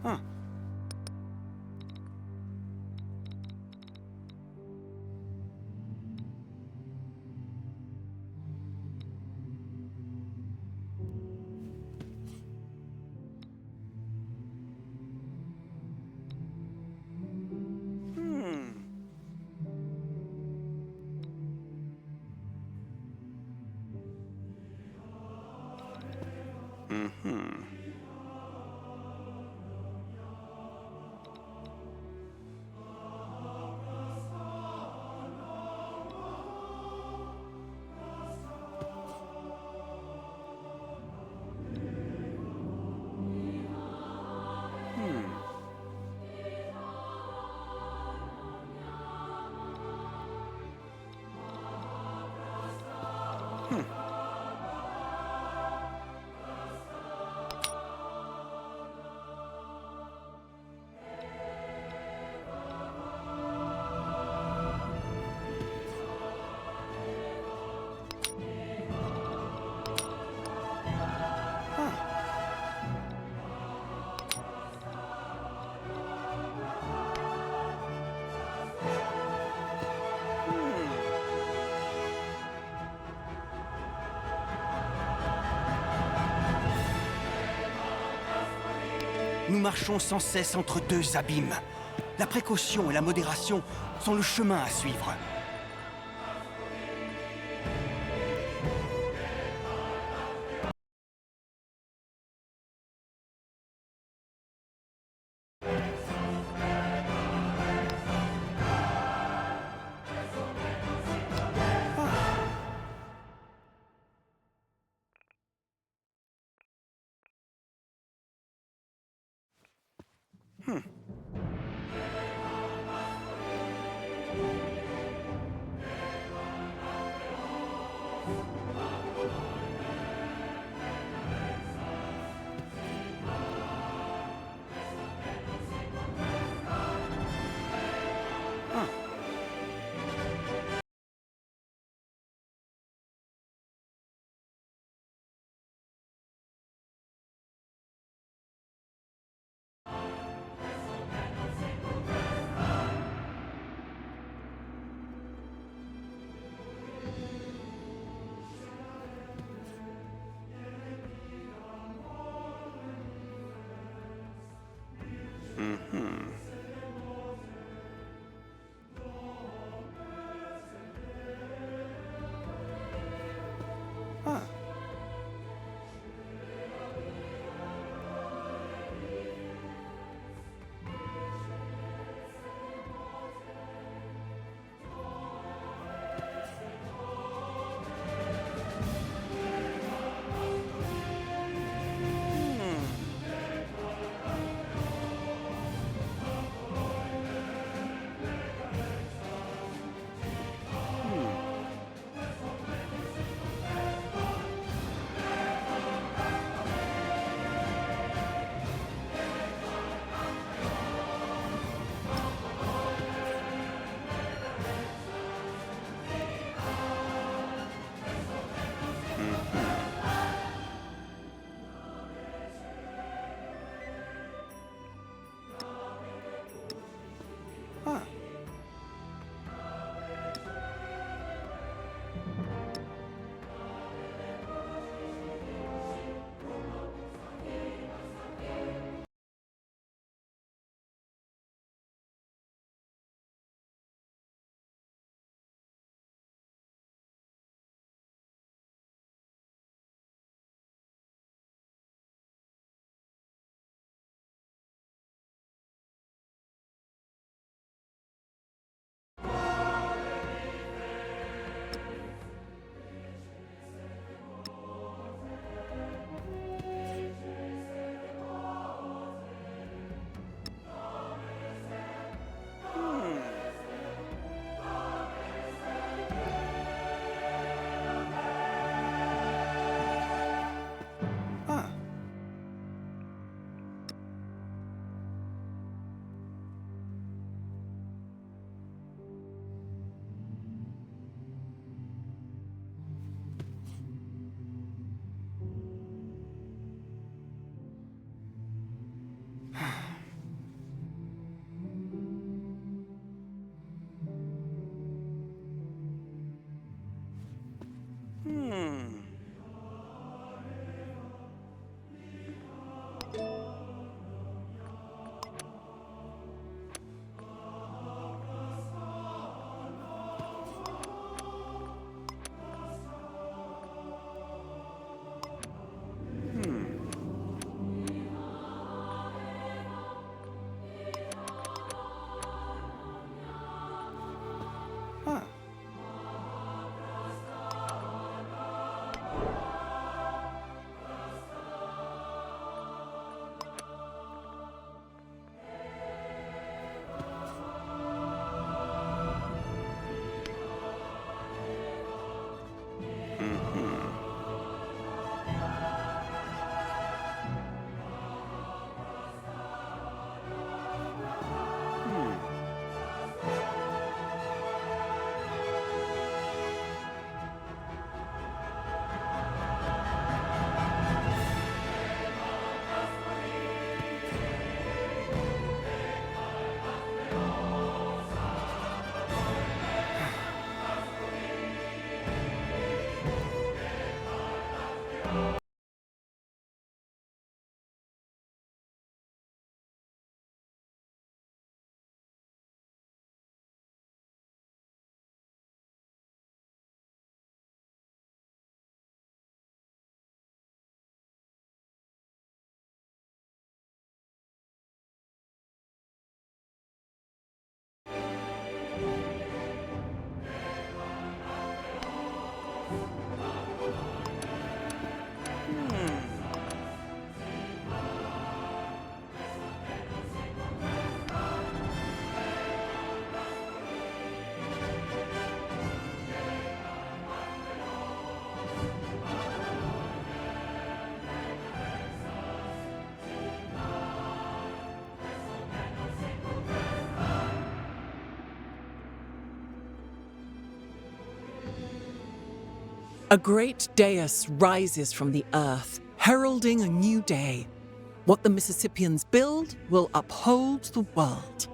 Huh. Nous marchons sans cesse entre deux abîmes. La précaution et la modération sont le chemin à suivre. A great dais rises from the earth, heralding a new day. What the Mississippians build will uphold the world.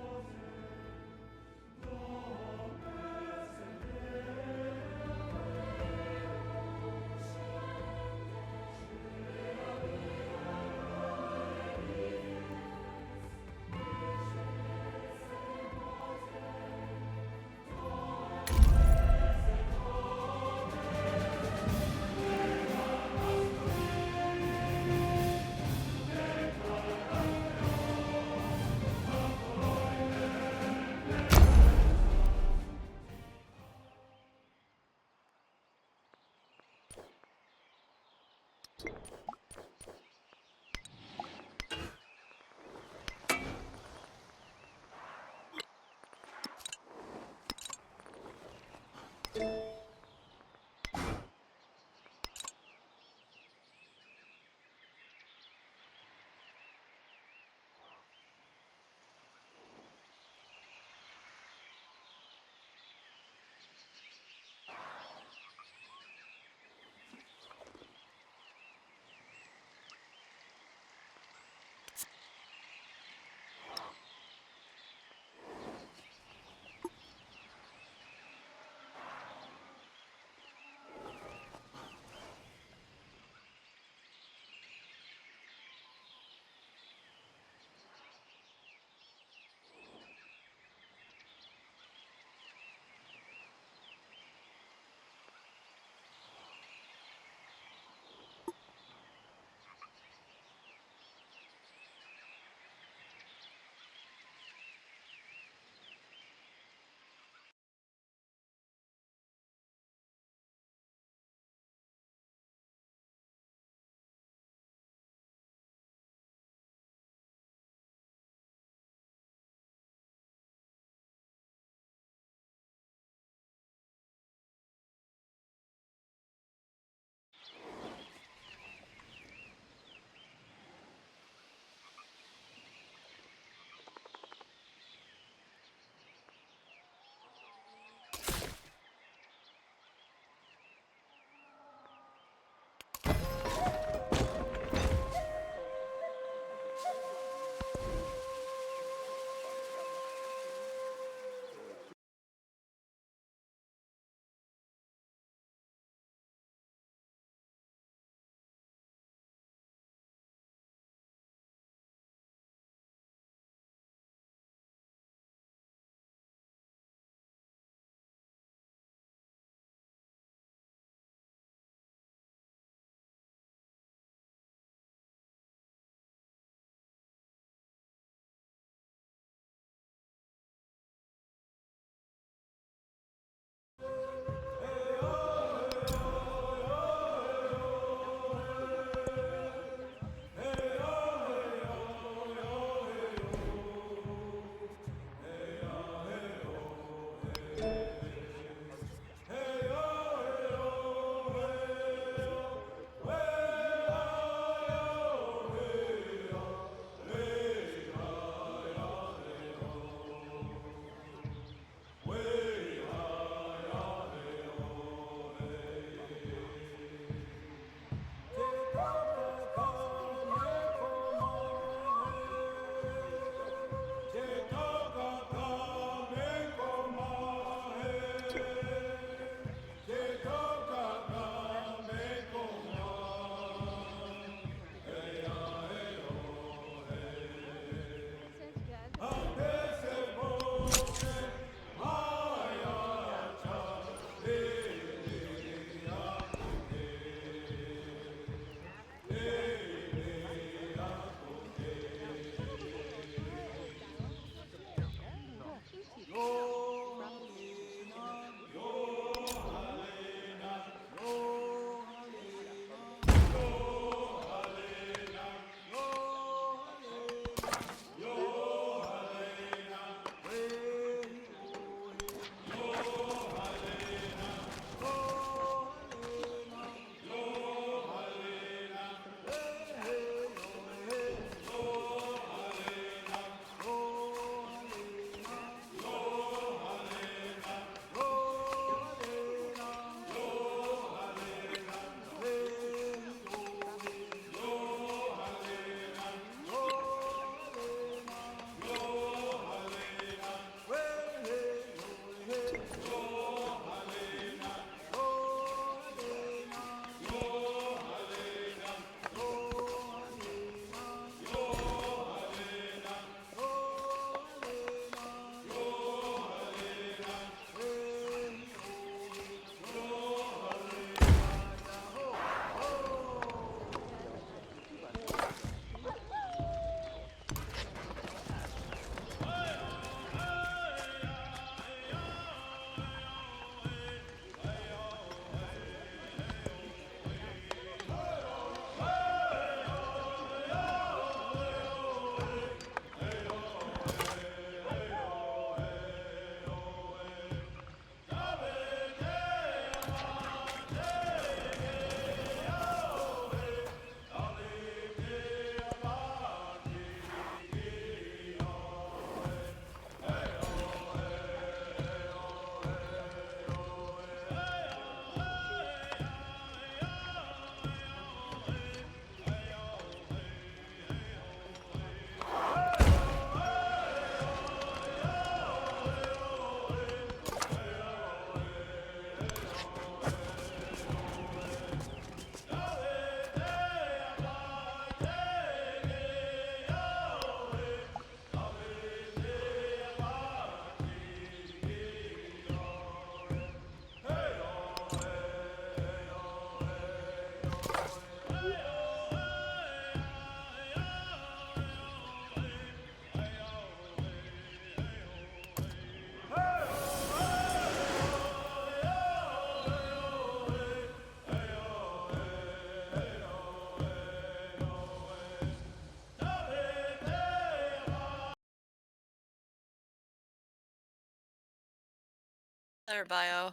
Their bio.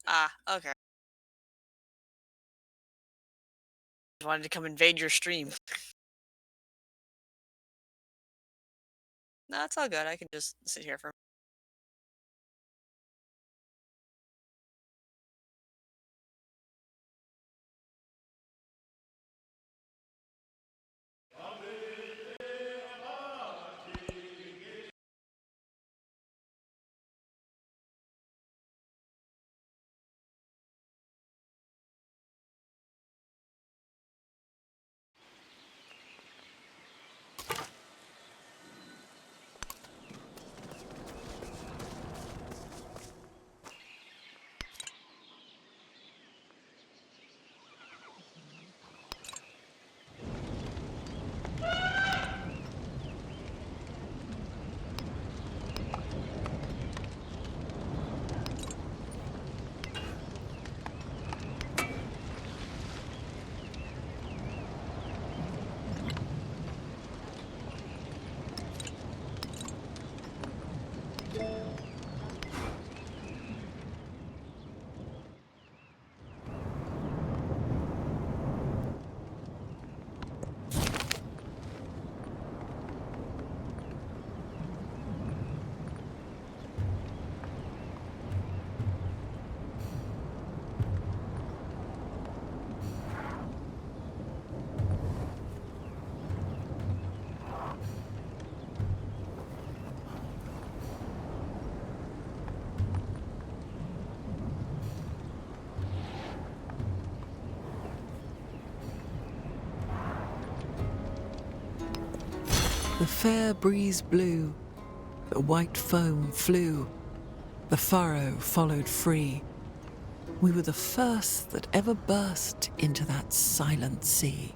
Ah, okay. Wanted to come invade your stream. No, it's all good. I can just sit here for. The fair breeze blew, the white foam flew, the furrow followed free. We were the first that ever burst into that silent sea.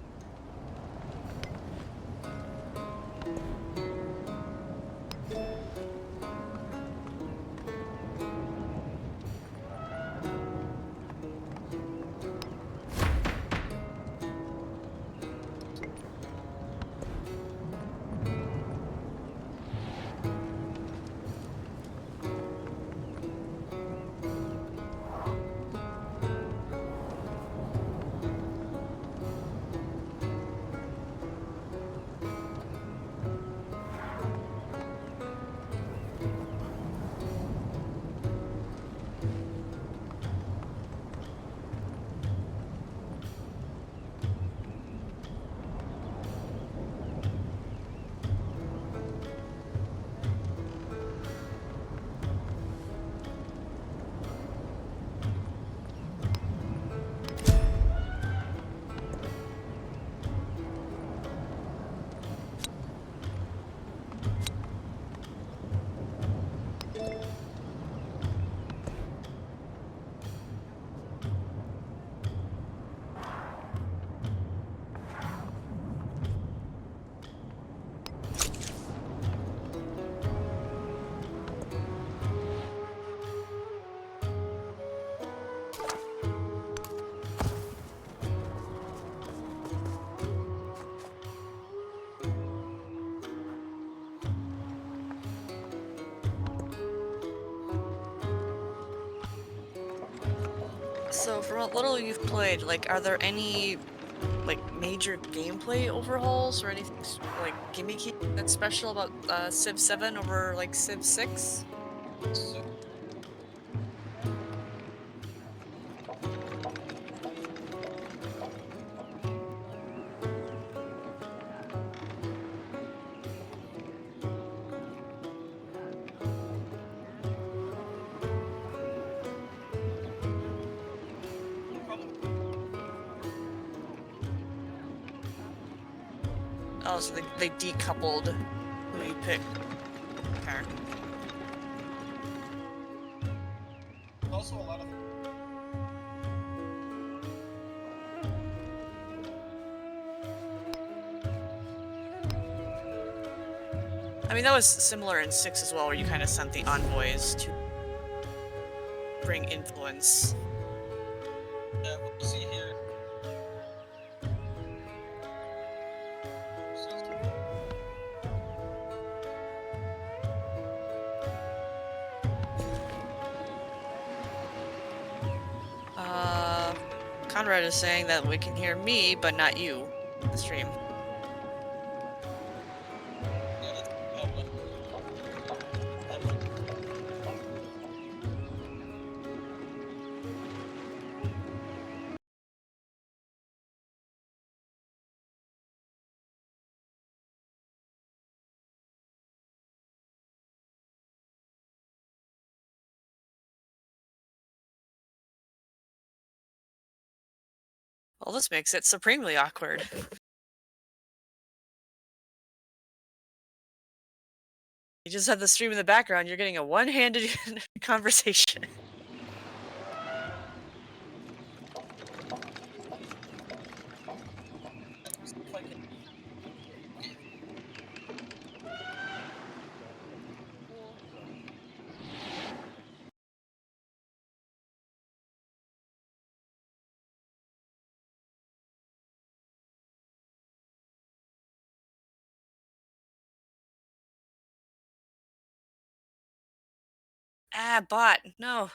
So, from what little you've played, like, are there any, like, major gameplay overhauls or anything, like, gimmicky that's special about Civ 7 over, like, Civ 6? Oh, so they decoupled who you pick. Okay. Also, a lot of I mean, that was similar in 6 as well, where you kind of sent the envoys to bring influence. yeah, we'll see here. Conrad is saying that we can hear me, but not you, in the stream. Yeah, that's public. Public. Well, this makes it supremely awkward. You just have the stream in the background, you're getting a one-handed conversation. If I can. Ah, bot, no.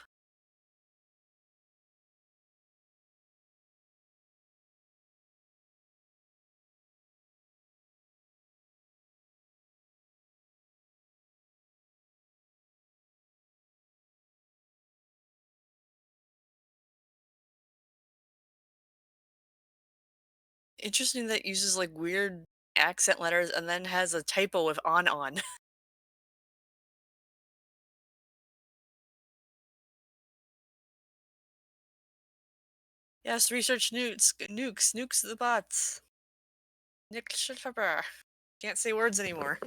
Interesting that it uses like weird accent letters and then has a typo with on. Yes, research nukes the bots. Nick Schiffer. Can't say words anymore.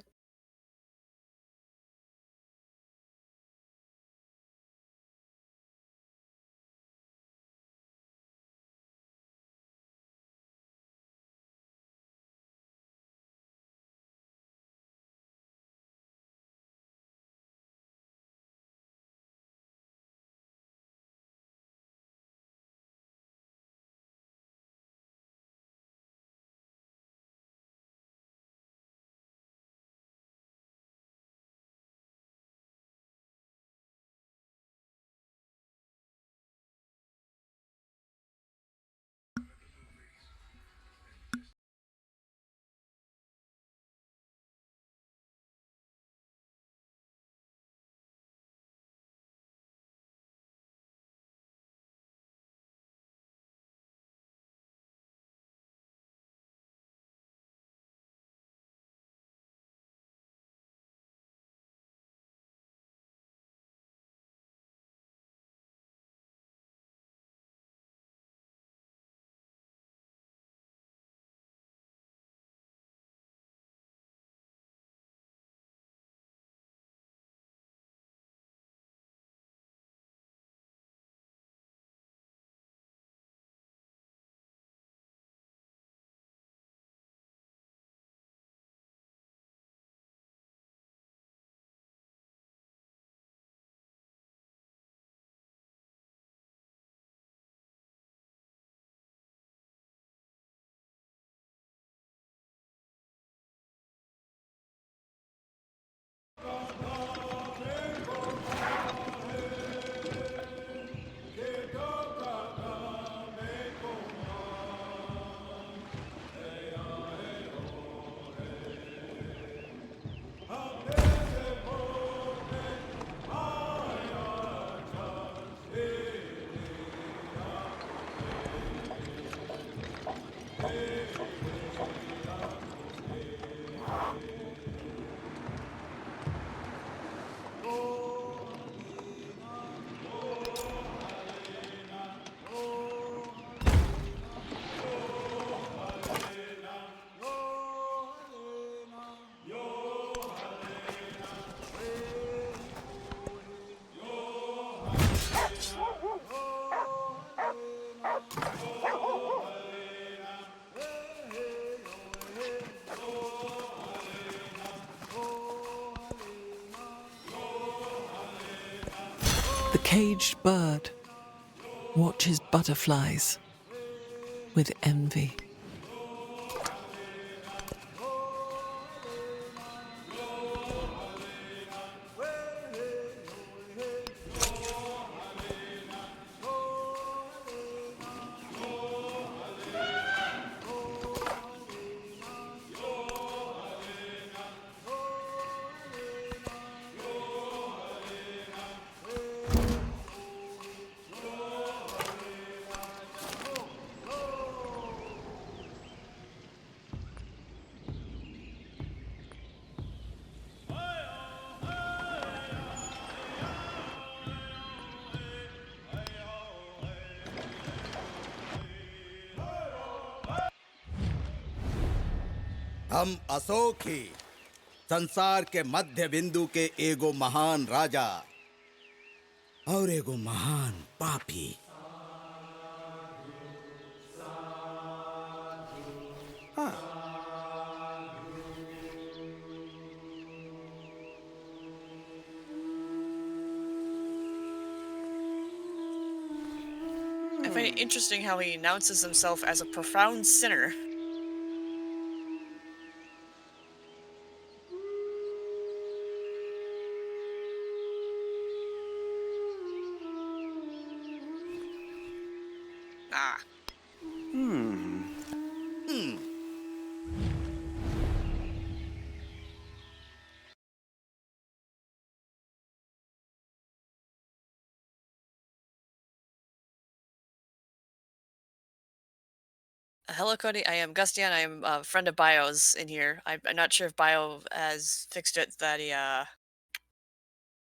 The caged bird watches butterflies with envy. हम अशोक ही संसार के मध्य बिंदु के एगो महान राजा और एगो महान पापी। I find it interesting how he announces himself as a profound sinner. Ah. Hello, Cody. I am Gustian. I am a friend of Bio's in here. I'm not sure if Bio has fixed it that he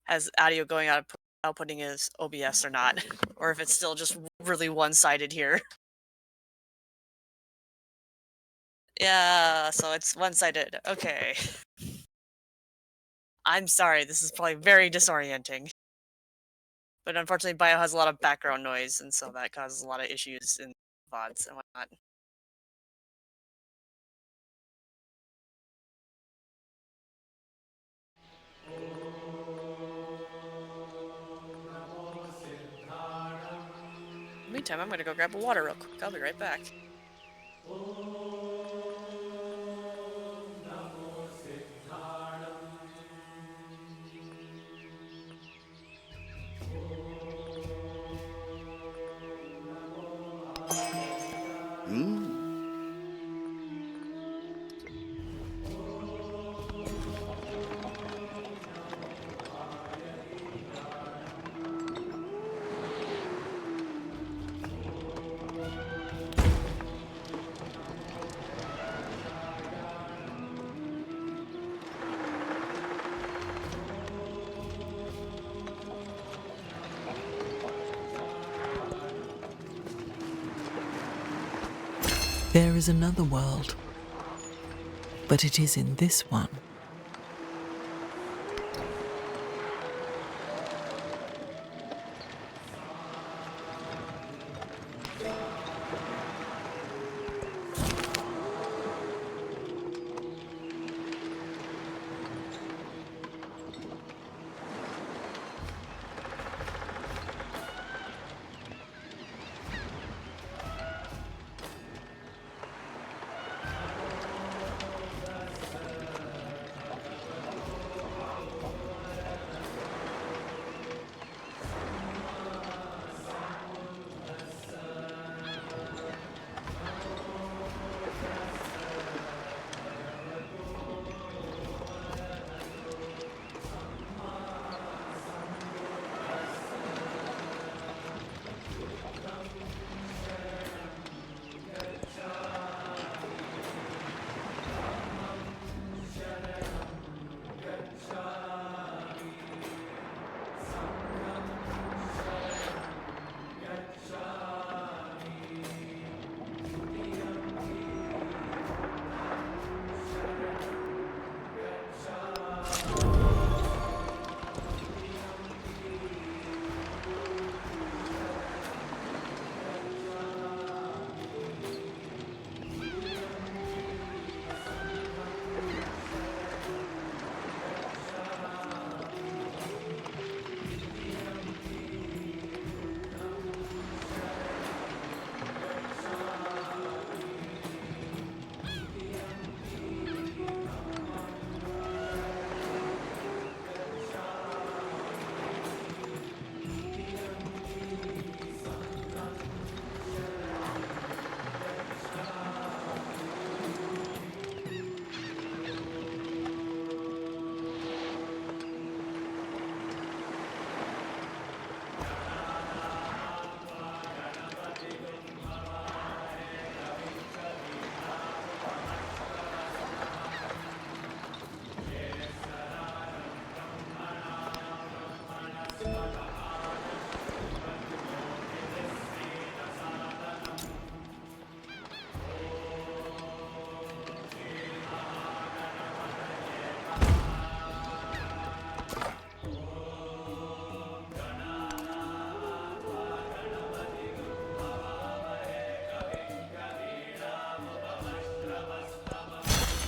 has audio going out, outputting his OBS or not, or if it's still just really one-sided here. Yeah, so it's one-sided. Okay. I'm sorry. This is probably very disorienting. But unfortunately, Bio has a lot of background noise, and so that causes a lot of issues in VODs and whatnot. Meantime, I'm gonna go grab a water real quick. I'll be right back. There is another world, but it is in this one.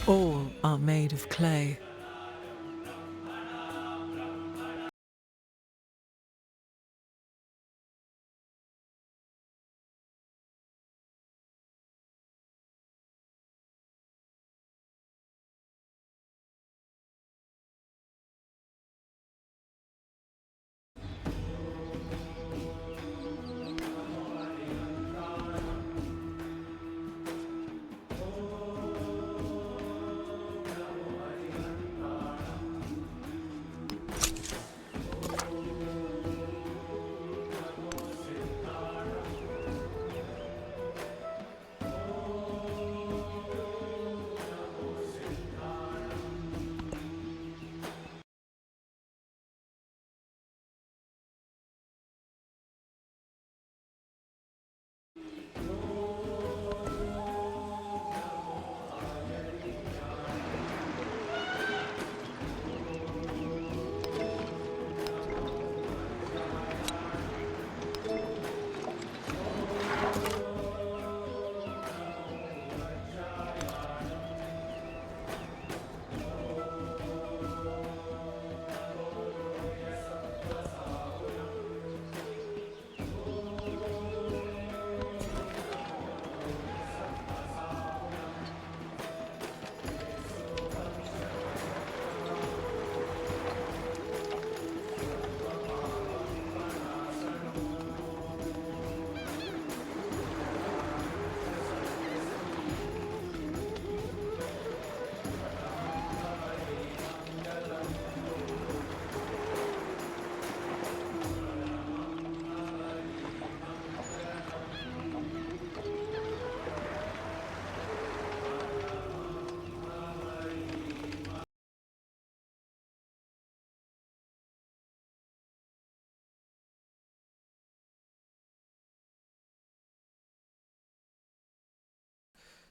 All are made of clay.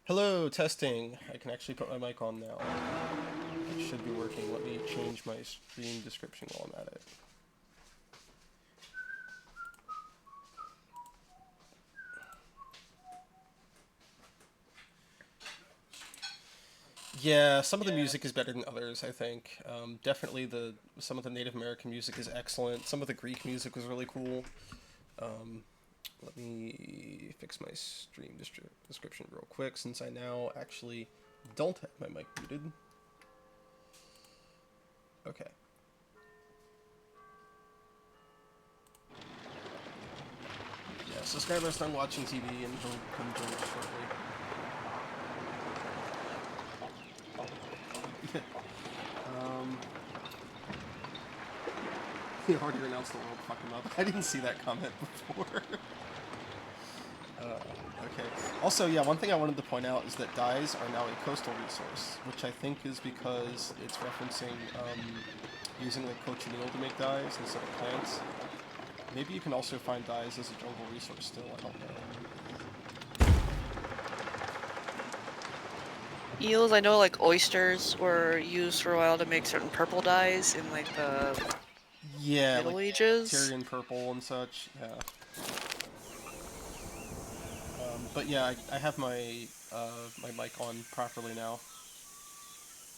Hello, testing. I can actually put my mic on now. It should be working. Let me change my stream description while I'm at it. Yeah, some of the music is better than others, I think. Definitely some of the Native American music is excellent. Some of the Greek music was really cool. Let me fix my stream description real quick, since I now actually don't have my mic muted. Okay. Yeah, so Skylar's done watching TV and he'll come join us shortly. He already renounced the world, fuck him up. I didn't see that comment before. Okay. Also, yeah, one thing I wanted to point out is that dyes are now a coastal resource, which I think is because it's referencing using like cochineal to make dyes instead of plants. Maybe you can also find dyes as a jungle resource still, I don't know. Eels, I know like oysters were used for a while to make certain purple dyes in like the Middle like Ages. Tyrian purple and such, yeah. But yeah, I have my my mic on properly now,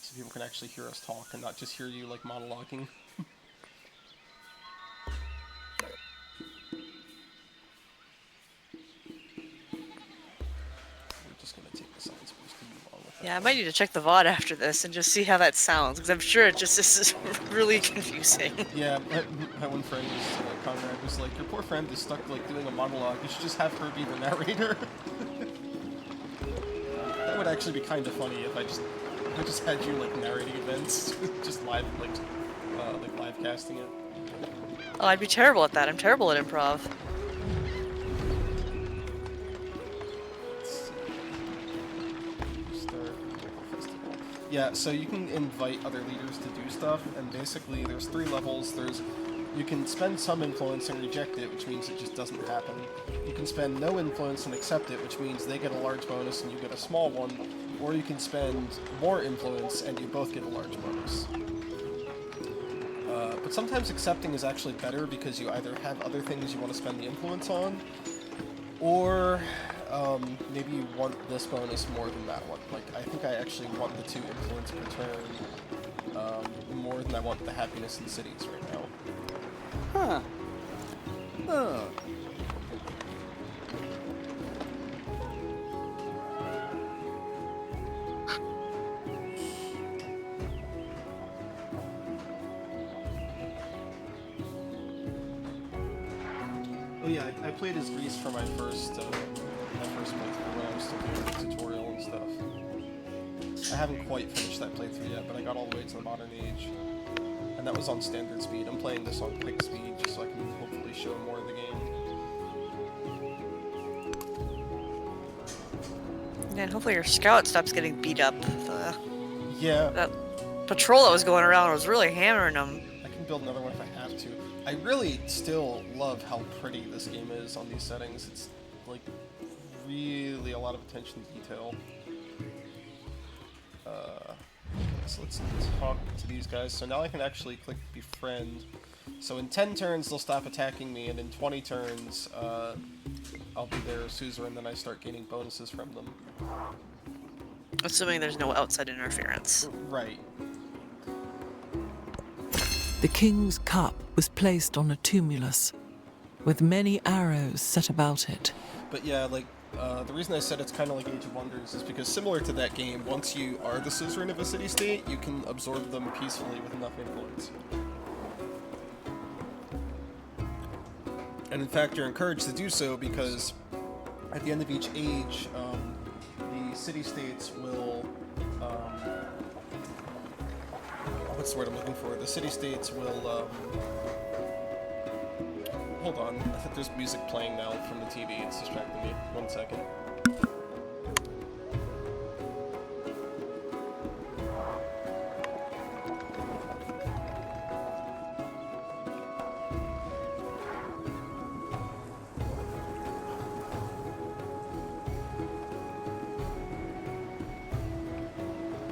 so people can actually hear us talk and not just hear you like monologuing. We're just gonna take the science boost to move on with that. Yeah, I might need to check the VOD after this and just see how that sounds, because I'm sure this is really confusing. Yeah, my one friend was, Conrad, was like, your poor friend is stuck like doing a monologue, you should just have her be the narrator. That would actually be kind of funny if I just had you like narrating events, just live like live casting it. Oh, I'd be terrible at that. I'm terrible at improv. Yeah, so you can invite other leaders to do stuff, and basically there's 3 levels. You can spend some influence and reject it, which means it just doesn't happen. You can spend no influence and accept it, which means they get a large bonus and you get a small one. Or you can spend more influence and you both get a large bonus. But sometimes accepting is actually better because you either have other things you want to spend the influence on, or maybe you want this bonus more than that one. Like, I think I actually want the 2 influence per turn, more than I want the happiness in cities right now. Huh. Oh. Oh yeah, I played as Grease for my first playthrough when I was still doing the tutorial and stuff. I haven't quite finished that playthrough yet, but I got all the way to the modern age. And that was on standard speed. I'm playing this on quick speed just so I can hopefully show more of the game. Yeah, and hopefully your scout stops getting beat up. Yeah. That patrol that was going around was really hammering them. I can build another one if I have to. I really still love how pretty this game is on these settings. It's like really a lot of attention to detail. So let's talk to these guys. So now I can actually click befriend. So in 10 turns they'll stop attacking me, and in 20 turns I'll be their suzerain, and then I start gaining bonuses from them. Assuming there's no outside interference. Right. The king's cup was placed on a tumulus, with many arrows set about it. But yeah, like, the reason I said it's kind of like Age of Wonders is because similar to that game, once you are the suzerain of a city-state, you can absorb them peacefully with enough influence. And in fact, you're encouraged to do so because at the end of each age, the city-states will... what's the word I'm looking for? The city-states will... hold on, I think there's music playing now from the TV, it's distracting me. 1 second.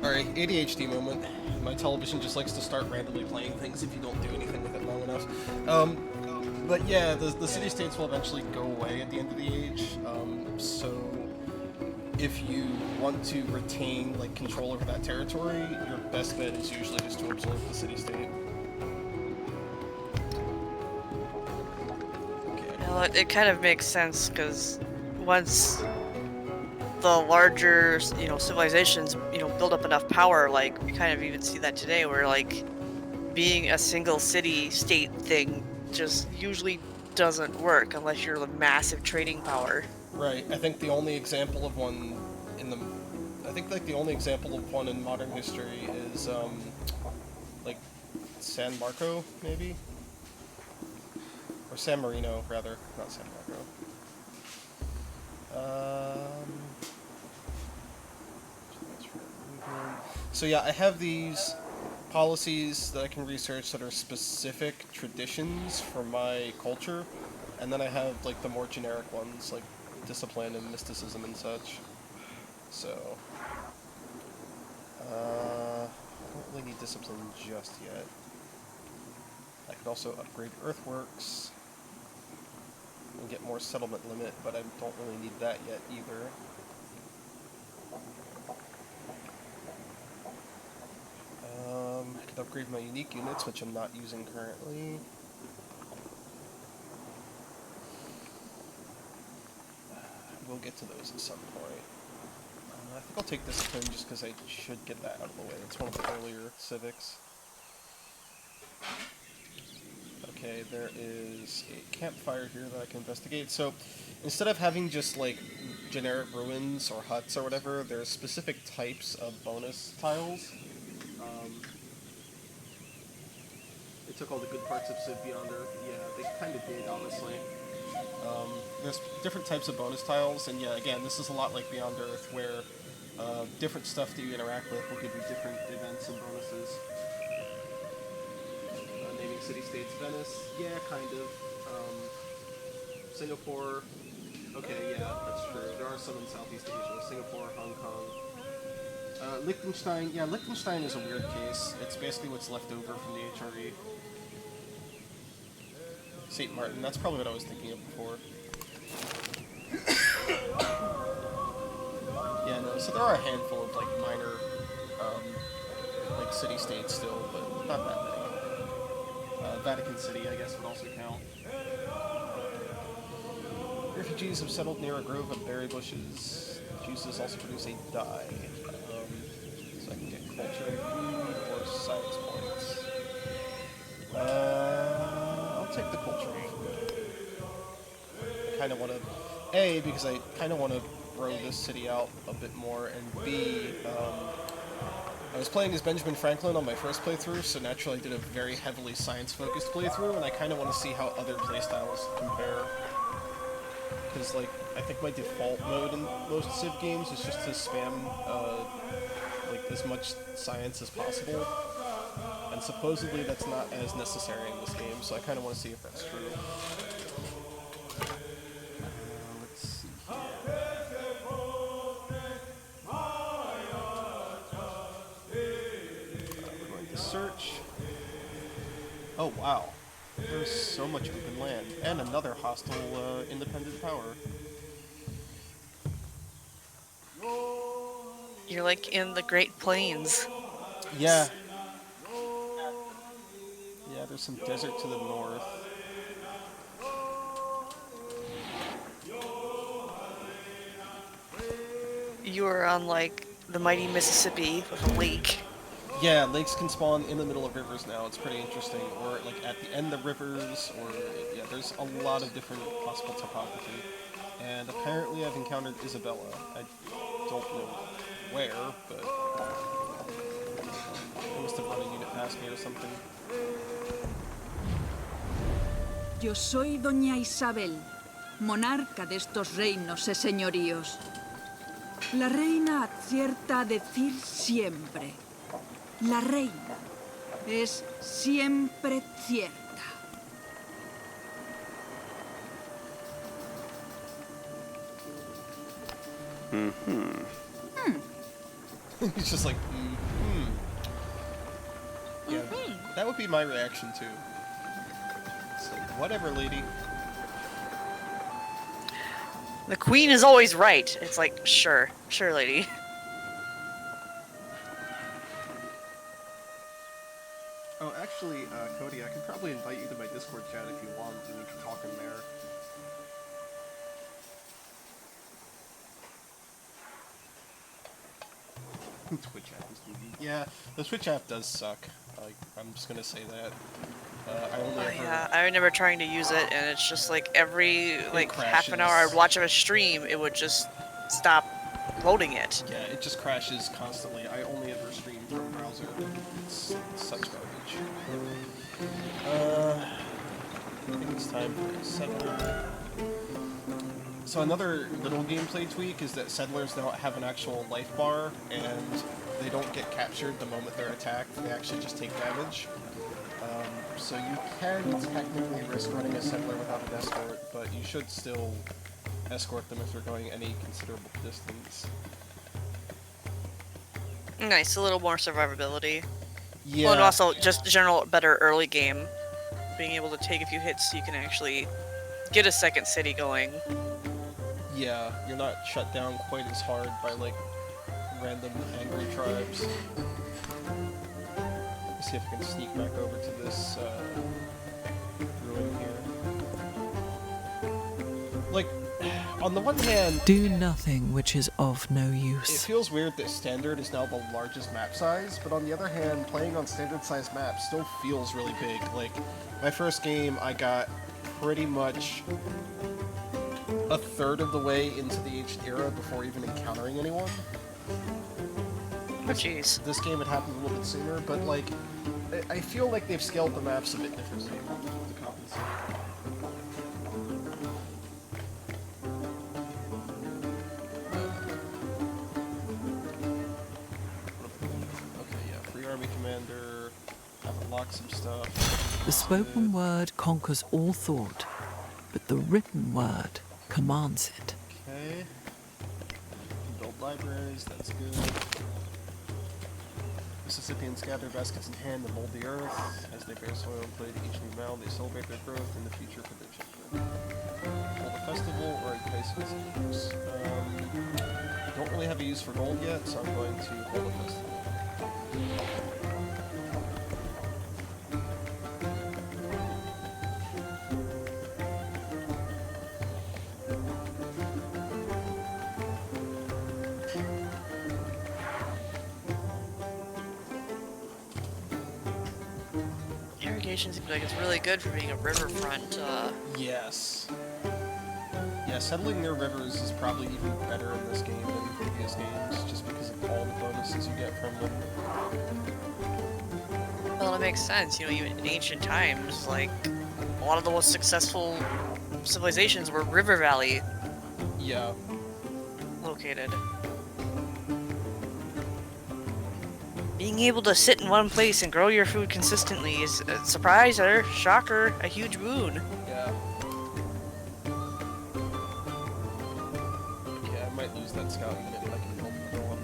Alright, ADHD moment. My television just likes to start randomly playing things if you don't do anything with it long enough. But yeah, the city-states will eventually go away at the end of the age, so if you want to retain like control over that territory, your best bet is usually just to absorb the city-state. Okay. Well, it kind of makes sense because once the larger, civilizations, build up enough power, like we kind of even see that today, where like being a single city-state thing just usually doesn't work unless you're a massive trading power. Right. I think the only example of one the only example of one in modern history is like San Marco, maybe, or San Marino, rather, not San Marco. So yeah, I have these policies that I can research that are specific traditions for my culture, and then I have like the more generic ones like discipline and mysticism and such. So I don't really need discipline just yet. I could also upgrade earthworks and get more settlement limit, but I don't really need that yet either. I could upgrade my unique units, which I'm not using currently. We'll get to those at some point. I think I'll take this turn just because I should get that out of the way. It's one of the earlier civics. Okay, there is a campfire here that I can investigate. So, instead of having just like generic ruins or huts or whatever, there's specific types of bonus tiles. They took all the good parts of Civ Beyond Earth. Yeah, they kind of did, honestly. There's different types of bonus tiles, and yeah, again, this is a lot like Beyond Earth, where different stuff that you interact with will give you different events and bonuses. Naming city-states, Venice, yeah, kind of. Singapore, okay, yeah, that's true. There are some in Southeast Asia. Singapore, Hong Kong. Liechtenstein, yeah, Liechtenstein is a weird case. It's basically what's left over from the HRE. St. Martin, that's probably what I was thinking of before. Yeah, no, so there are a handful of, like, minor, like, city-states still, but not that many. Vatican City, I guess, would also count. Refugees have settled near a grove of berry bushes. Juices also produce a dye. So I can get culture, food, or science points. I'll take the culture and food. I kind of want to... A, because I kind of want to grow this city out a bit more, and B, I was playing as Benjamin Franklin on my first playthrough, so naturally I did a very heavily science-focused playthrough, and I kind of want to see how other playstyles compare. Because, like, I think my default mode in most Civ games is just to spam, like, as much science as possible. And supposedly that's not as necessary in this game, so I kind of want to see if that's true. Let's see here. We're going to search. Oh, wow. There's so much open land, and another hostile independent power. You're like in the Great Plains. Yeah. Yeah, there's some desert to the north. You are on like the mighty Mississippi with a lake. Yeah, lakes can spawn in the middle of rivers now. It's pretty interesting. Or like at the end of rivers, or yeah, there's a lot of different possible topography. And apparently I've encountered Isabella. I don't know where, but I must have run a unit past me or something. Yo soy Doña Isabel, monarca de estos reinos y señoríos. La reina acierta a decir siempre. La reina es siempre cierta. He's just like, Yeah, that would be my reaction too. It's like, whatever, lady. The queen is always right. It's like, sure, lady. Oh, actually, Cody, I can probably invite you to my Discord chat if you want, and we can talk in there. Twitch app is TV. Yeah, the Twitch app does suck. Like, I'm just gonna say that. I only ever... Yeah, I remember trying to use it, and it's just like every like half an hour I'd watch a stream, it would just stop loading it. Yeah, it just crashes constantly. I only ever stream from a browser. It's such garbage. I think it's time for Settler. So another little gameplay tweak is that settlers don't have an actual life bar, and they don't get captured the moment they're attacked. They actually just take damage. So you can technically risk running a settler without an escort, but you should still escort them if they're going any considerable distance. Nice, a little more survivability. Yeah. Well, and also just general better early game. Being able to take a few hits so you can actually get a second city going. Yeah, you're not shut down quite as hard by, like, random angry tribes. Let's see if I can sneak back over to this, ruin here. Like, on the one hand... Do nothing which is of no It use. feels weird that Standard is now the largest map size, but on the other hand, playing on standard-sized maps still feels really big. Like, my first game, I got pretty much a third of the way into the Ancient Era before even encountering anyone. Oh jeez. This game, it happened a little bit sooner, but, like, I feel like they've scaled the maps a bit differently to compensate. Okay, yeah, Free Army Commander, have unlocked some stuff. The spoken word conquers all thought, but the written word commands it. Okay. Build libraries, that's good. Mississippians gather baskets in hand and mold the earth. As they bear soil and clay to each new mound, they celebrate their growth and the future for their children. Hold a festival or entice else has a use? Don't really have a use for gold yet, so I'm going to hold a festival. Irrigation seems like it's really good for being a riverfront. Yes. Yeah, settling near rivers is probably even better in this game than previous games, just because of all the bonuses you get from them. Well, it makes sense. You know, even in ancient times, like, a lot of the most successful civilizations were river valley Yeah. located. Being able to sit in one place and grow your food consistently is a surprise or shocker, a huge boon. Yeah. Yeah, I might lose that scout unit if I can build another one.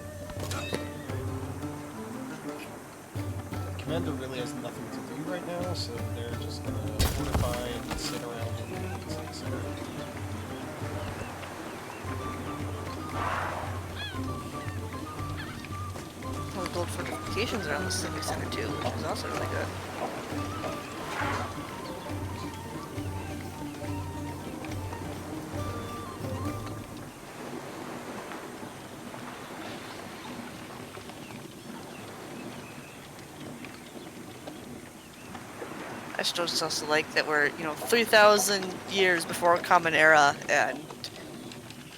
The commander really has nothing to do right now, so they're just gonna fortify and sit around and etc. Well, build fortifications around the civic center too, which is also really good. I just also like that we're, 3,000 years before Common Era, and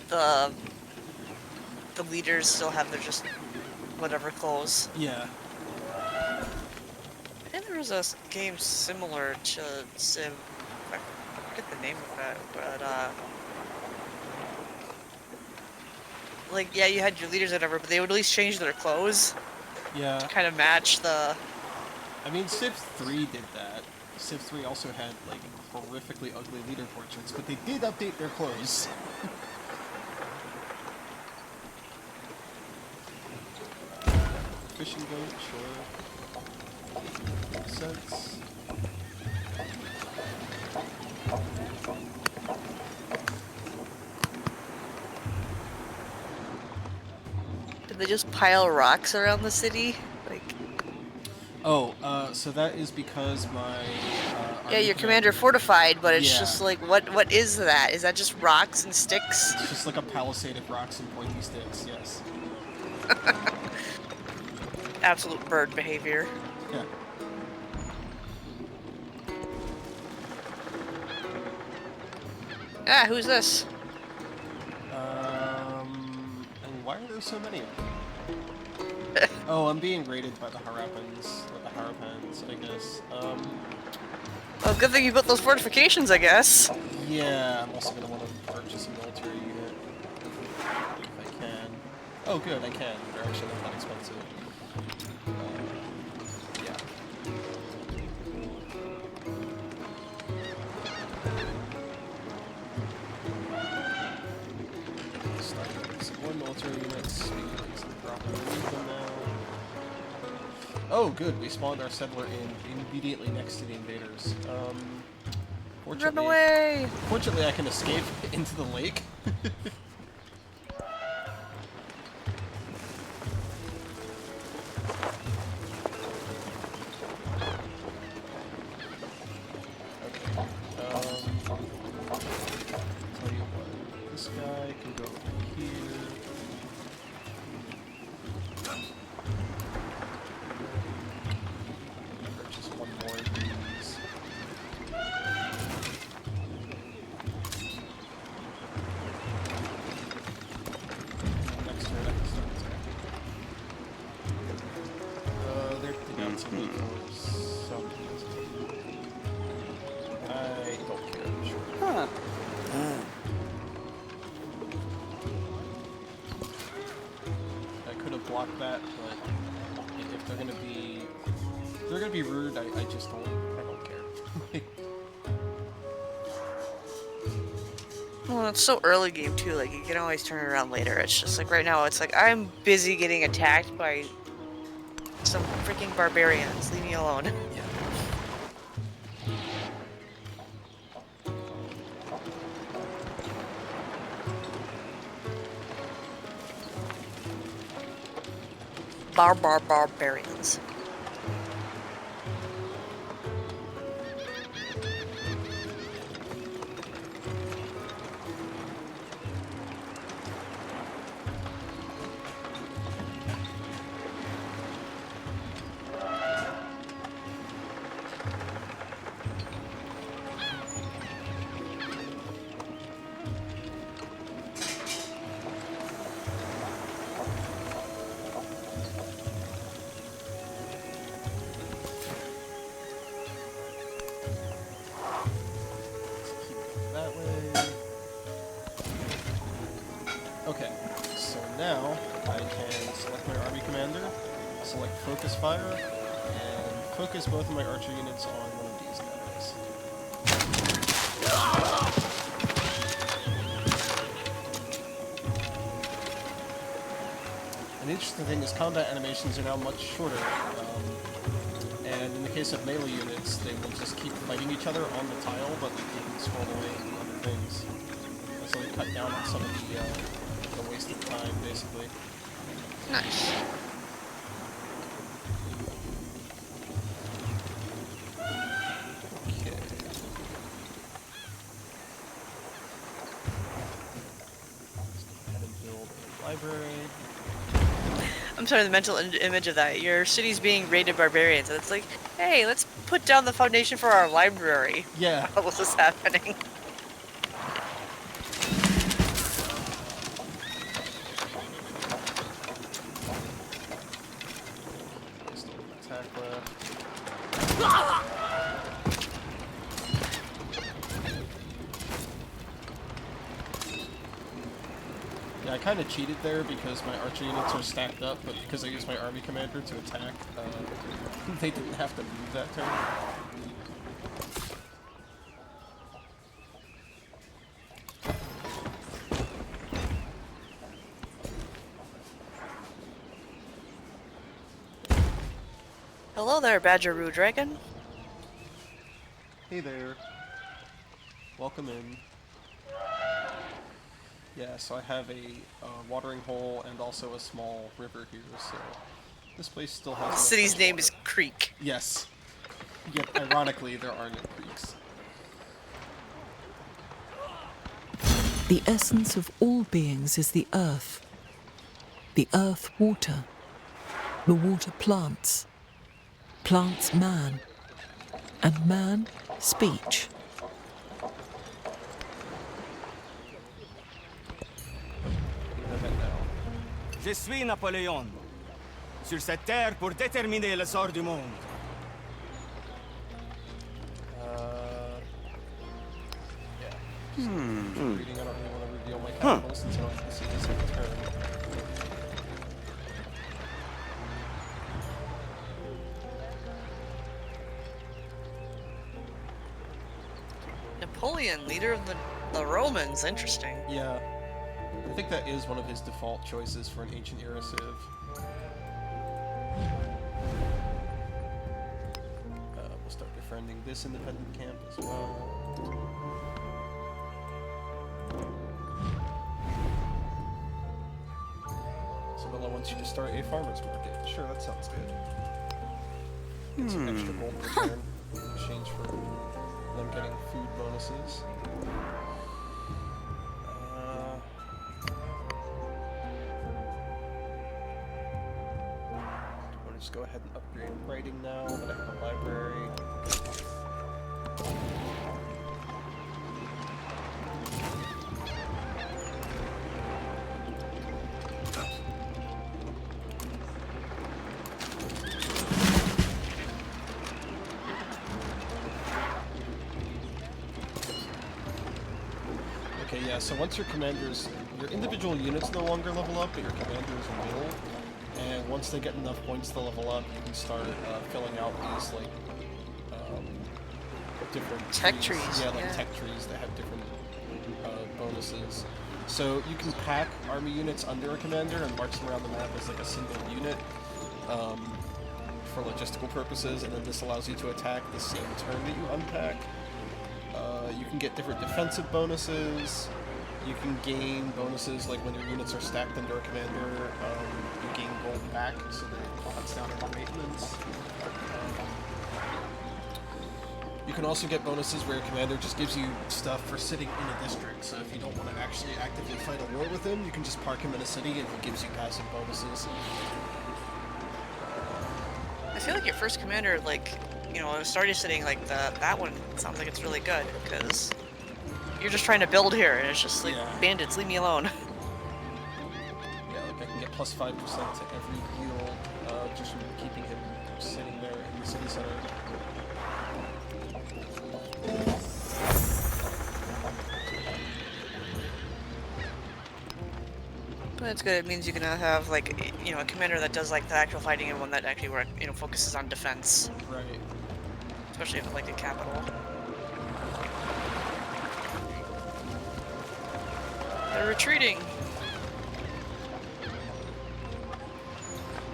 the leaders still have their just whatever clothes. Yeah. I think there was a game similar to Civ. I forget the name of it, but like, yeah, you had your leaders or whatever, but they would at least change their clothes Yeah. to kind of match the. I mean, Civ 3 did that. Civ 3 also had, like, horrifically ugly leader portraits, but they did update their clothes. Fishing boat, sure. Makes sense. Did they just pile rocks around the city? Like. Oh, so that is because my... Yeah, your commander fortified, but it's Yeah. just like, what is that? Is that just rocks and sticks? It's just like a palisade of rocks and pointy sticks, yes. Absolute bird behavior. Yeah. Ah, who's this? And why are there so many of them? Oh, I'm being raided by the Harappans, or the Harapans, I guess. Well, good thing you built those fortifications, I guess. Yeah, I'm also gonna want to purchase a military unit if I can. Oh, good, I can. They're actually not that expensive. Yeah. Start with some more military units. We can easily drop and move them now. Oh, good. We spawned our settler in immediately next to the invaders. Run Fortunately, away! fortunately, I can escape into the lake. Tell you what, this guy can go over here. Purchase one more of these. Next turn I can start attacking. They're down to loot for some reason. I don't care, sure. Huh. I could have blocked that, but if they're gonna be rude, I just don't care. Well, it's so early game too, like you can always turn it around later. It's just like right now, it's like I'm busy getting attacked by some freaking barbarians. Leave me alone. Yeah. barbarians. That way. Okay, so now I can select my army commander, select focus fire, and focus both of my archer units on one of these guys. An interesting thing is combat animations are now much shorter, and in the case of melee units, they will just keep fighting each other on the tile, but they can scroll away and do other things. And so they cut down on some of the wasted time, basically. Nice. Okay. How to build a library. I'm sorry, the mental image of that. Your city's being raided barbarians, and it's like, hey, let's put down the foundation for our library. Yeah. What was this happening? Still an attack left. Yeah, I kind of cheated there because my archer units are stacked up, but because I used my army commander to attack, they didn't have to move that turn. Hello there, Badgeroo Dragon. Hey there. Welcome in. Yeah, so I have a watering hole and also a small river here, so this place still has The enough city's fresh name water. is Creek. Yes. Yet, ironically, there are no creeks. The essence of all beings is the earth water, the water plants, plants man, and man speech. Je suis Napoléon, sur cette terre pour déterminer le sort du monde. Yeah. Reading, I don't really want to reveal my capital since I don't have to see this in turn. Napoleon, leader of the Romans. Interesting. Yeah. I think that is one of his default choices for an ancient era civ. We'll start befriending this independent camp as well. Isabella wants you to start a farmer's market. Sure, that sounds good. Get some extra gold return in exchange for them getting food bonuses. I'll just go ahead and upgrade writing now that I have a library. Okay, yeah, so once your individual units no longer level up, but your commanders will. And once they get enough points to level up, you can start filling out these, like, different Tech trees, Yeah, like yeah. tech trees that have different bonuses. So you can pack army units under a commander and march them around the map as, like, a single unit for logistical purposes, and then this allows you to attack the same turn that you unpack. You can get different defensive bonuses. You can gain bonuses like when your units are stacked under a commander. You gain gold back, so that it cuts down on your maintenance. You can also get bonuses where your commander just gives you stuff for sitting in a district. So if you don't want to actually actively fight a war with him, you can just park him in a city and he gives you passive bonuses. I feel like your first commander, like, you know, started sitting like that one sounds like it's really good because you're just trying to build here and it's just like bandits, leave me alone. Yeah, like I can get plus 5% to every heal just from keeping him sitting there in the city center. But it's good. It means you can have like, you know, a commander that does like the actual fighting and one that actually you know, focuses on defense. Right. Especially if it's like a capital. They're retreating.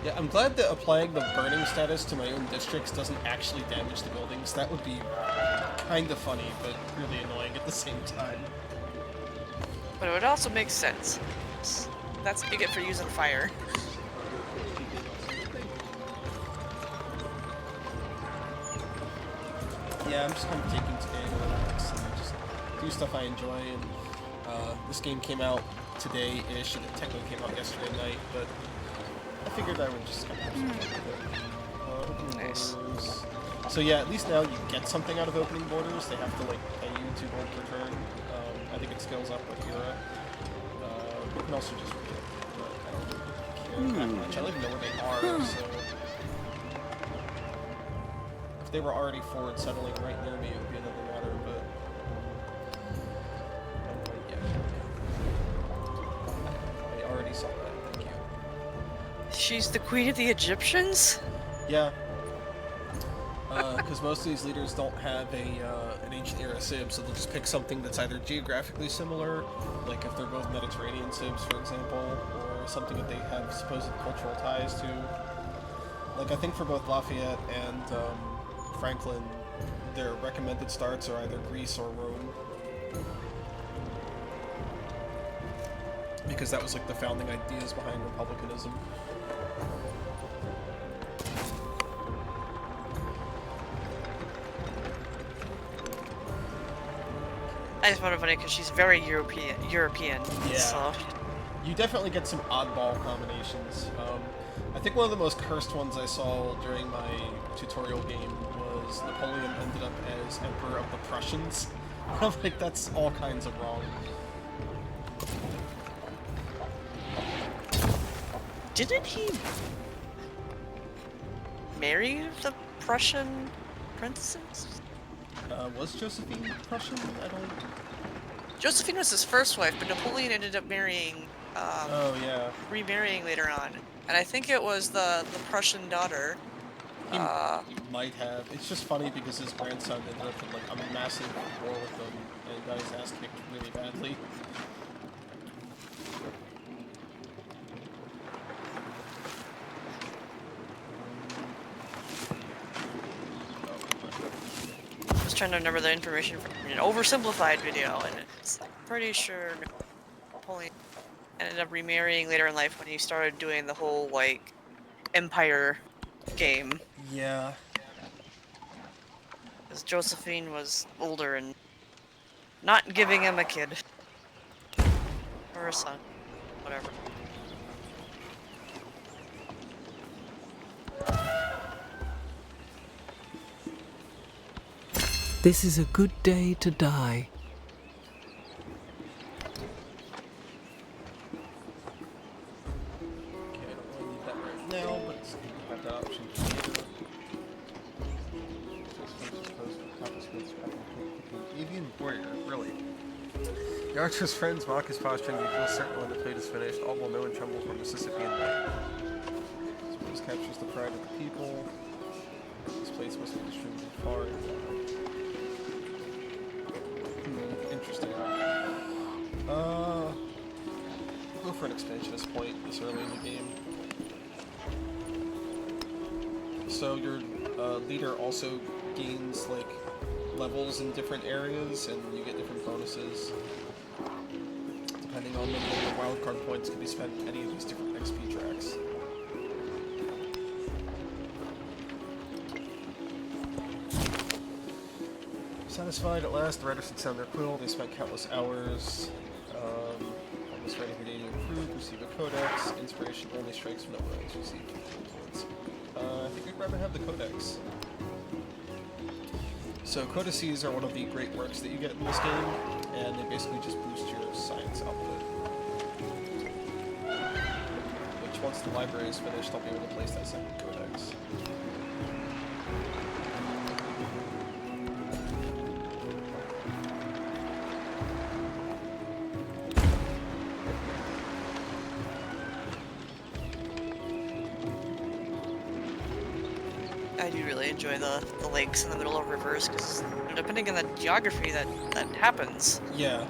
Yeah, I'm glad that applying the burning status to my own districts doesn't actually damage the buildings. That would be kind of funny, but really annoying at the same time. But it would also make sense. That's what you get for using fire. Yeah, I'm just kind of taking today to relax and just do stuff I enjoy. And this game came out today-ish, and it technically came out yesterday night, but I figured I would just kind of have some fun with it. Nice. Borders. So yeah, at least now you get something out of opening borders. They have to like pay you 2 gold per turn. I think it scales up with Hera. You can also just read it, but I don't really care that much. I don't even know where they are, so if they were already forward settling right near me, it would be another matter, but I already saw that, thank you. She's the queen of the Egyptians? Yeah. Because most of these leaders don't have an ancient era Civ, so they'll just pick something that's either geographically similar, like if they're both Mediterranean Civs, for example, or something that they have supposed cultural ties to. Like, I think for both Lafayette and Franklin, their recommended starts are either Greece or Rome. Because that was like the founding ideas behind republicanism. I just found it funny because she's very European. Yeah. So. You definitely get some oddball combinations. I think one of the most cursed ones I saw during my tutorial game was Napoleon ended up as Emperor of the Prussians. I'm like, that's all kinds of wrong. Didn't he marry the Prussian princess? Was Josephine Prussian? I don't... Josephine was his first wife, but Napoleon ended up marrying, oh, yeah. remarrying later on. And I think it was the Prussian daughter. He might have. It's just funny because his grandson ended up in like a massive war with them and got his ass kicked really badly. I was trying to remember the information from an oversimplified video, and it's pretty sure Napoleon ended up remarrying later in life when he started doing the whole, like, empire game. Yeah. Because Josephine was older and not giving him a kid. Or a son. Whatever. This is a good day to die. Okay, I don't want to leave that right now, but it's good to have that option later. Avian warrior, really. The archer's friends mock his posture and he feels certain when the plate is finished. All will know and tremble for Mississippian light. This place captures the pride of the people. This place must be distributed far and wide. Interesting. Go for an expansionist point this early in the game. So your leader also gains like levels in different areas, and you get different bonuses. depending on whether the wildcard points can be spent in any of these different XP tracks. Satisfied at last, the riders had sound their quill, they spent countless hours. Almost ready for day to improve, receive a codex, inspiration only strikes from no roads, receive influence. I think I'd rather have the codex. So codices are one of the great works that you get in this game, and they basically just boost your science output. Which once the library is finished, I'll be able to place that second codex. I do really enjoy the lakes in the middle of rivers, because depending on the geography that happens. Yeah.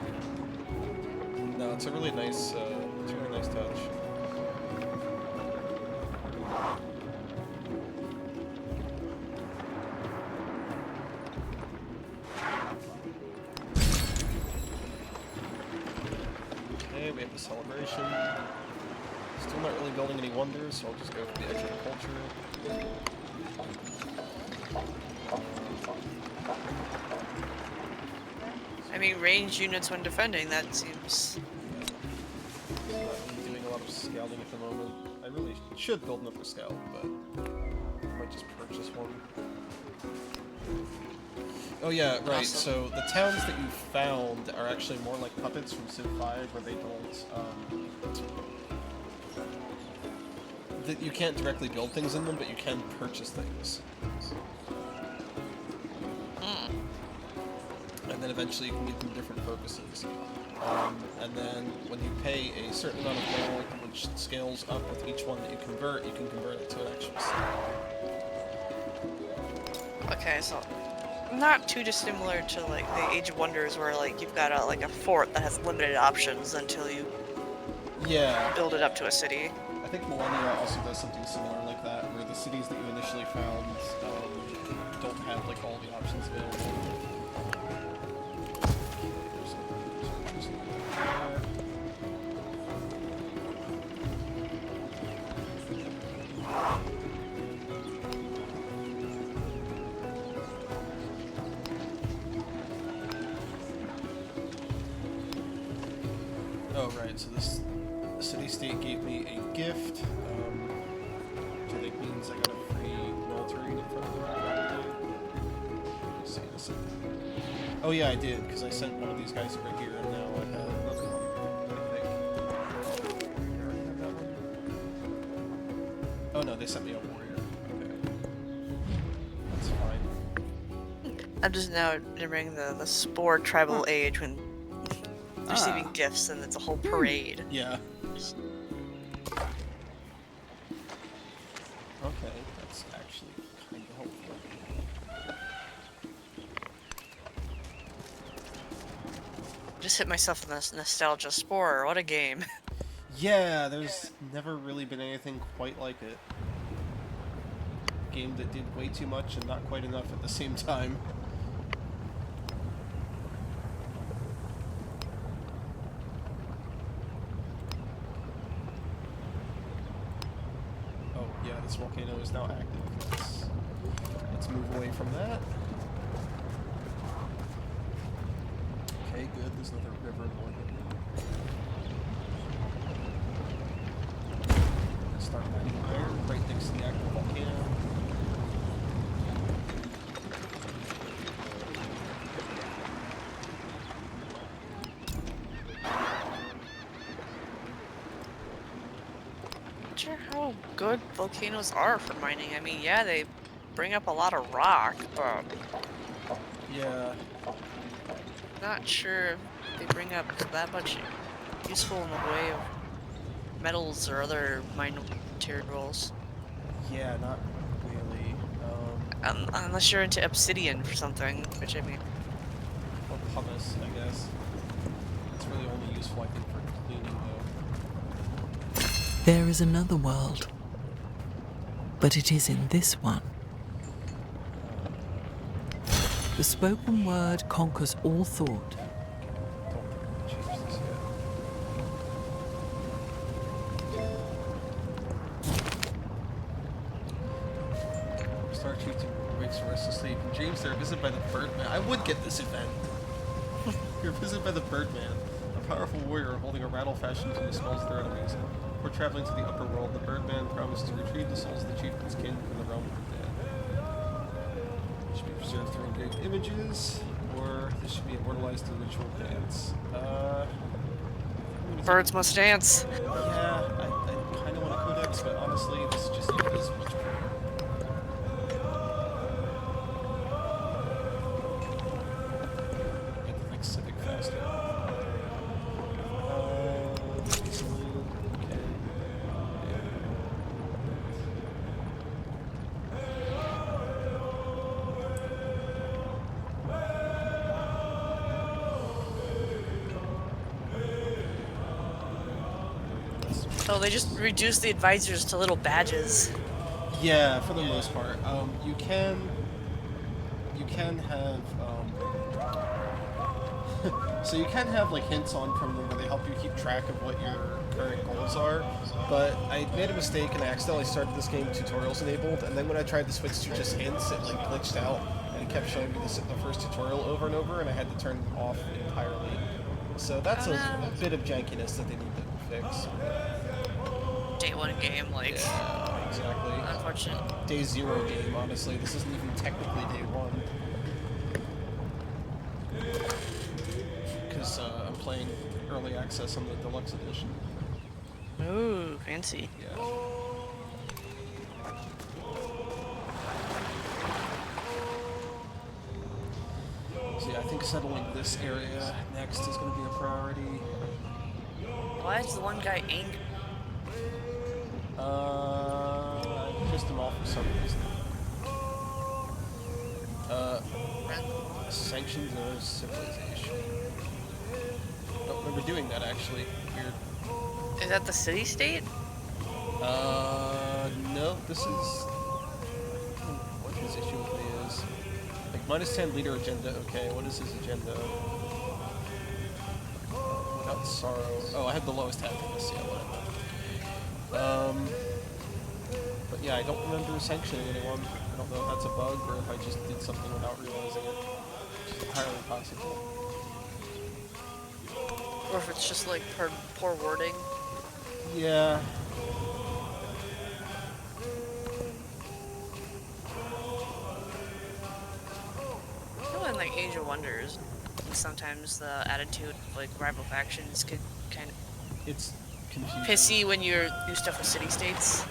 No, it's a really nice, touch. Okay, we have the celebration. Still not really building any wonders, so I'll just go for the extra culture. I mean, ranged units when defending, that seems... Not really doing a lot of scouting at the moment. I really should build another scout, but I might just purchase one. Oh yeah, right, Awesome. so the towns that you found are actually more like puppets from Civ 5, where they don't, that you can't directly build things in them, but you can purchase things. And then eventually you can get them different purposes. And then when you pay a certain amount of gold, which scales up with each one that you can convert it to an actual city. Okay, so not too dissimilar to like the Age of Wonders, where like you've got a fort that has limited options until you build it up to a city. I think Millennia also does something similar like that, where the cities that you initially found don't have like all the options available. Oh, right, so this city-state gave me a gift, which I think means I got a free military in front of the Let's see this. Oh yeah, I did, because I sent one of these guys over here, and now I have another one, I think. Did I already have that one? Oh no, they sent me a warrior. Okay. That's fine. I'm just now remembering the Spore tribal age when receiving gifts and it's a whole parade. Yeah. Okay, that's actually kind of helpful. Just hit myself with this nostalgia. Spore, what a game. Yeah, there's never really been anything quite like it. Game that did way too much and not quite enough at the same time. Oh, yeah, this volcano is now active. Let's move away from that. Okay, good. There's another river going in. Start mining iron right next to the active volcano. Not sure how good volcanoes are for mining. I mean, yeah, they bring up a lot of rock, but Yeah. not sure if they bring up that much useful in the way of metals or other mine materials. Yeah, not really. Unless you're into obsidian for something, which I mean, Or pumice, I guess. It's really only useful, I think, for cleaning, though. There is another world, but it is in this one. The spoken word conquers all thought. Don't change this yet. Sir, visited by the Birdman. I would get this event. You're visited by the Birdman, a powerful warrior holding a rattle fashioned from the skulls of their enemies. Before traveling to the upper world, the Birdman promised to retrieve the souls of the chieftain's kin from the realm of the dead. It should be preserved through engraved images, or this should be immortalized through ritual dance. Birds must dance. Yeah, I kind of want a codex, but honestly, this just is much better. Get the next civic faster. Oh, they just reduced the advisors to little badges. Yeah, for the most part. You can have so you can have like hints on from them where they help you keep track of what your current goals are. But I made a mistake and I accidentally started this game tutorials enabled, and then when I tried to switch to just hints, it like glitched out and it kept showing me the first tutorial over and over, and I had to turn it off entirely. So that's a bit of jankiness that they need to fix. Day one game, like, Yeah, exactly. unfortunate. Day 0 game, honestly. This isn't even technically day 1. Because I'm playing early access on the deluxe edition. Ooh, fancy. Yeah. So yeah, I think settling this area next is going to be a priority. Why is the one guy angry? I pissed him off for some reason. Sanctions of civilization. Don't remember doing that actually. Weird. Is that the city state? No, this is... what his issue with me is. Like, -10 leader agenda, okay, what is his agenda? Without sorrow. Oh, I had the lowest happiness, yeah, whatever. But yeah, I don't remember sanctioning anyone. I don't know if that's a bug or if I just did something without realizing it. Which is entirely possible. Or if it's just like poor wording? Yeah. I feel in like Age of Wonders, sometimes the attitude of like rival factions could kind of It's confusing. pissy when you do stuff with city-states.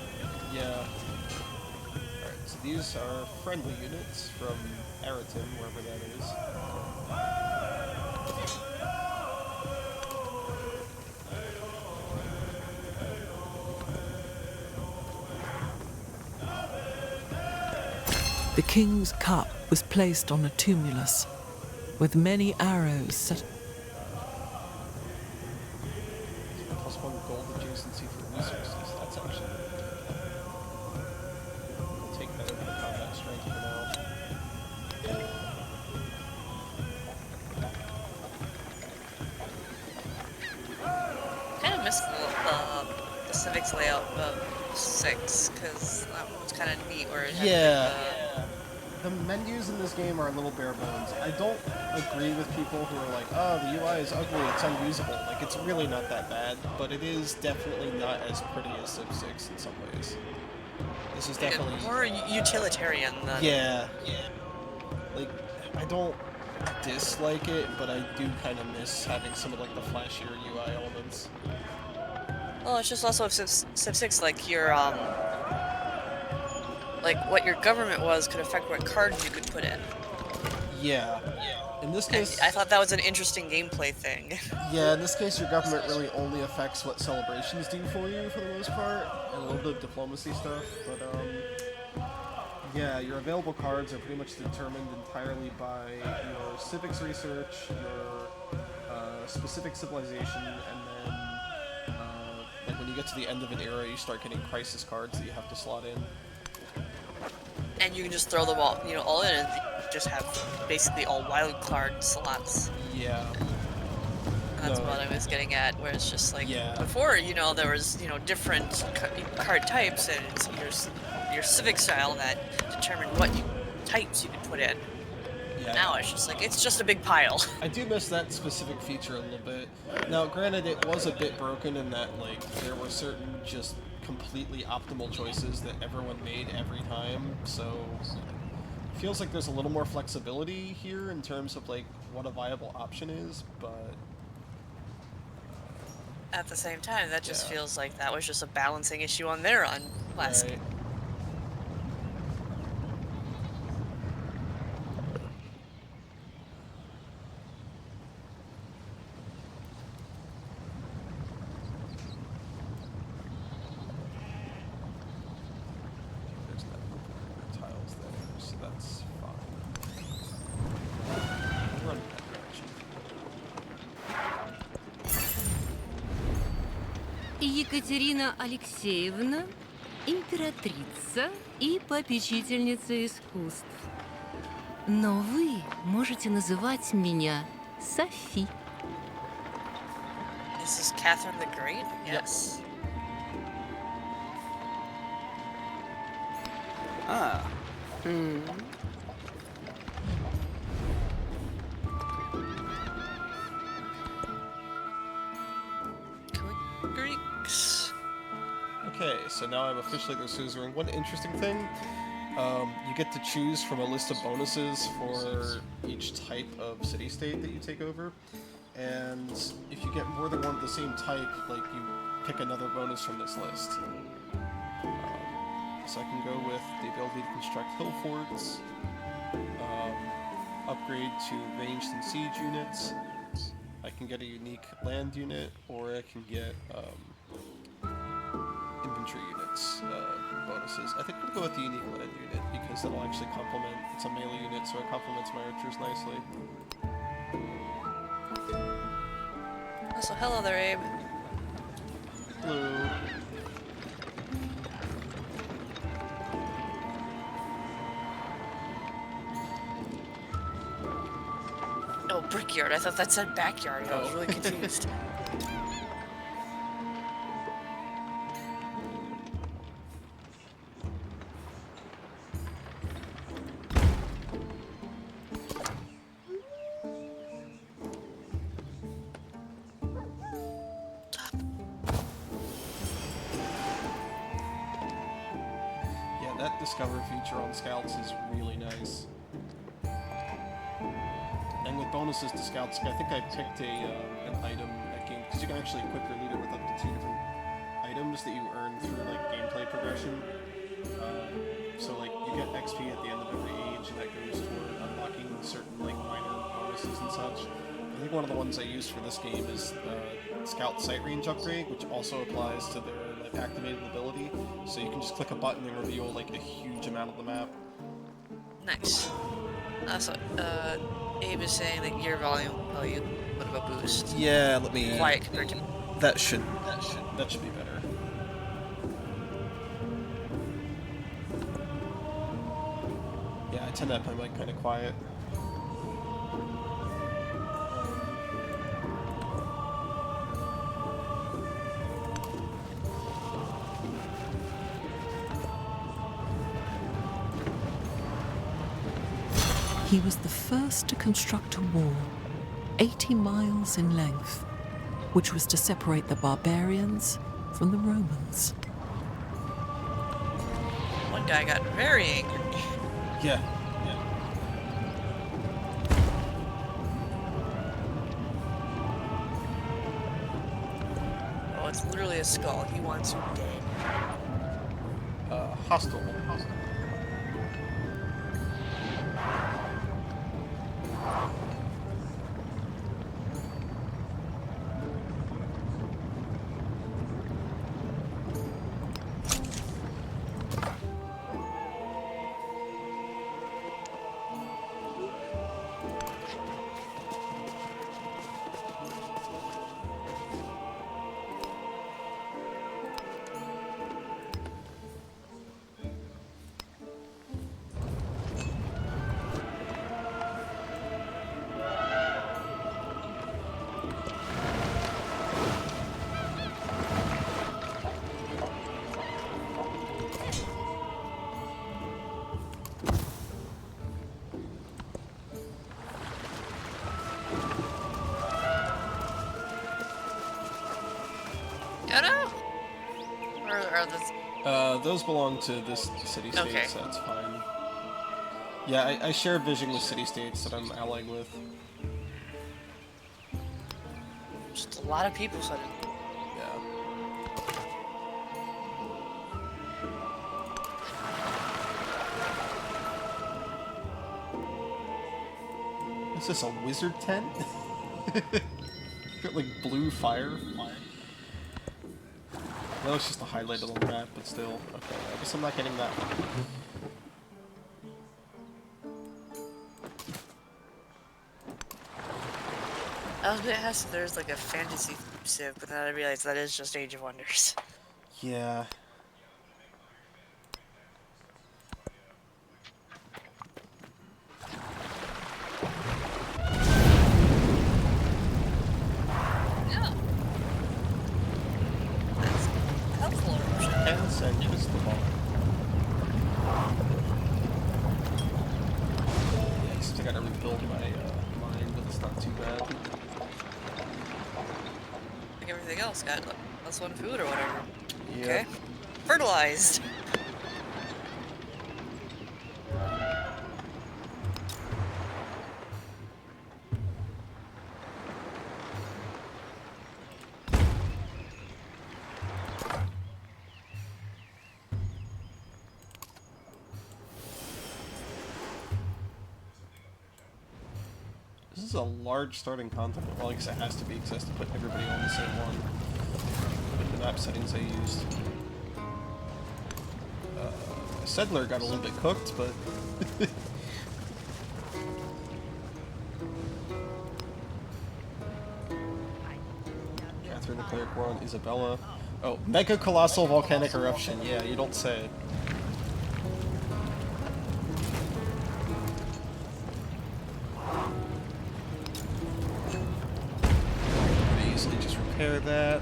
Yeah. Alright, so these are friendly units from Araton, wherever that is. The king's cup was placed on a tumulus, with many arrows set. +1 gold adjacency for resources. That's actually... I'll take that over the combat strength for now. Kind of missed the civics layout of 6, because that was kind of neat where it had Yeah. like, The menus in this game are a little bare bones. I don't agree with people who are like, oh, the UI is ugly, it's unusable. Like, it's really not that bad, but it is definitely not as pretty as Civ 6 in some ways. This is definitely... more utilitarian than... Yeah. Like, I don't dislike it, but I do kind of miss having some of, like, the flashier UI elements. Well, it's just also Civ 6, like your like what your government was could affect what cards you could put in. Yeah. In this case... I thought that was an interesting gameplay thing. Yeah, in this case, your government really only affects what celebrations do for you, for the most part, and a little bit of diplomacy stuff, but, yeah, your available cards are pretty much determined entirely by your civics research, your, specific civilization, and then, like, when you get to the end of an era, you start getting crisis cards that you have to slot in. And you can just throw them all, all in, and just have basically all wild card slots. Yeah. And that's No. what I was getting at, where it's just like, Yeah. before, there was, different card types, and your civic style that determined what types you could put in. Yeah. Now it's just like, it's just a big pile. I do miss that specific feature a little bit. Now, granted, it was a bit broken in that, like, there were certain just completely optimal choices that everyone made every time, so it feels like there's a little more flexibility here in terms of, like, what a viable option is, but... At the same time, that just Yeah. feels like that was just a balancing issue on their end last Right. There's that tiles there, so that's fine. Run in that direction. Екатерина Алексеевна, императрица и попечительница искусств. Но вы можете называть меня Софи. This is Catherine the Great? Yes. Ah, Greeks. Okay, so now I'm officially the suzerain. One interesting thing, you get to choose from a list of bonuses for each type of city-state that you take over. And if you get more than one of the same type, like, you pick another bonus from this list. So I can go with the ability to construct hill forts, upgrade to ranged and siege units. I can get a unique land unit, or I can get infantry units bonuses. I think I'm gonna go with the unique land unit because that'll actually complement. It's a melee unit, so it complements my archers nicely. Also, hello there, Abe. Hello. Oh, brickyard. I thought that said backyard. I was really confused. Yeah, that discover feature on scouts is really nice. And with bonuses to scouts, I think I picked an item that game because you can actually equip your leader with up to 2 different items that you earn through like gameplay progression. So like you get XP at the end of every age, and that goes toward unlocking certain like minor bonuses and such. I think one of the ones I used for this game is Scout Sight Range upgrade, which also applies to their like activated ability. So you can just click a button and reveal like a huge amount of the map. Nice. So, Abe is saying that your volume will tell you what of a boost. Yeah, let me. Quiet compared to... That should be better. Yeah, I tend to have my mic kind of quiet. He was the first to construct a wall, 80 miles in length, which was to separate the barbarians from the Romans. One guy got very angry. Yeah. Oh, it's literally a skull. He wants you dead. Hostile. or are those... Those belong to this city-state, Okay. so that's fine. Yeah, I share vision with city-states that I'm allying with. Just a lot of people suddenly. Yeah. Is this a wizard tent? Got like blue fire. That was just a highlight of the map, but still. Okay, I guess I'm not getting that one. I was a bit hesitant there's like a fantasy civ, but then I realized that is just Age of Wonders. Yeah. Yeah. That's helpful. And send kiss the ball. Yeah, I still gotta rebuild my mine, but it's not too bad. Like everything else, got +1 food or whatever. Yeah. Okay. Fertilized. This is a large starting continent. Well, I guess it has to be because it has to put everybody on the same one. With the map settings I used. Settler got a little bit cooked, but... Catherine the Cleric War on Isabella. Oh, Mega Colossal Volcanic Eruption. Yeah, you don't say. Pretty easily just repair that.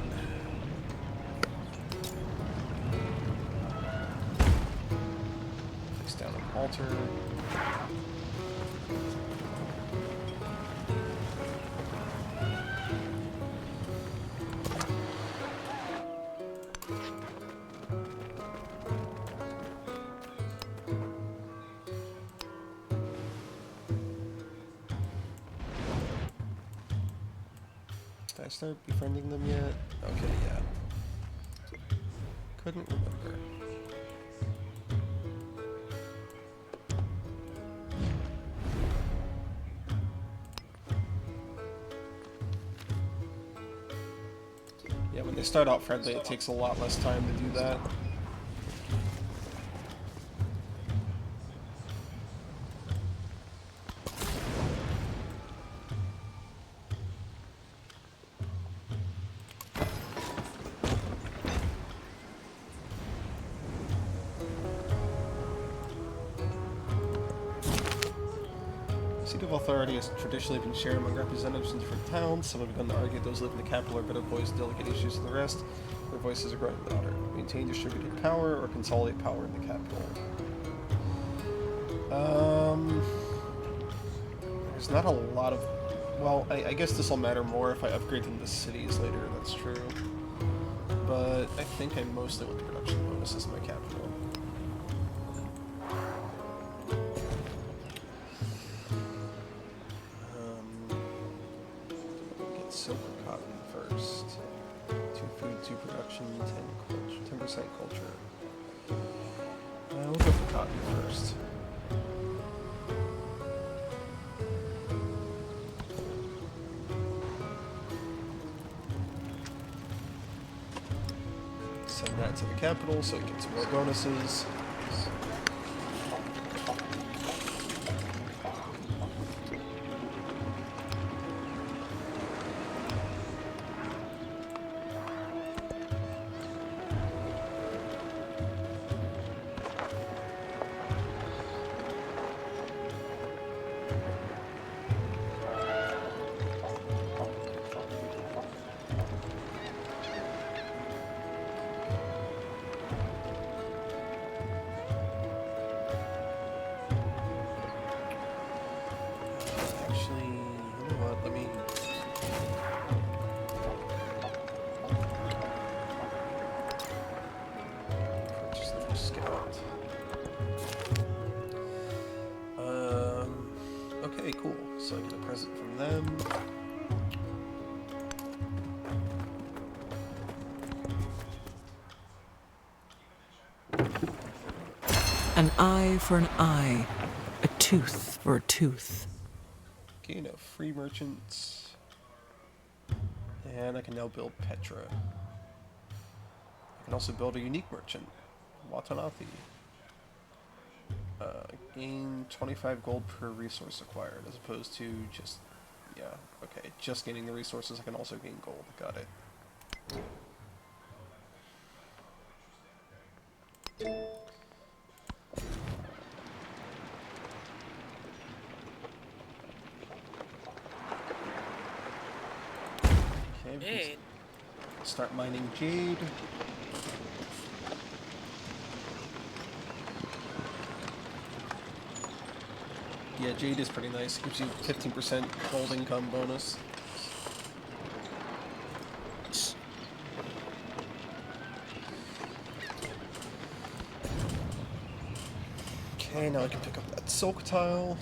Fix down an altar. Did I start befriending them yet? Okay, yeah. Couldn't remember. Yeah, when they start out friendly, it takes a lot less time to do that. Seat of authority has traditionally been shared among representatives in different towns. Some have begun to argue those who live in the capital are better poised to delegate issues to the rest. Their voices are growing louder. Maintain distributed power or consolidate power in the capital. There's not a lot of... Well, I guess this will matter more if I upgrade them to cities later, that's true. But I think I mostly want the production bonuses in my capital. Get silver cotton first. 2 food, 2 production, 10% culture. We'll go for cotton first. Send that to the capital so it gets more bonuses. Scout. Okay, cool. So I get a present from them. An eye for an eye, a tooth for a tooth. Gain a free merchant. And I can now build Petra. I can also build a unique merchant, Watanabe. Gain 25 gold per resource acquired, as opposed to just, yeah, okay, just gaining the resources. I can also gain gold. Got it. Okay, we can Jade. start mining jade. Yeah, jade is pretty nice. It gives you 15% gold income bonus. Okay, now I can pick up that silk tile.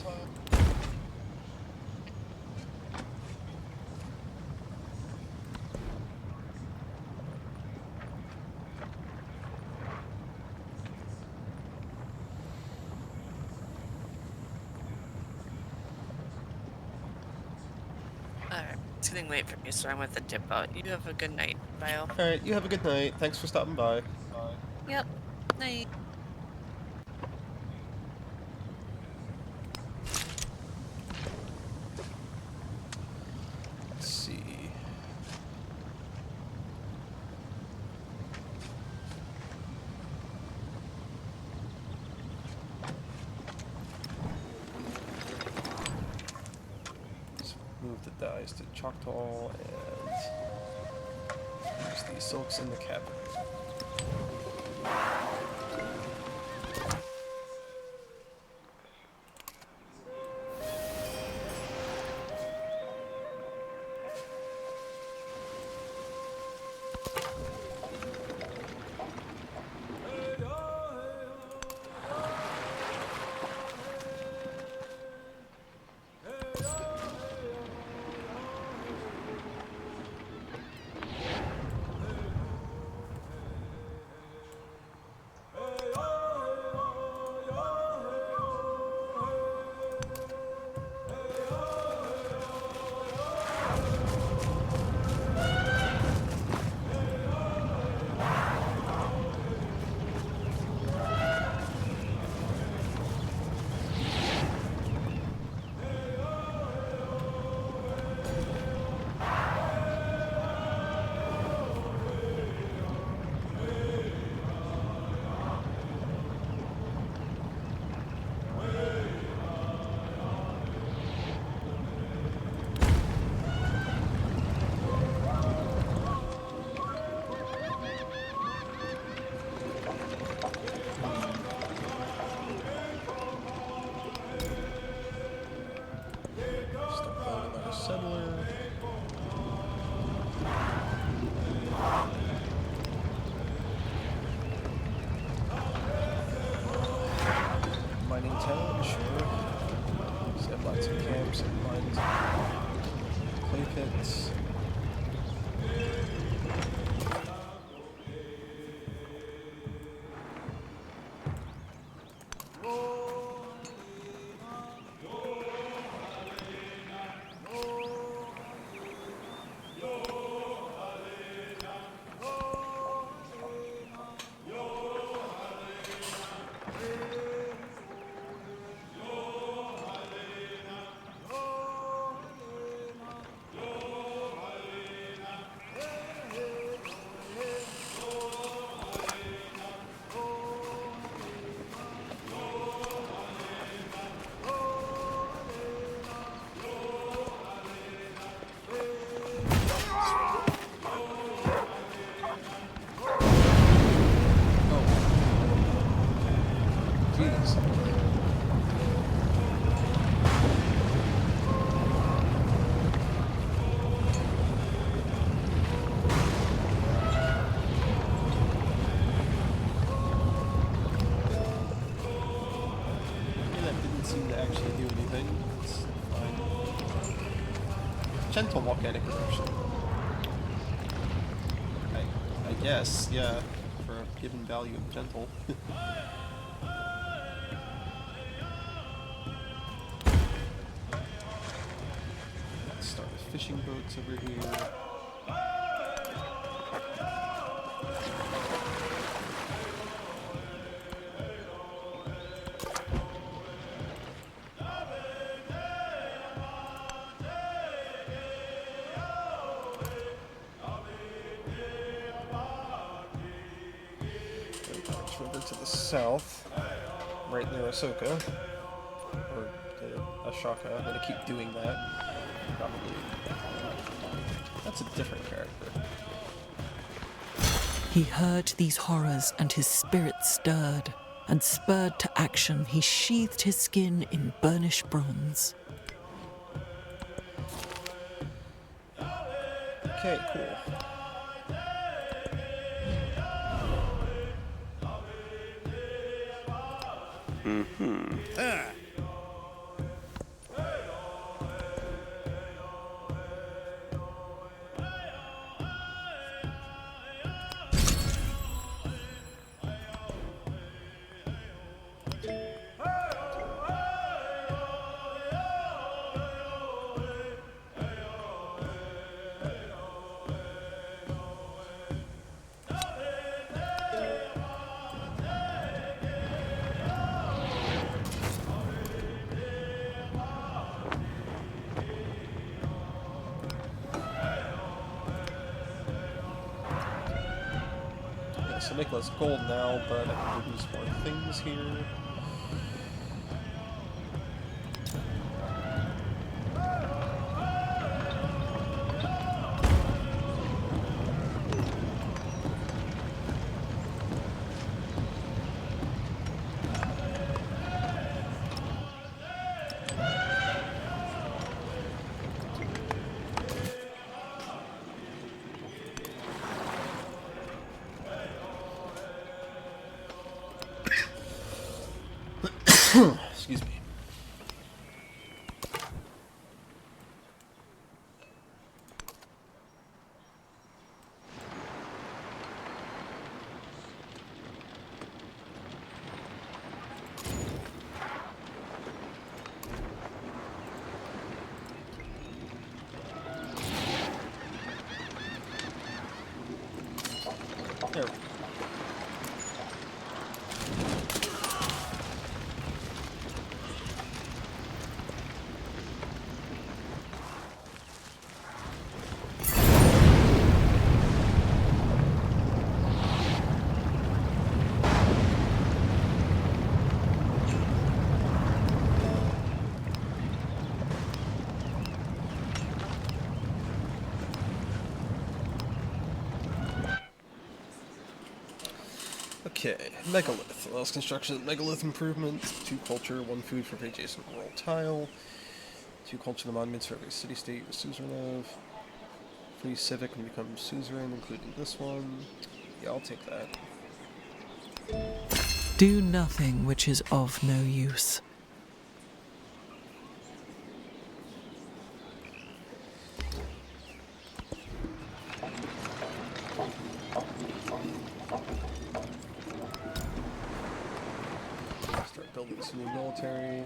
Alright, it's getting late for me, so I'm going to dip out. You have a good night, Bio. Alright, you have a good night. Thanks for stopping by. Yep. Night. Let's see. Let's move the dies to Choctaw and use these silks in the cabin. Start building another settler. Mining town, sure. Set lots of camps and mines. Clay pits. Jeez. gentle volcanic eruption. I guess, yeah, for a given value of gentle. Let's start with fishing boats over here. River to the south, right near Ahsoka, or Ashoka. I'm gonna keep doing that, probably. That's a different character. He heard these horrors and his spirit stirred, and spurred to action he sheathed his skin in burnished bronze. Okay, cool. So make less gold now, but I can produce more things here. Excuse me. There we go. Okay, megalith. Allows construction of megalith improvement. 2 culture, 1 food for every adjacent rural tile. 2 culture monuments for every city-state with suzerain of. Free civic can become suzerain, including this one. Yeah, I'll take that. Do nothing which is of no use. Start building some new military.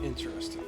Interesting.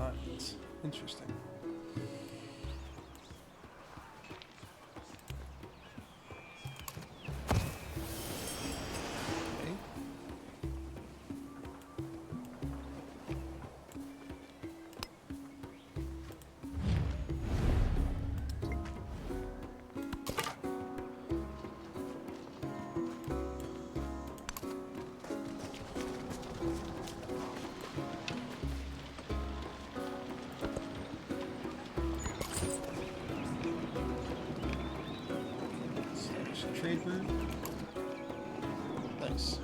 mines. Interesting. Okay. Establish a trade route. Nice.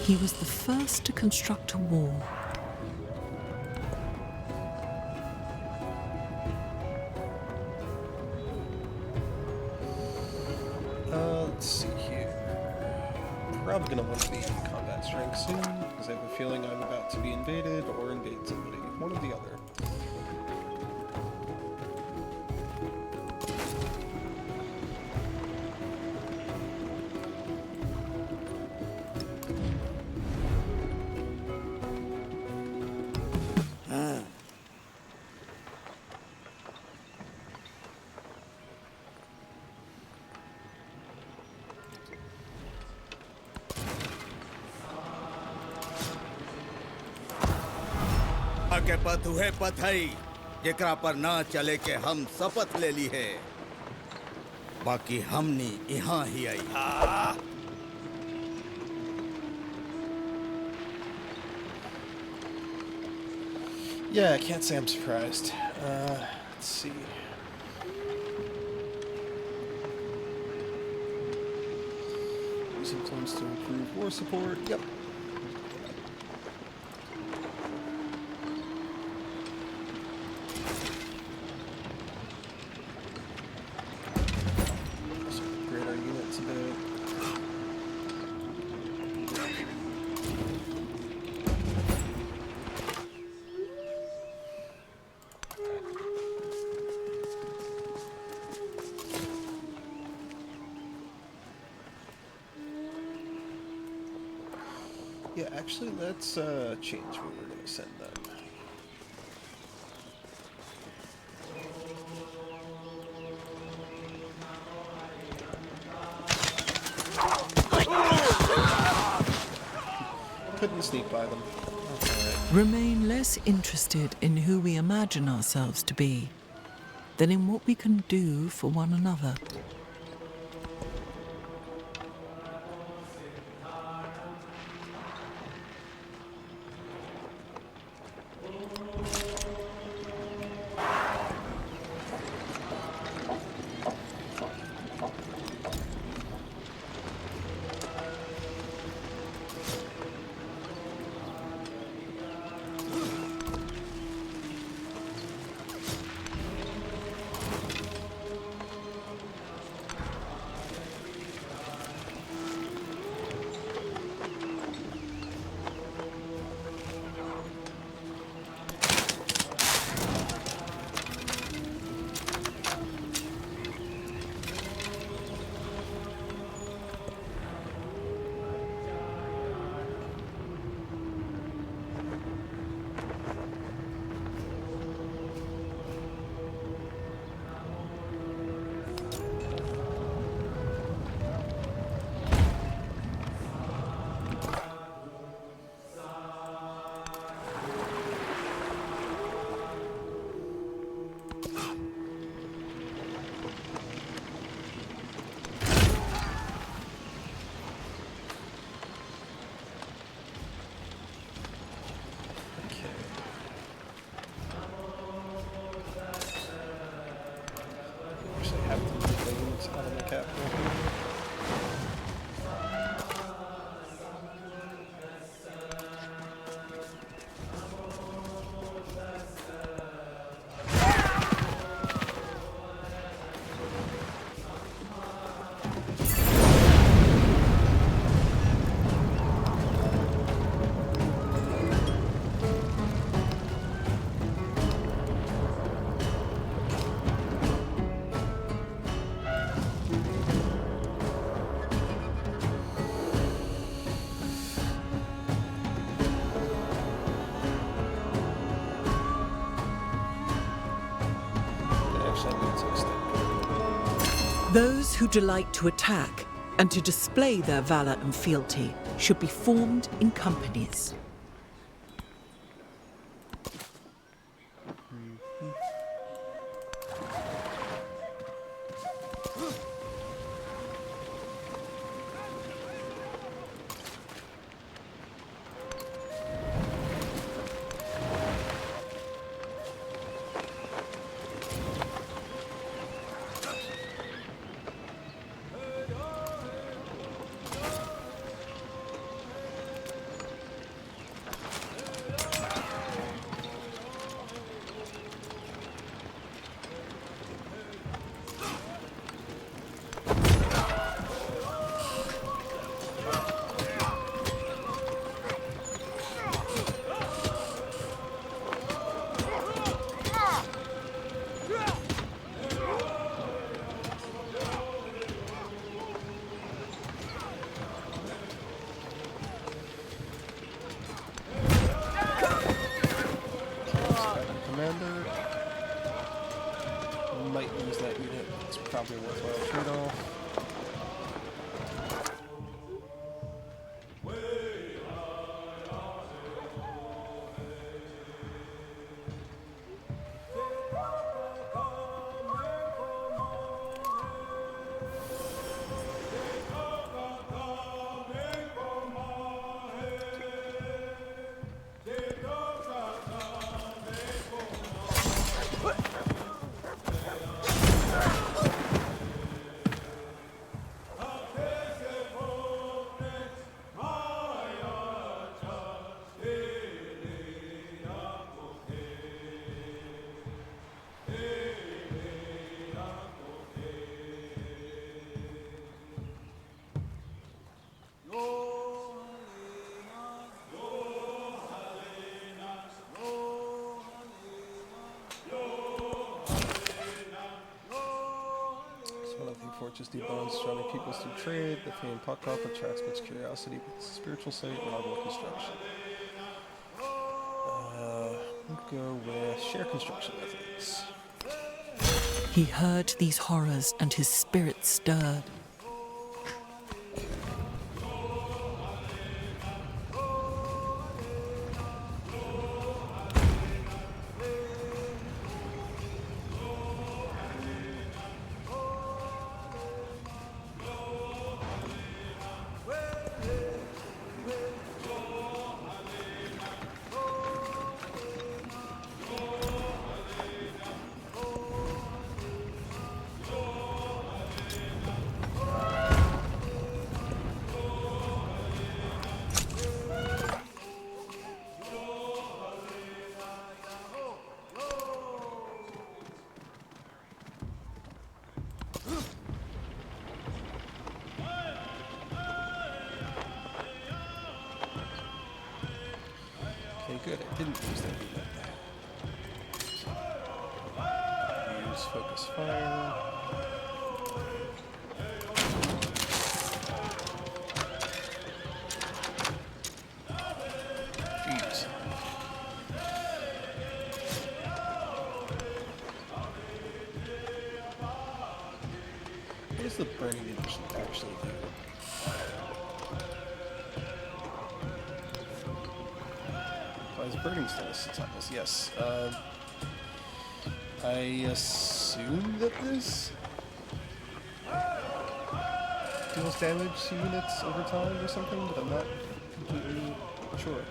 He was the first to construct a wall. Let's see here. Probably gonna want to be in combat strength soon, because I have a feeling I'm about to be invaded or invade somebody. One or the other. के पथ उहे पथ है जेकरा पर ना चले के हम शपथ ले ली है बाकी हमनी यहाँ ही आई Yeah, I can't say I'm surprised. Let's see. Use influence to improve war support. Yep. Also upgrade our units a bit. Yeah, actually, let's change where we're going to send them. Couldn't sneak by them. That's all right. Remain less interested in who we imagine ourselves to be than in what we can do for one another. Actually, I need to extend. Those who delight to attack and to display their valor and fealty should be formed in companies. Commander might lose that unit. It's probably a worthwhile trade-off. Fortress debones surrounding peoples through trade. The famed Puckop attracts much curiosity with its spiritual site and novel construction. We'll go with share construction methods. He heard these horrors and his spirit stirred. Okay, good. I didn't use that unit. Use focus fire. Jeez. What does the burning edition actually do? Burning status tiles, yes. I assume that this deals damage to units over time or something, but I'm not completely sure.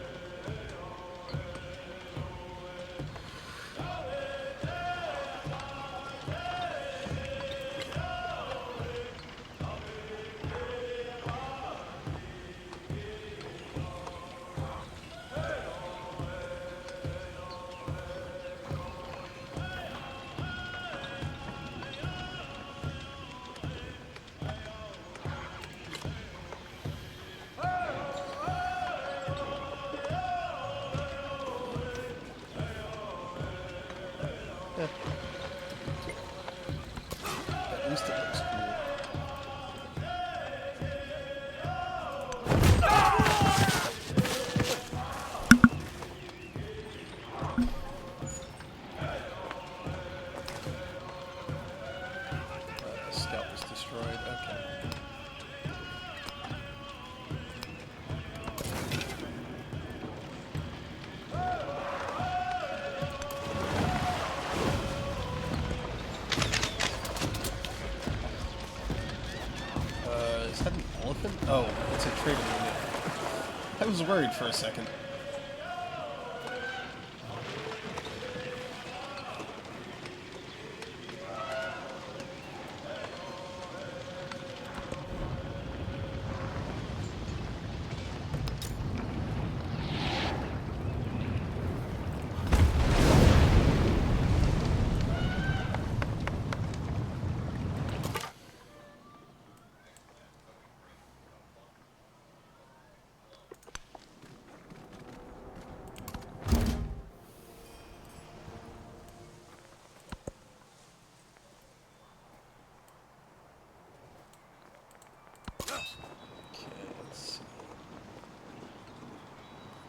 At least it looks cool. Oh, it's a trading unit. I was worried for a second.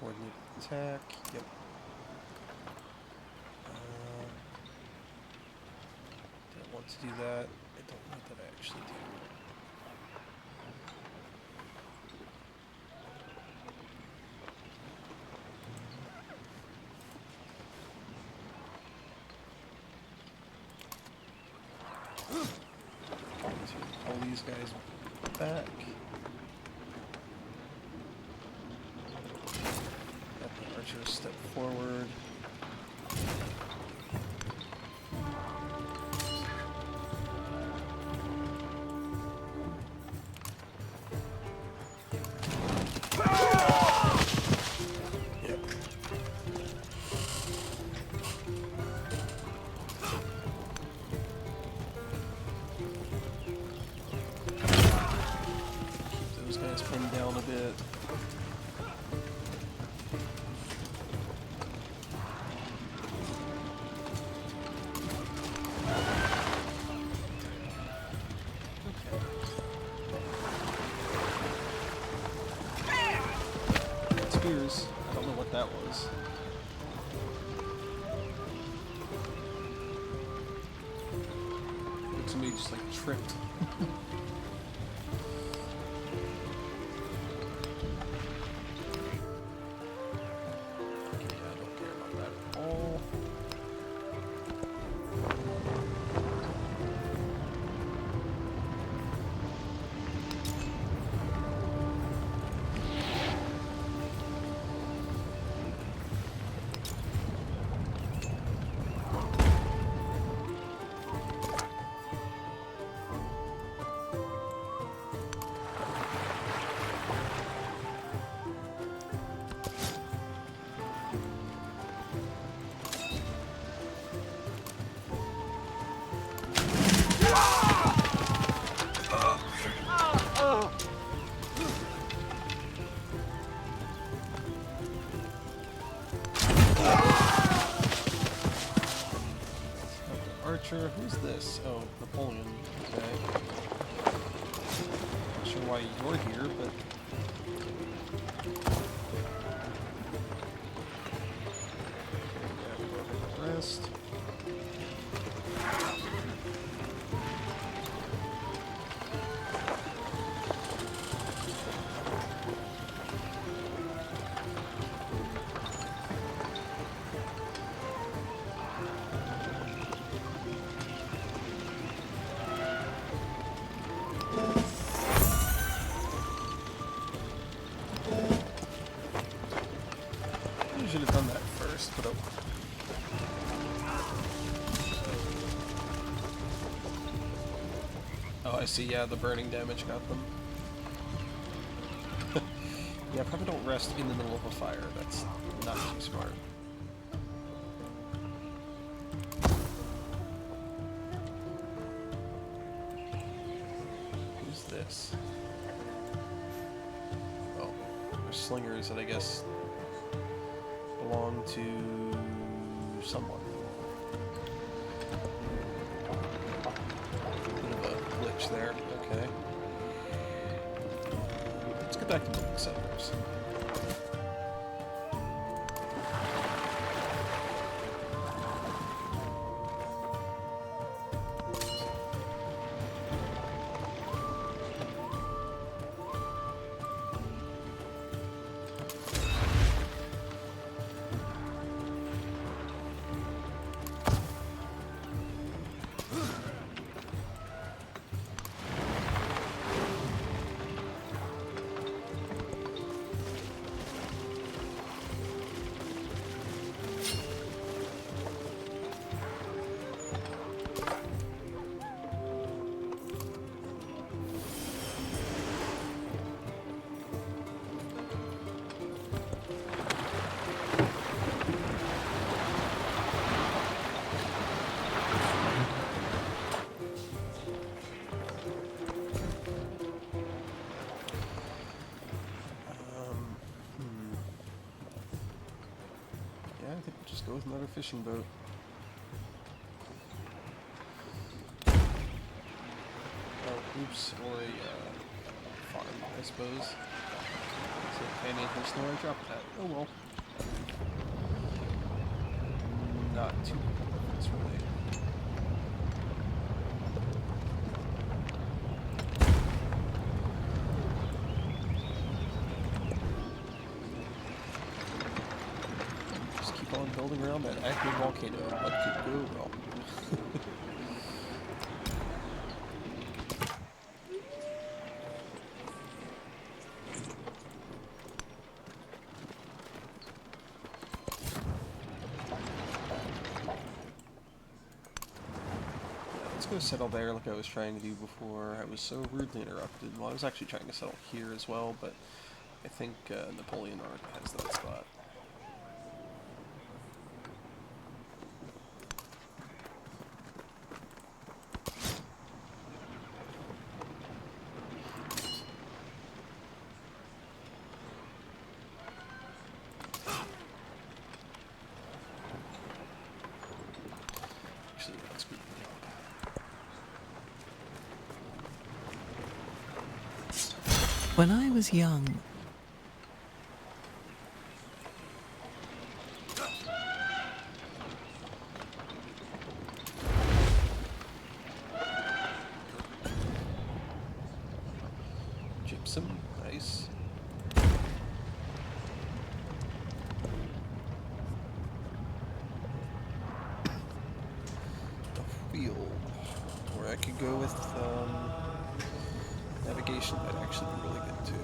Coordinate attack, yep. Didn't want to do that. I don't know that I actually do. Pull these guys back. Let the archers step forward. Yep. Keep those guys pinned down a bit. Spears. I don't know what that was. Like somebody just like tripped. Yeah, I don't care about that at all. Archer, who's this? Oh, Napoleon. Okay. Not sure why you're here, but yeah, we'll go the rest. I should have done that first, but oh, I see. Yeah, the burning damage got them. Yeah, probably don't rest in the middle of a fire. That's not too smart. Who's this? Oh, there's slingers that I guess belong to someone. Bit of a glitch there. Okay. Let's get back to building settlers. with another fishing boat. Oh, oops, or a farm, I suppose. So pay any attention to where I dropped that. Oh well. Not too big of a difference, really. Just keep on building around that active volcano. What could go wrong? Let's go settle there like I was trying to do before. I was so rudely interrupted. Well, I was actually trying to settle here as well, but I think Napoleon already has that spot. Actually, let's go. When I was young, Gypsum, nice. The wheel. Or I could go with navigation, that'd actually be really good too.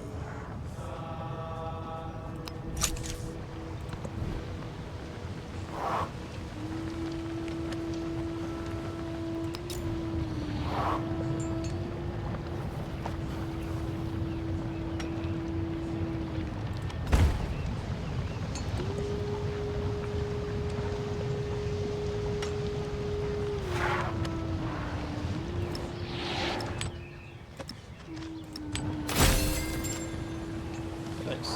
Nice.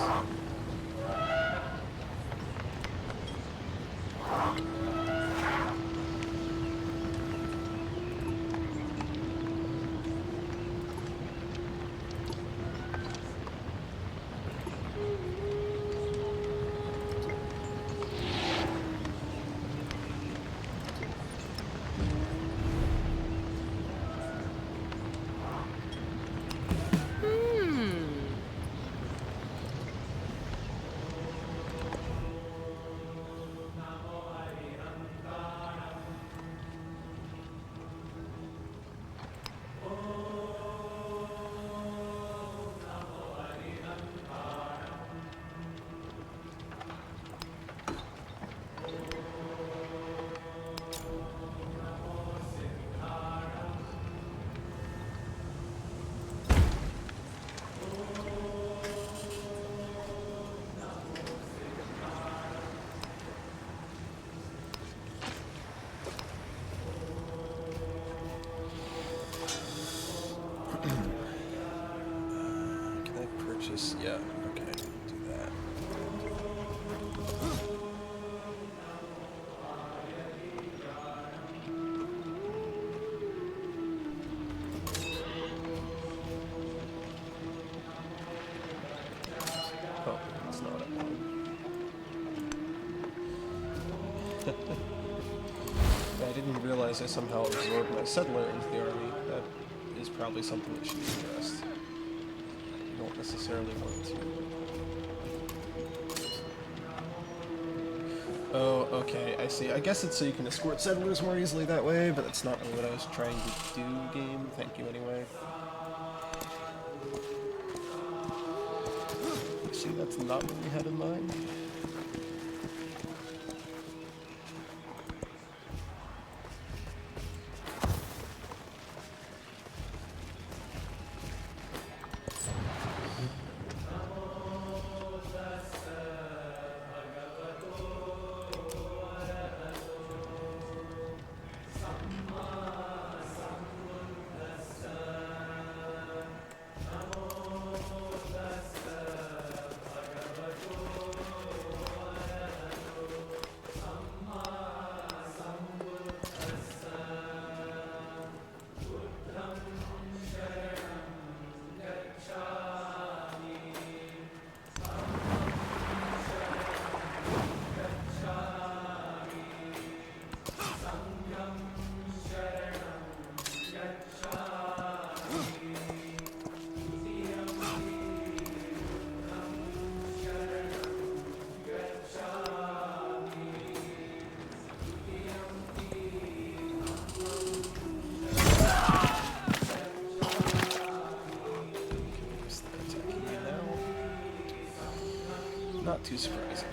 Can I purchase? Yeah, okay, do that. Oh, it's not at one. I didn't realize I somehow absorbed my settler into the army. That is probably something that should be addressed. You don't necessarily want to. Oh, okay, I see. I guess it's so you can escort settlers more easily that way, but that's not really what I was trying to do, game. Thank you anyway. See, that's not what we had in mind. surprising.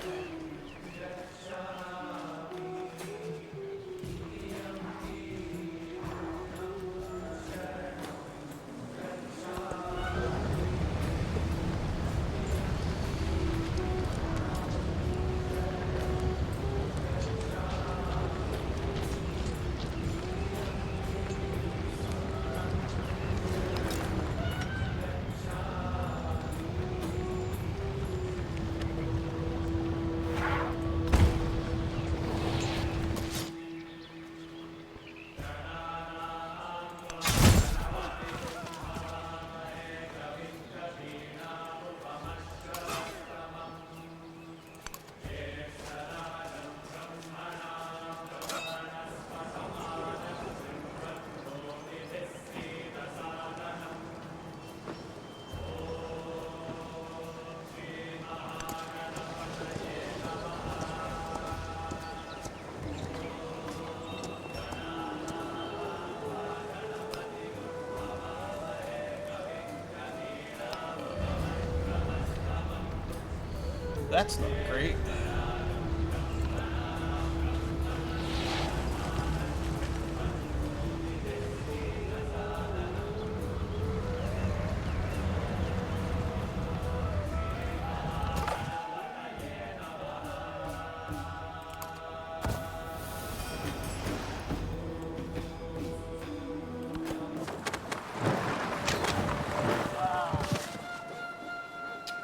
That's not great.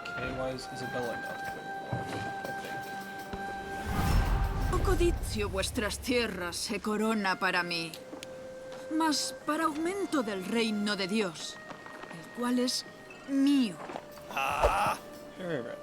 Okay, why is Isabella not going off? I think. Codicio vuestras tierras se corona para mí, mas para aumento del reino de Dios, el cual es mío. Very random.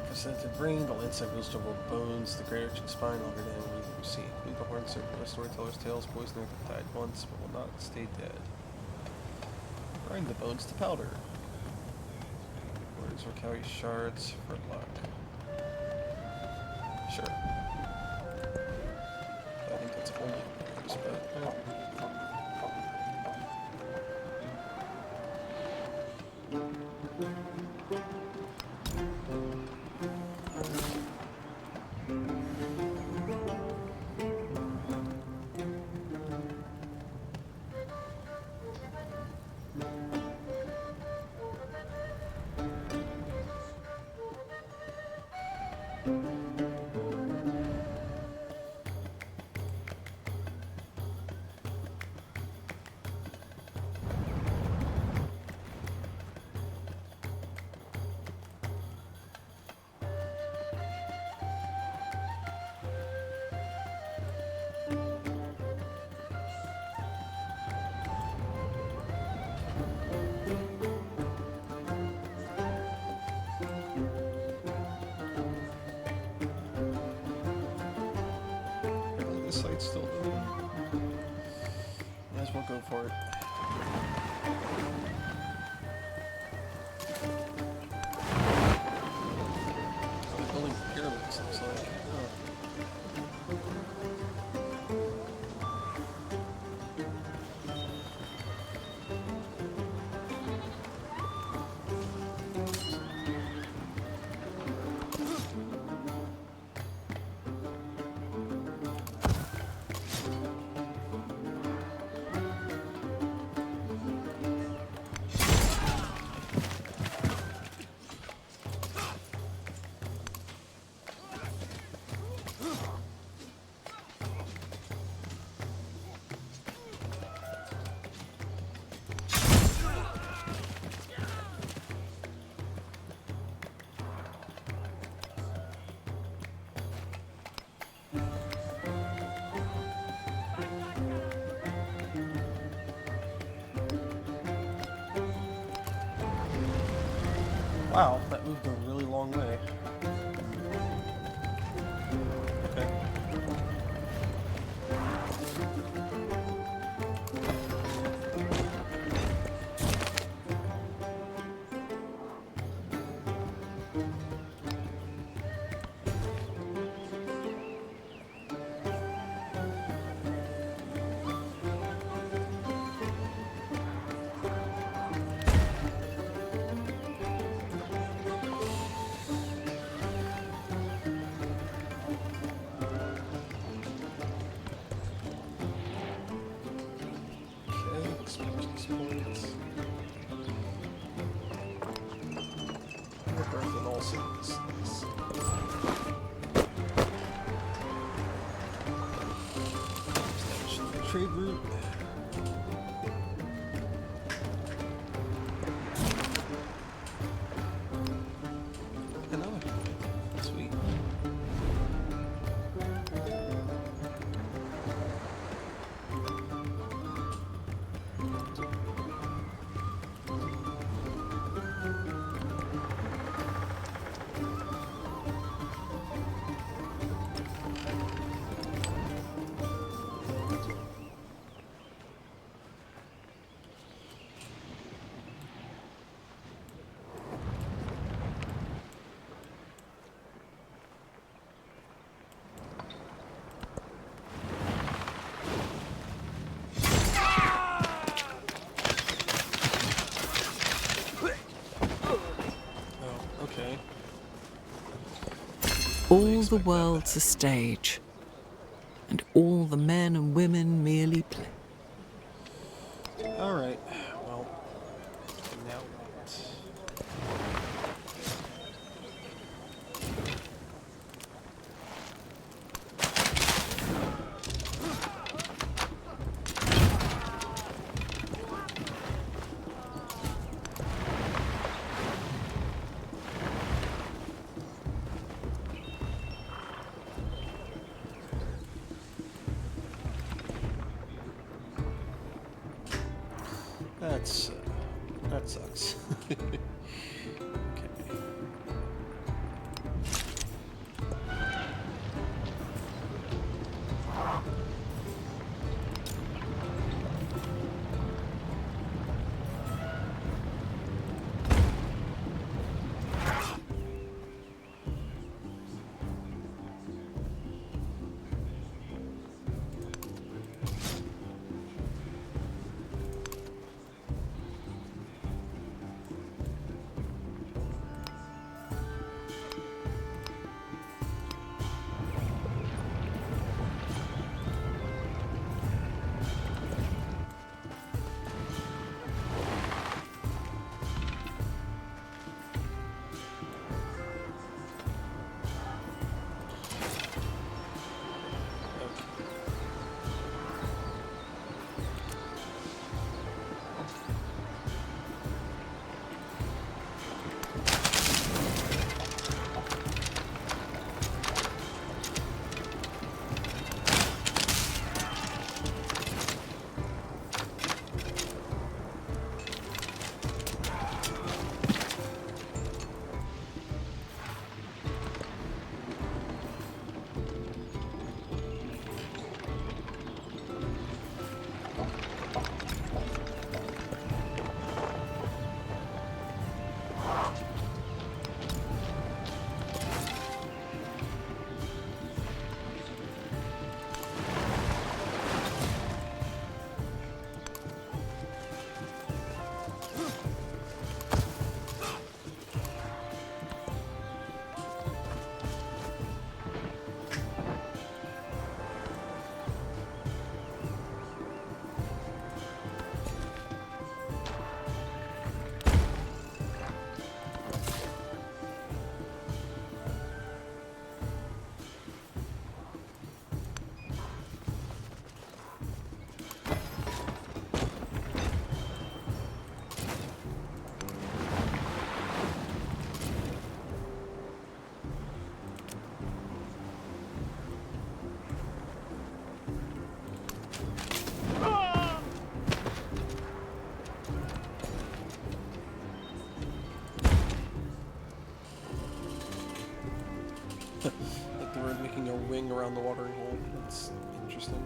Presented brain, the landside wheels double bones, the great arch and spine, longer than we see. Leave the horn circle, the storyteller's tales, poison earth died once, but will not stay dead. Grind the bones to powder. Words will carry shards for luck. Sure. I think that's only words, but this site's still open. Might as well go for it. They're building pyramids, looks like. Wow, that moved a really long way. Okay. bonus points. Birth in all cities. Establish a new trade route. Another. Sweet. Okay. All the world's a stage, and all the men and women merely play. Alright. Well, now what? That sucks. Okay. Like they were making a ring around the watering hole. That's interesting.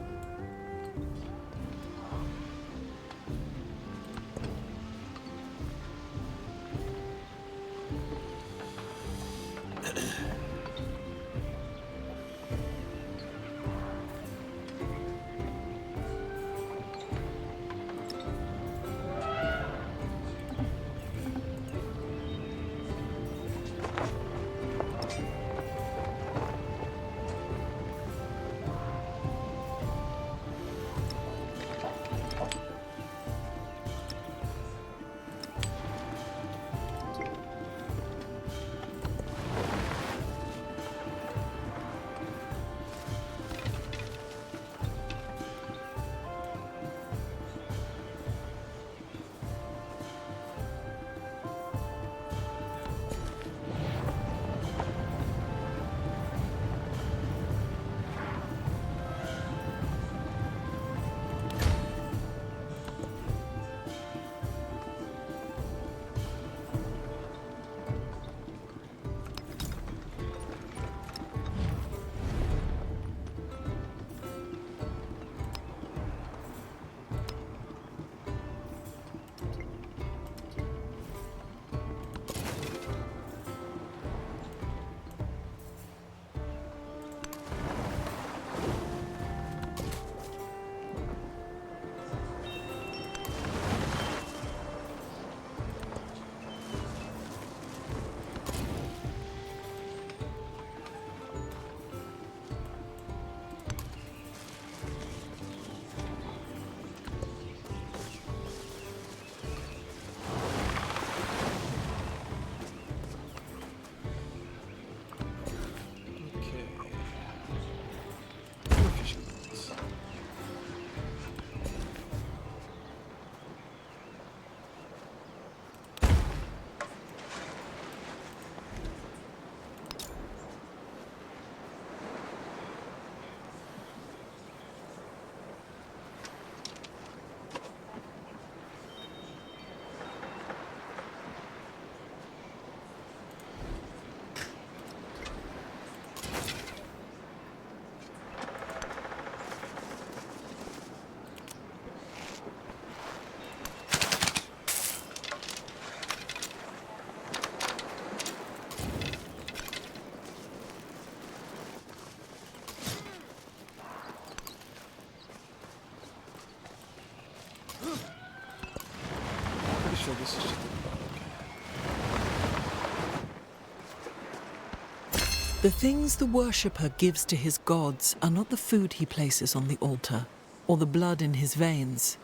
The things the worshipper gives to his gods are not the food he places on the altar, or the blood in his veins.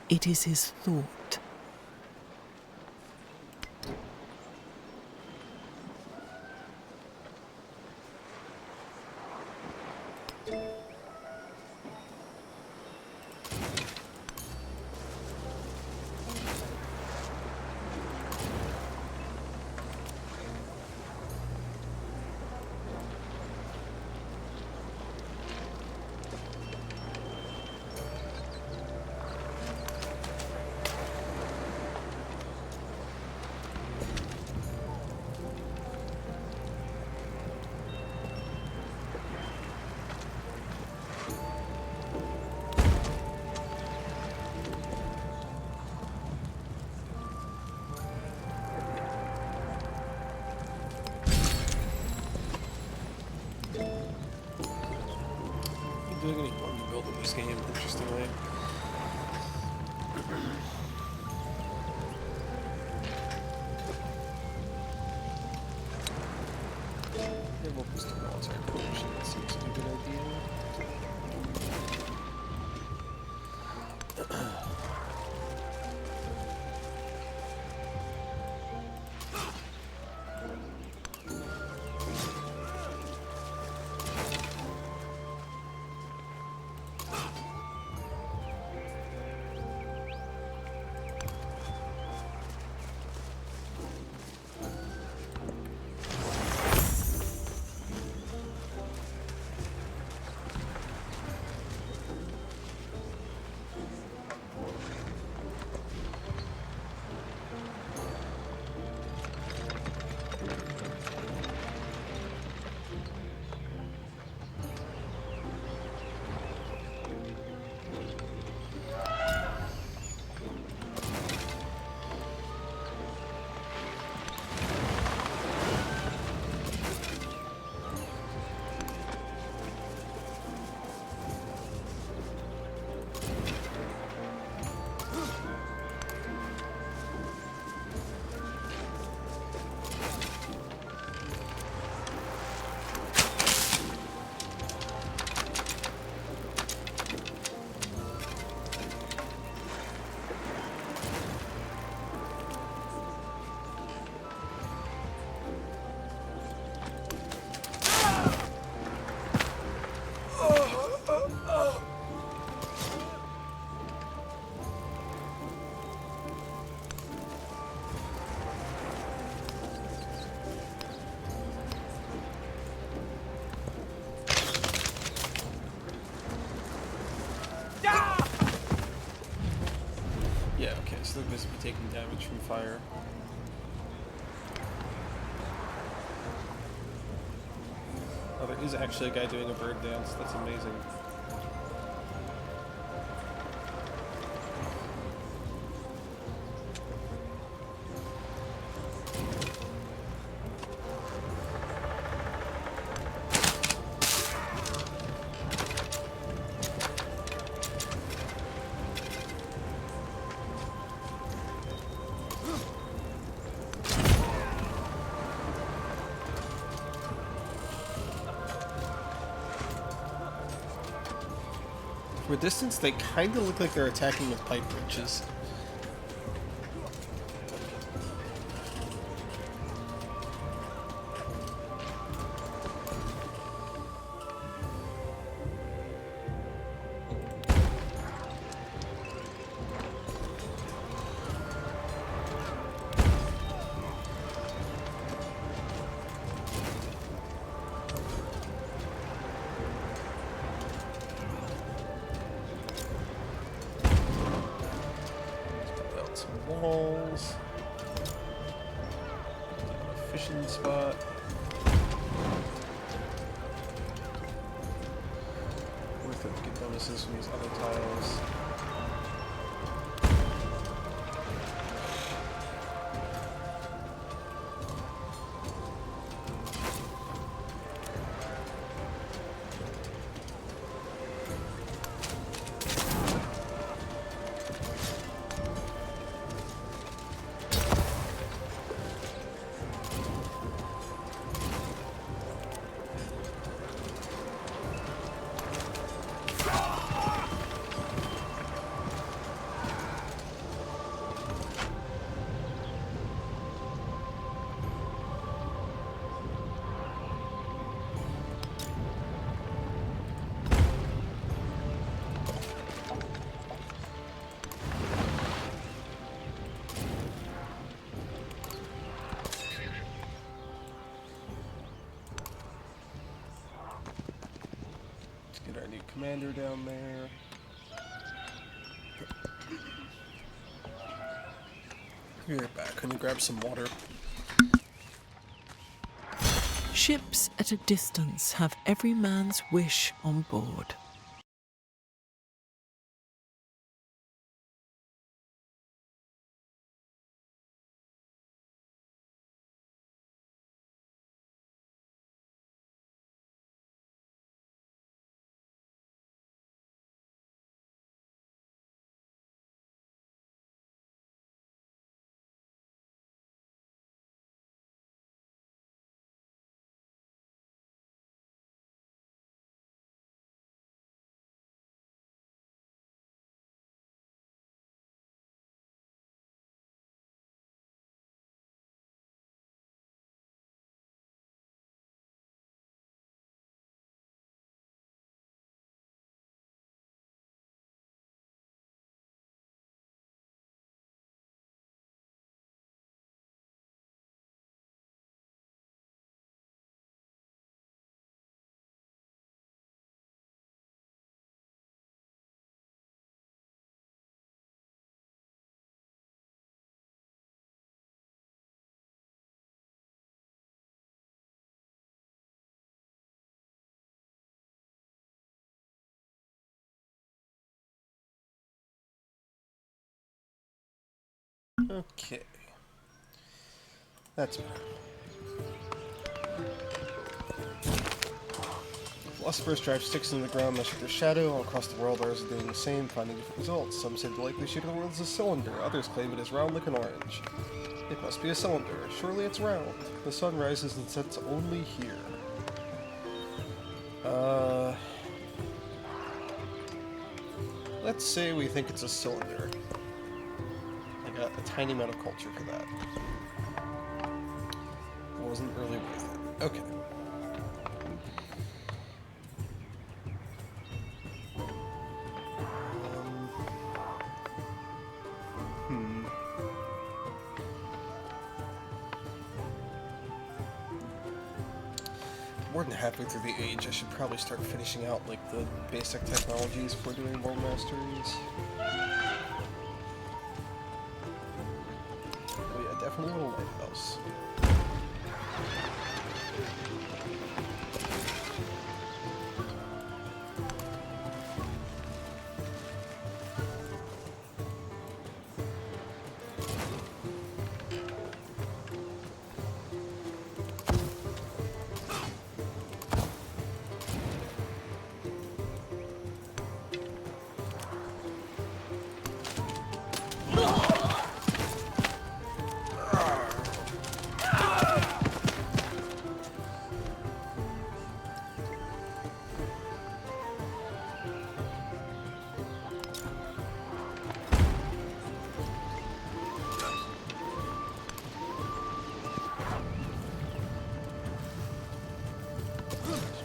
It is his thought. Doing any wonder build in this game, interestingly. Maybe we'll put the military coalition. That seems like a good idea. Yeah, okay, so they're basically taking damage from fire. Oh, there is actually a guy doing a bird dance. That's amazing. From a distance, they kind of look like they're attacking with pipe wrenches. Walls. A fishing spot. Worth it to get bonuses from these other tiles. get our new commander down there. Be right back. Gonna grab some water. Ships at a distance have every man's wish on board. Okay. That's better. Philosophers drive sticks into the ground, measure their shadow. All across the world, others are doing the same, finding different results. Some say the likely shape of the world is a cylinder. Others claim it is round like an orange. It must be a cylinder. Surely it's round. The sun rises and sets only here. Let's say we think it's a cylinder. I got a tiny amount of culture for that. It wasn't really worth it. Okay. More than halfway through the age, I should probably start finishing out like the basic technologies for doing world masteries. Oh yeah, definitely a little lighthouse.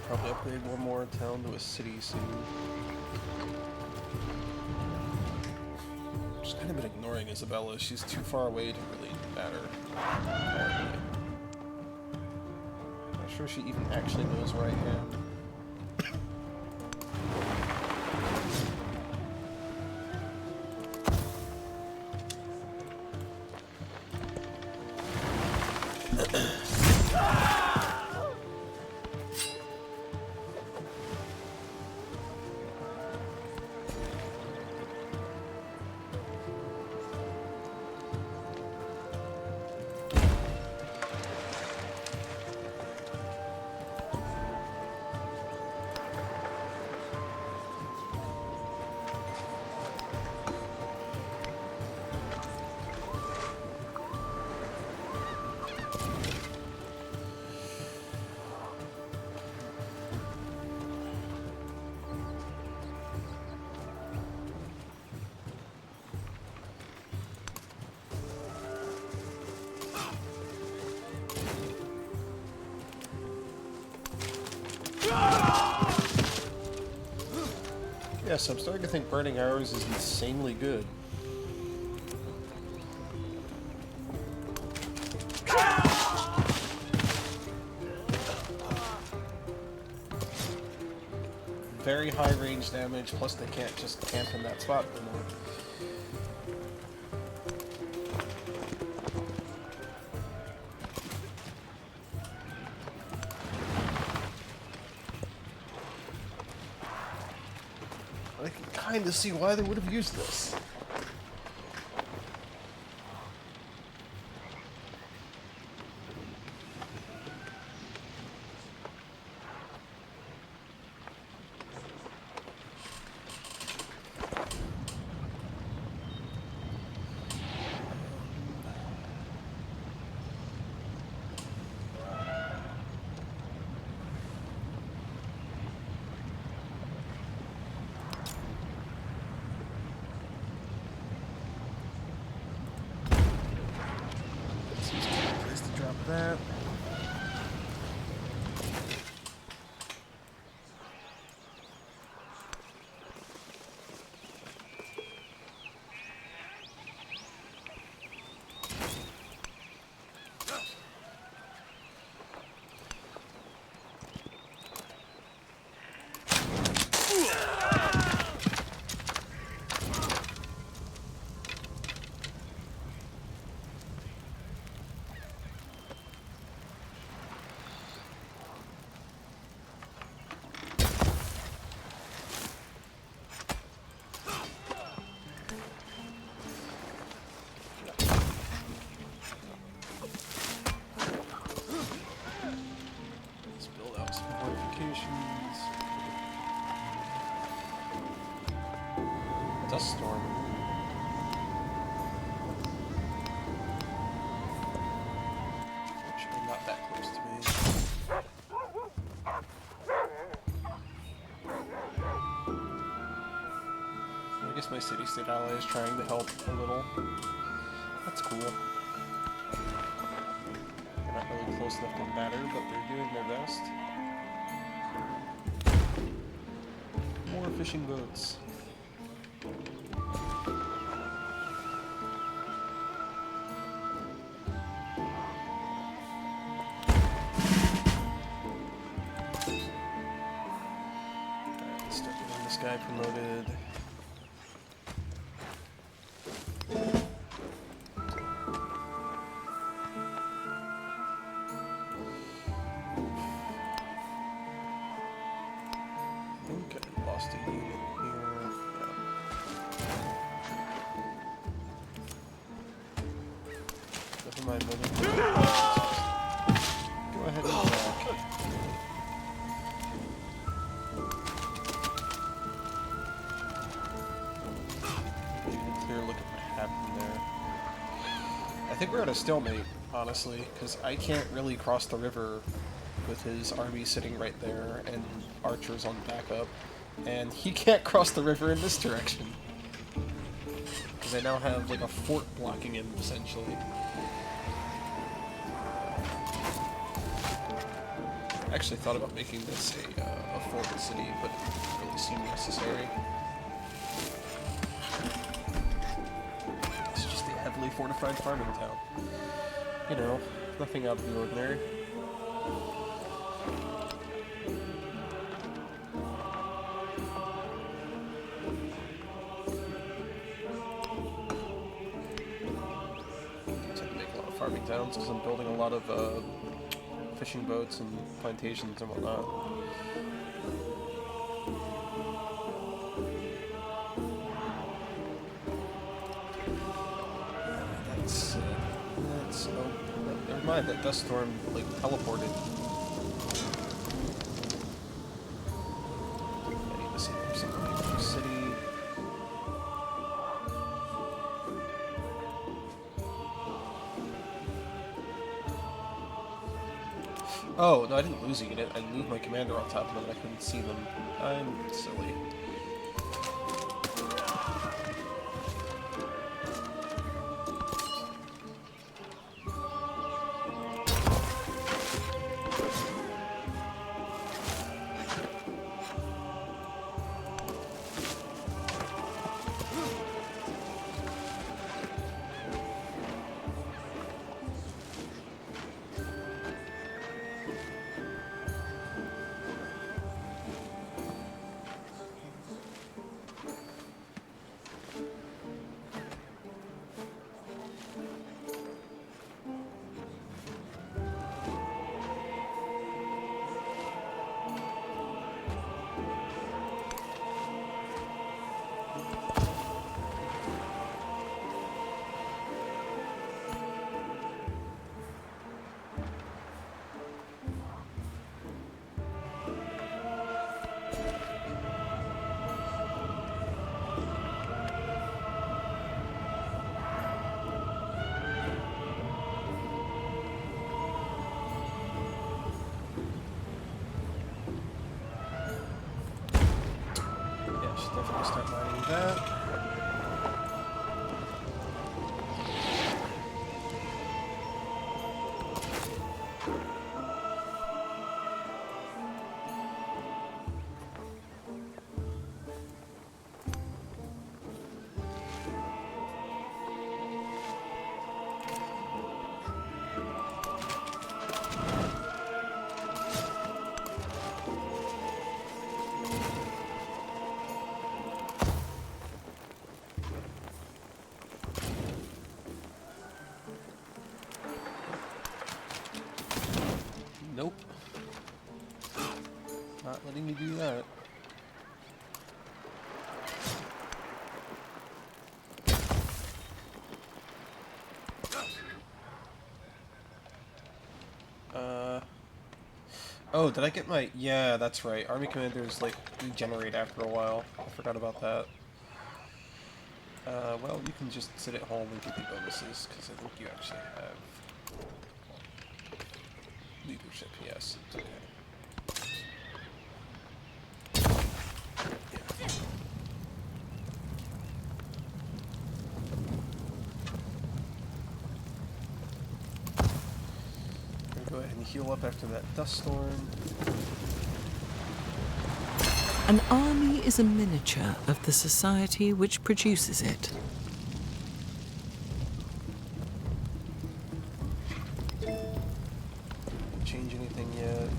Probably upgrade one more town to a city soon. Just kind of been ignoring Isabella. She's too far away to really matter. Apparently. Not sure she even actually knows where I am. Yes, I'm starting to think burning arrows is insanely good. very high range damage, plus they can't just camp in that spot anymore. I can kind of see why they would have used this. Place to drop that. Let's build out some fortifications. Dust storm. Actually, not that close to me. I guess my city-state ally is trying to help a little. That's cool. They're not really close enough to matter, but they're doing their best. More fishing boats. Alright, let's start getting this guy promoted. Okay, lost a unit here. Yeah. Never mind, moving. Go ahead and attack. Get a clear look at what happened there. I think we're at a stalemate, honestly, because I can't really cross the river with his army sitting right there and archers on backup, and he can't cross the river in this direction because I now have like a fort blocking him essentially. I actually thought about making this a fort city, but it didn't really seem necessary. It's just a heavily fortified farming town. You know, nothing out of the ordinary. Farming towns because I'm building a lot of fishing boats and plantations and whatnot. That's oh, never mind. That dust storm like teleported. I need to see something from the city. Oh, no, I didn't lose a unit. I moved my commander on top of them and I couldn't see them. I'm silly. Not letting me do that. Oh, did I get my... Yeah, that's right. Army commanders, like, regenerate after a while. I forgot about that. Well, you can just sit at home and give me bonuses, because I think you actually have... leadership, yes. It's okay. Go ahead and heal up after that dust storm. An army is a miniature of the society which produces it. Change anything yet?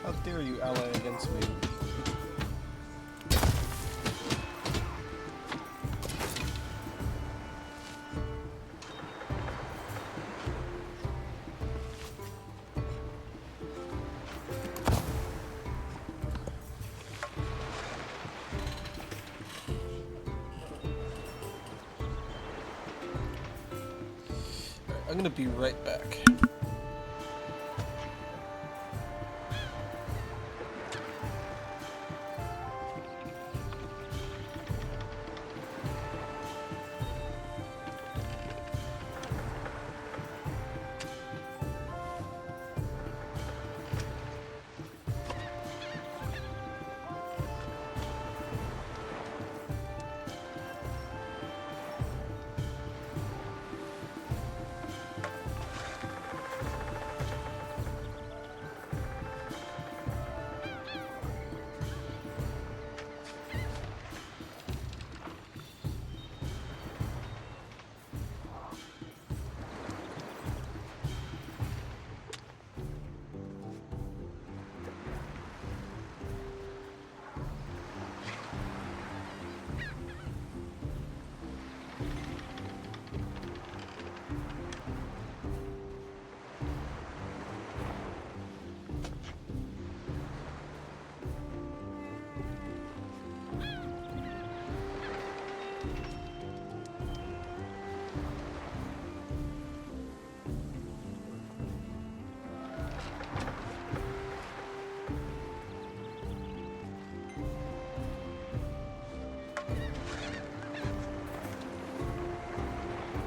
How dare you ally against me? I'm gonna be right back.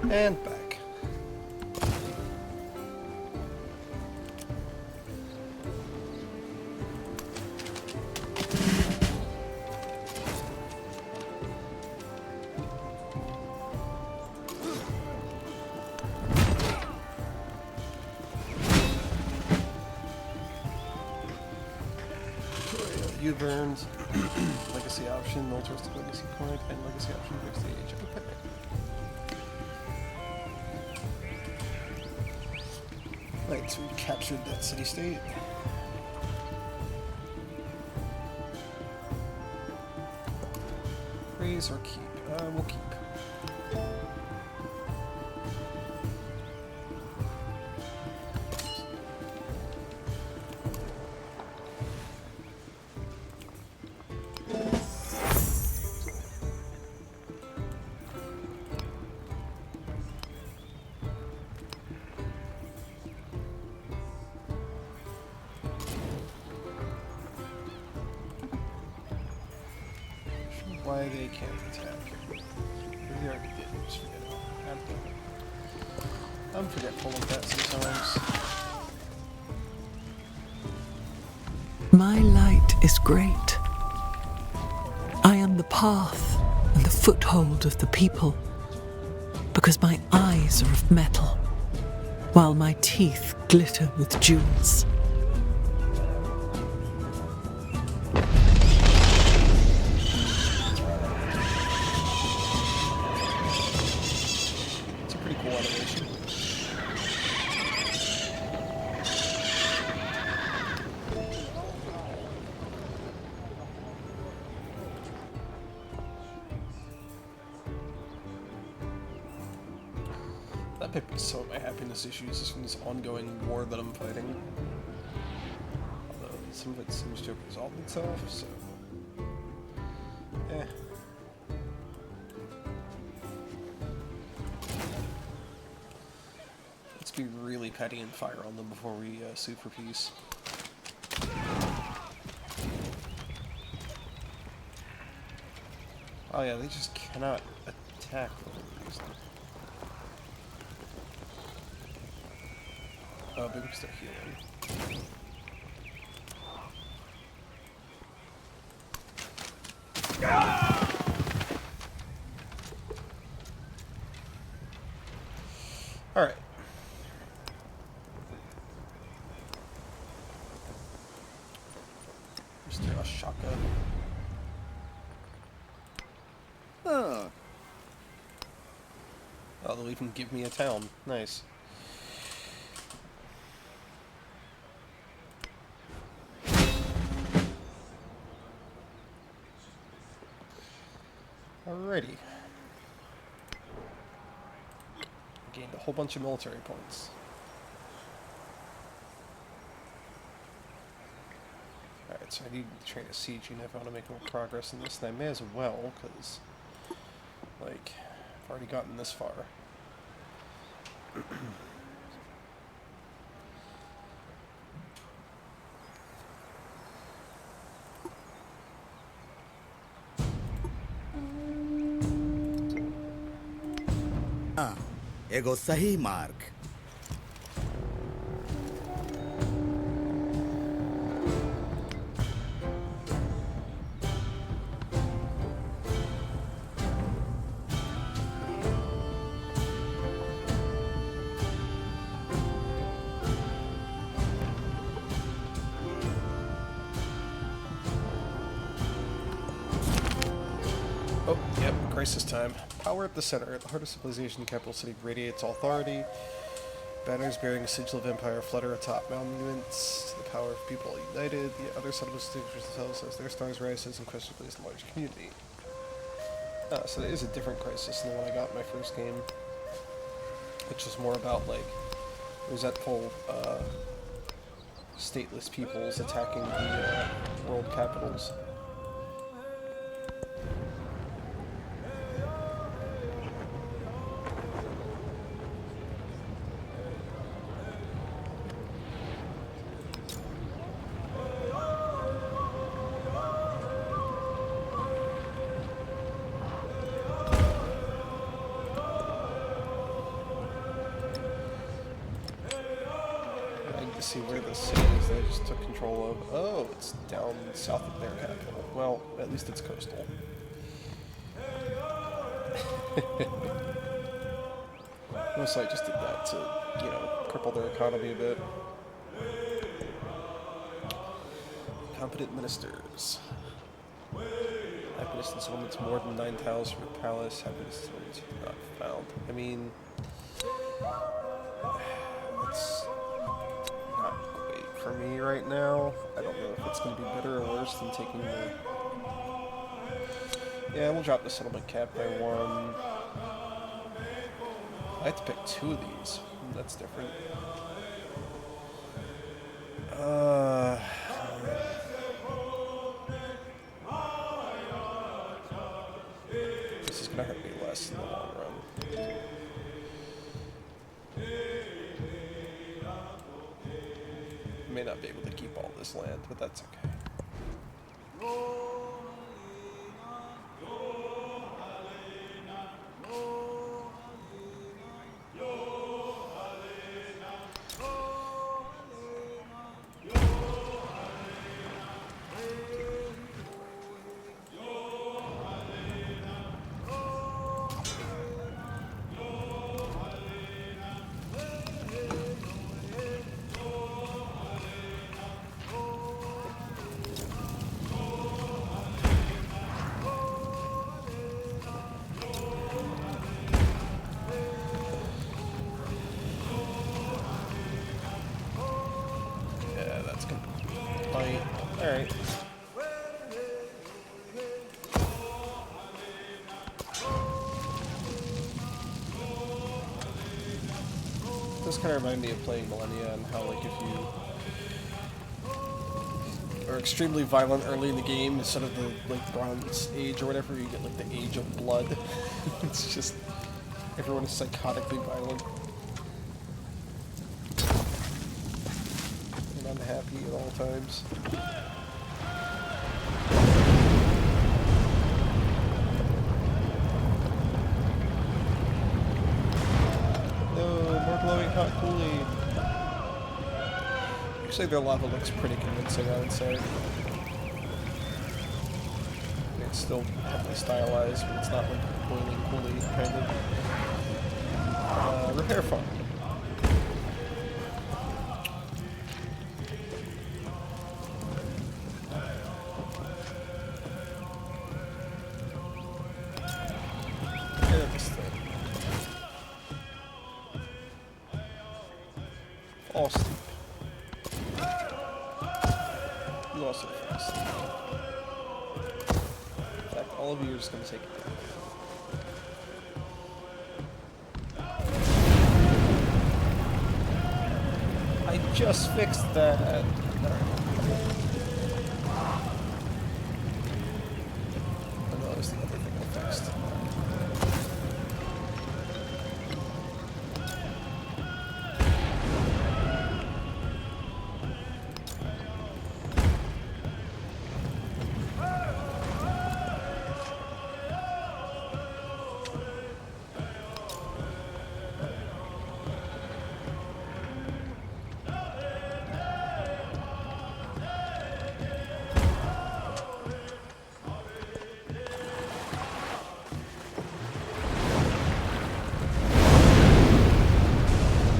And back. You burned legacy option, militaristic legacy point, and legacy option fixed age. Okay. Right, so we captured that city-state. Raise or keep? We'll keep. why they can't attack. Maybe they already did. Just forget it. I'm forgetful of that sometimes. My light is great. I am the path and the foothold of the people, because my eyes are of metal, while my teeth glitter with jewels. It's a pretty cool animation. That might be some of my happiness issues is from this ongoing war that I'm fighting. Although some of it seems to have resolved itself, so... eh. Let's be really petty and fire on them before we sue for peace. Oh yeah, they just cannot attack for any reason. Oh, maybe because they're healing. Alright. Mr. Ashaka. Ah, Oh, they'll even give me a town. Nice. Alrighty. Gained a whole bunch of military points. Alright, so I need to train a siege unit if I want to make more progress in this, and I may as well, because, like, I've already gotten this far. एगो सही मार्ग। Oh, yep, crisis time. Power at the center. At the heart of civilization, the capital city radiates authority. Banners bearing a sigil of empire flutter atop monuments to the power of people united. The other settlements distinguish themselves as their stars rise as unquestionably as a large community. So there is a different crisis than the one I got in my first game. Which is more about, like, resentful, stateless peoples attacking the world capitals. See where this city is that I just took control of. Oh, it's down south of their capital. Well, at least it's coastal. Mostly I just did that to, you know, cripple their economy a bit. Competent ministers. Happiness in settlements more than 9 tiles from a palace. Happiness in settlements not found. I mean, it's not great for me right now. I don't know if it's going to be better or worse than taking the... Yeah, we'll drop the settlement cap by 1. I have to pick 2 of these. That's different. This is going to hurt me less in the long run. I may not be able to keep all this land, but that's okay. This kind of reminded me of playing Millennia and how, like, if you are extremely violent early in the game, instead of the, like, Bronze Age or whatever, you get, like, the Age of Blood. It's just, everyone is psychotically violent. And unhappy at all times. Glowing hot Kool-Aid. Actually, their lava looks pretty convincing, I would say. It's still heavily stylized, but it's not like boiling Kool-Aid kind of. Repair farm. Get at this thing. Fall asleep. You also fall asleep. In fact, all of you are just going to take it. I just fixed that. Alright. Oh no, that was the other thing I fixed.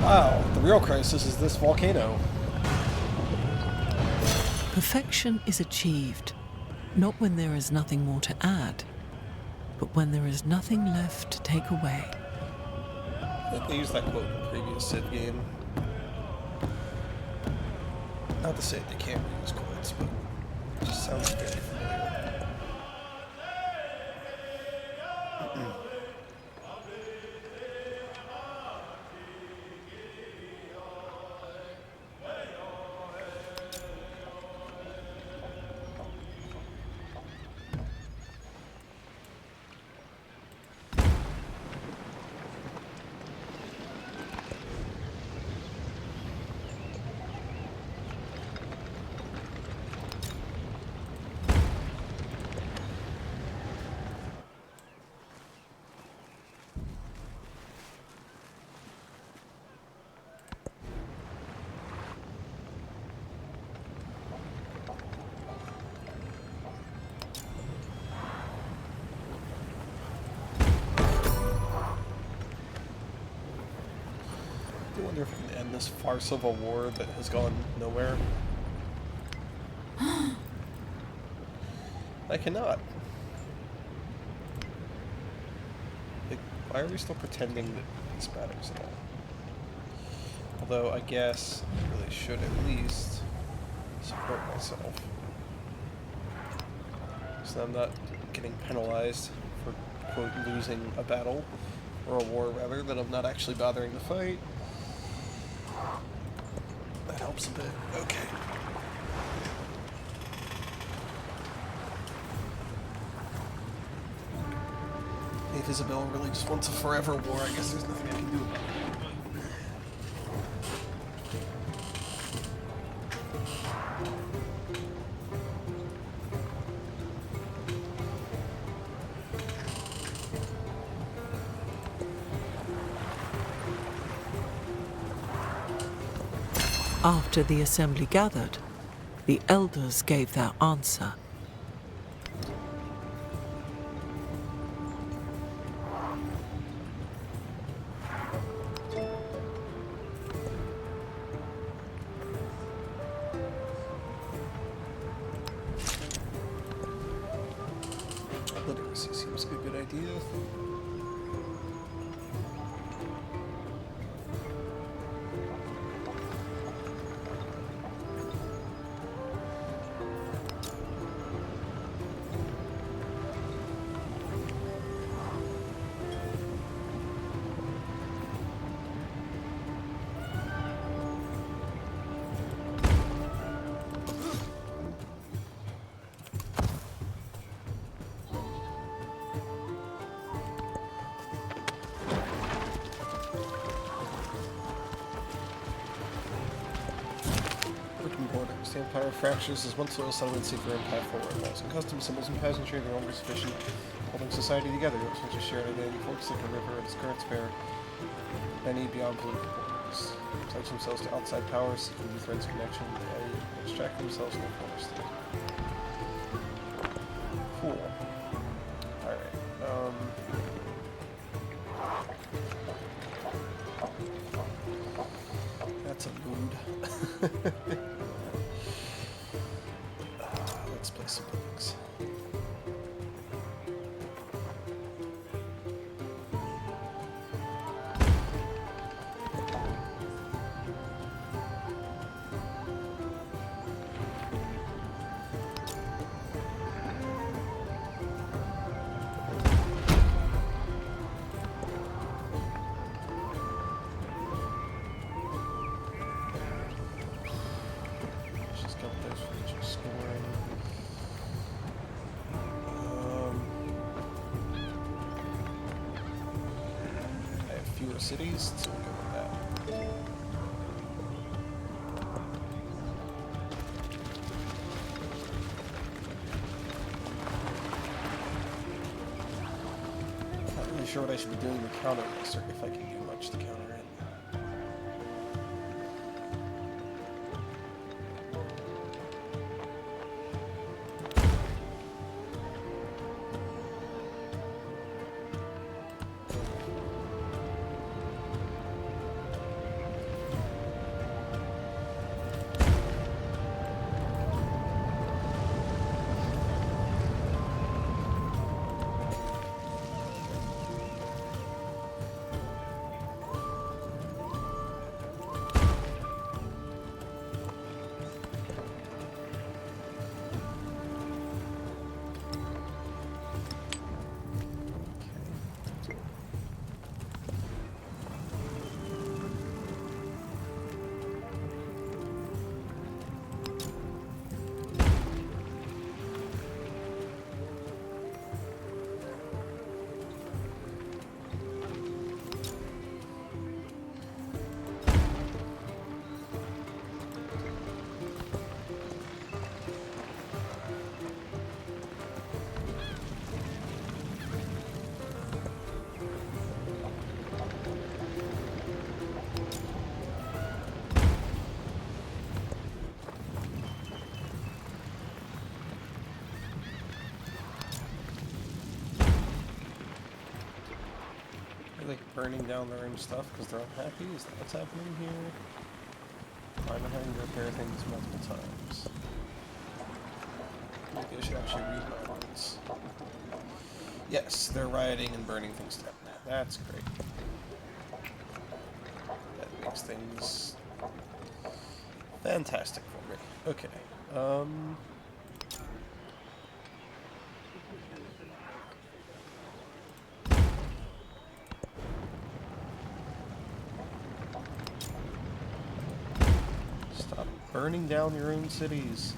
Wow, the real crisis is this volcano. Perfection is achieved, not when there is nothing more to add, but when there is nothing left to take away. They used that quote in the previous Civ game. Not to say they can't reuse quotes, but it just sounds very familiar. I wonder if we can end this farce of a war that has gone nowhere. I cannot. Like, why are we still pretending that this matters at all? Although, I guess I really should at least support myself. So I'm not getting penalized for, quote, losing a battle, or a war rather, that I'm not actually bothering to fight. That helps a bit. Okay. If Isabel really just wants a forever war, I guess there's nothing I can do about it. After the assembly gathered, the elders gave their answer. Literacy seems like a good idea. The empire fractures as one soil settlement seeker empire forward. Walls and customs, symbols, and peasantry are no longer sufficient, holding society together. Those which are shared identity, forks like a river, and its currents bear many beyond political borders. Pledge themselves to outside powers, seeking new threads of connection, and extract themselves from the forest. Cool. Alright, that's a mood. Let's play some bugs. She's got those feature scoring. I have fewer cities, so we'll go with that. Not really sure what I should be doing to counter this, or if I can do much to counter it. Like burning down their own stuff because they're unhappy? Is that what's happening here? I'm having to repair things multiple times. Maybe I should actually read my words. Yes, they're rioting and burning things down. That's great. That makes things fantastic for me. Okay. Stop burning down your own cities.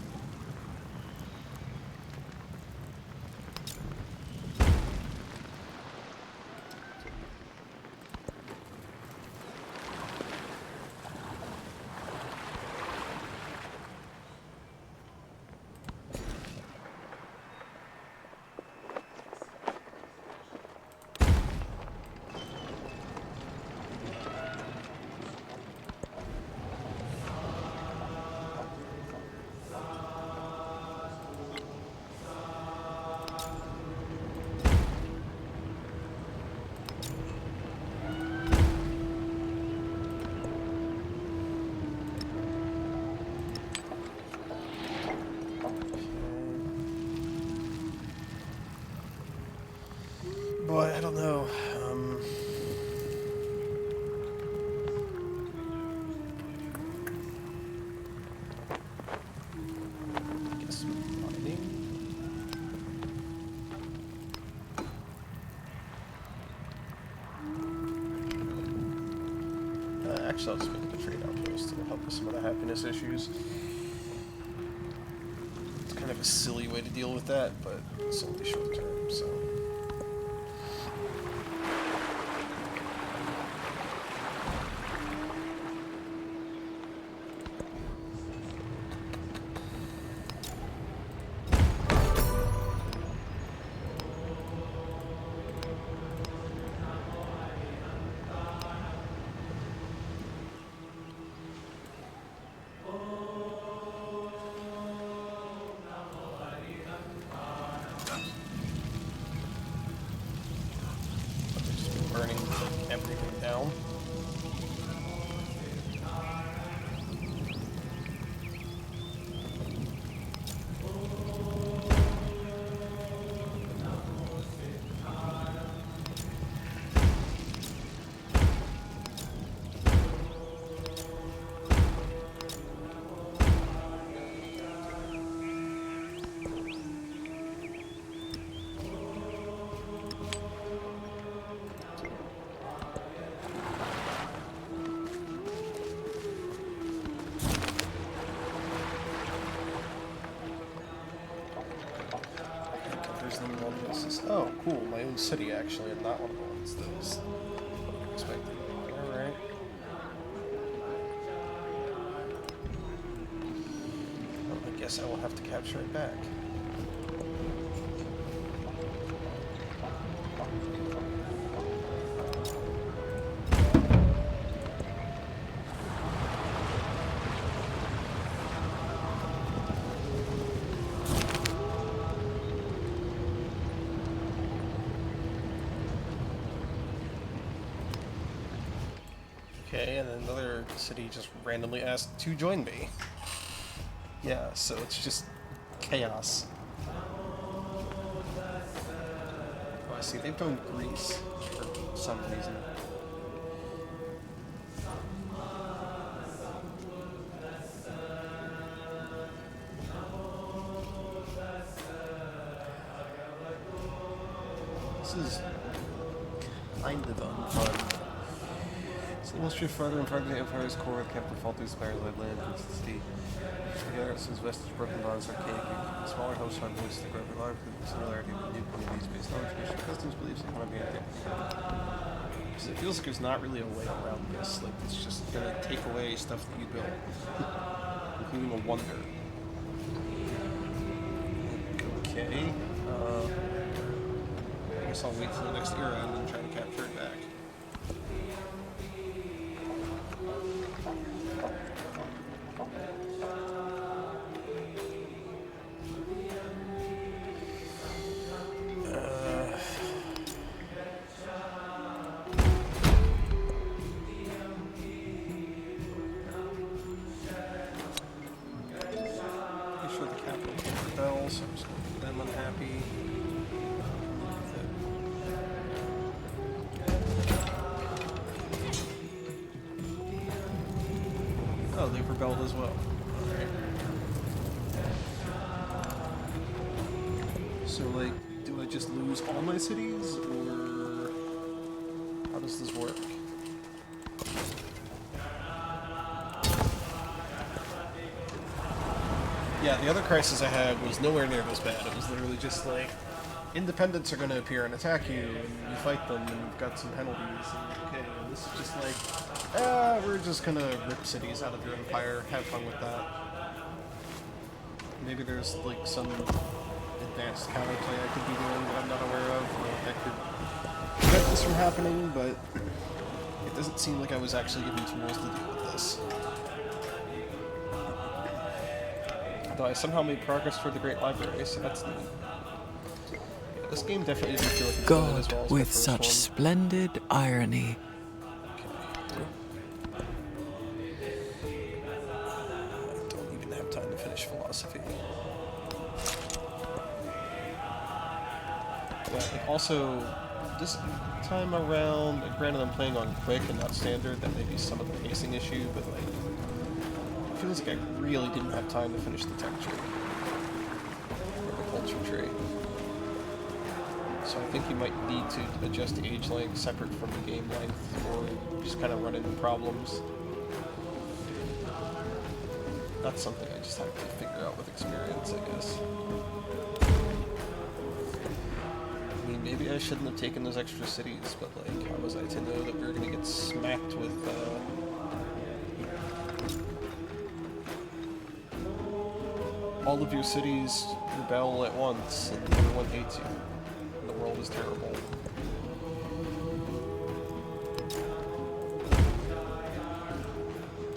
Boy, I don't know. I guess mining. Actually, I'll just make it a trade outpost. It'll help with some of the happiness issues. It's kind of a silly way to deal with that, but it's only short term, so. burning everything down. Oh, cool. My own city, actually, and not one of the ones that was expected. Alright. Well, I guess I will have to capture it back. Okay, and another city just randomly asked to join me. Yeah, so it's just chaos. Oh, I see, they've done Greece for some reason. This is kind of unfun. So the most further and further the Empire's core kept the falters by land consistency. Together, since vestige broken bonds archaic, the smaller hosts are voiced that grow large with similarity with new communities based on tradition, customs, beliefs, economy, and so it feels like there's not really a way around this. Like, it's just gonna take away stuff that you built, including a wonder. Okay. I guess I'll wait till the next era and then try to capture it back. So I'm just going to make them unhappy. Oh, they've rebelled as well. Alright. So, like, do I just lose all my cities, or how does this work? Yeah, the other crisis I had was nowhere near this bad. It was literally just like, independents are going to appear and attack you, and you fight them, and you've got some penalties, and okay, and this is just like, we're just going to rip cities out of your empire, have fun with that. Maybe there's like some advanced counterplay I could be doing that I'm not aware of, that could prevent this from happening, but it doesn't seem like I was actually given tools to deal with this. Though I somehow made progress toward the Great Library, so that's neat. Yeah, this game definitely doesn't feel like it's going as well as with my first such one. splendid irony. I don't even have time to finish philosophy. Yeah, also, this time around, granted I'm playing on quick and not standard, that may be some of the pacing issue, but like, it feels like I really didn't have time to finish the texture or the culture tree. So I think you might need to adjust the age length separate from the game length, or just kind of run into problems. That's something I just have to figure out with experience, I guess. I mean, maybe I shouldn't have taken those extra cities, but like, how was I to know that we were going to get smacked with, all of your cities rebel at once, and everyone hates you, and the world is terrible.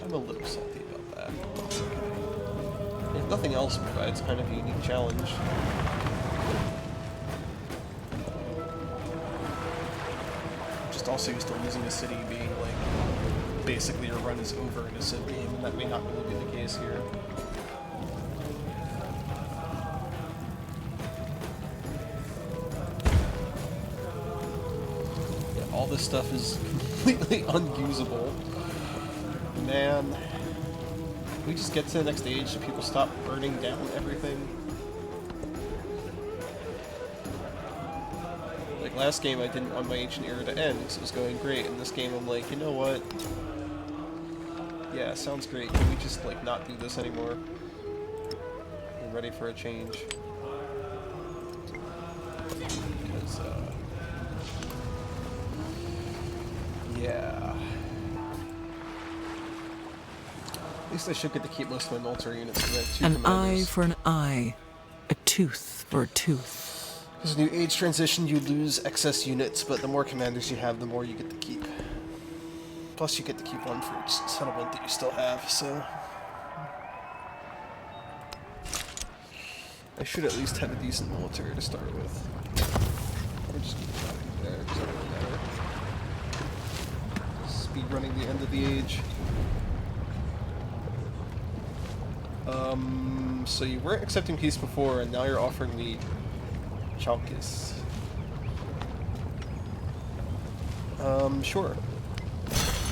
I'm a little salty about that, but it's okay. If nothing else, it provides kind of a unique challenge. Just just also used to losing a city being like basically your run is over in a Civ game, and that may not really be the case here. Yeah, all this stuff is completely unusable. Man, we just get to the next stage so people stop burning down everything. Like last game I didn't want my ancient era to end because it was going great, and this game I'm like, you know what? Yeah, sounds great. Can we just like not do this anymore? I'm ready for a change. Because yeah. At least I should get to keep most of my military units because I have 2 An commanders. eye for an eye, a tooth for a tooth. As a new age transition, you lose excess units, but the more commanders you have, the more you get to keep. Plus, you get to keep one for each settlement that you still have, so... I should at least have a decent military to start with. Or just keep it out there, because it doesn't really matter. Speed running the end of the age. So you weren't accepting peace before, and now you're offering me Chalkis. Sure.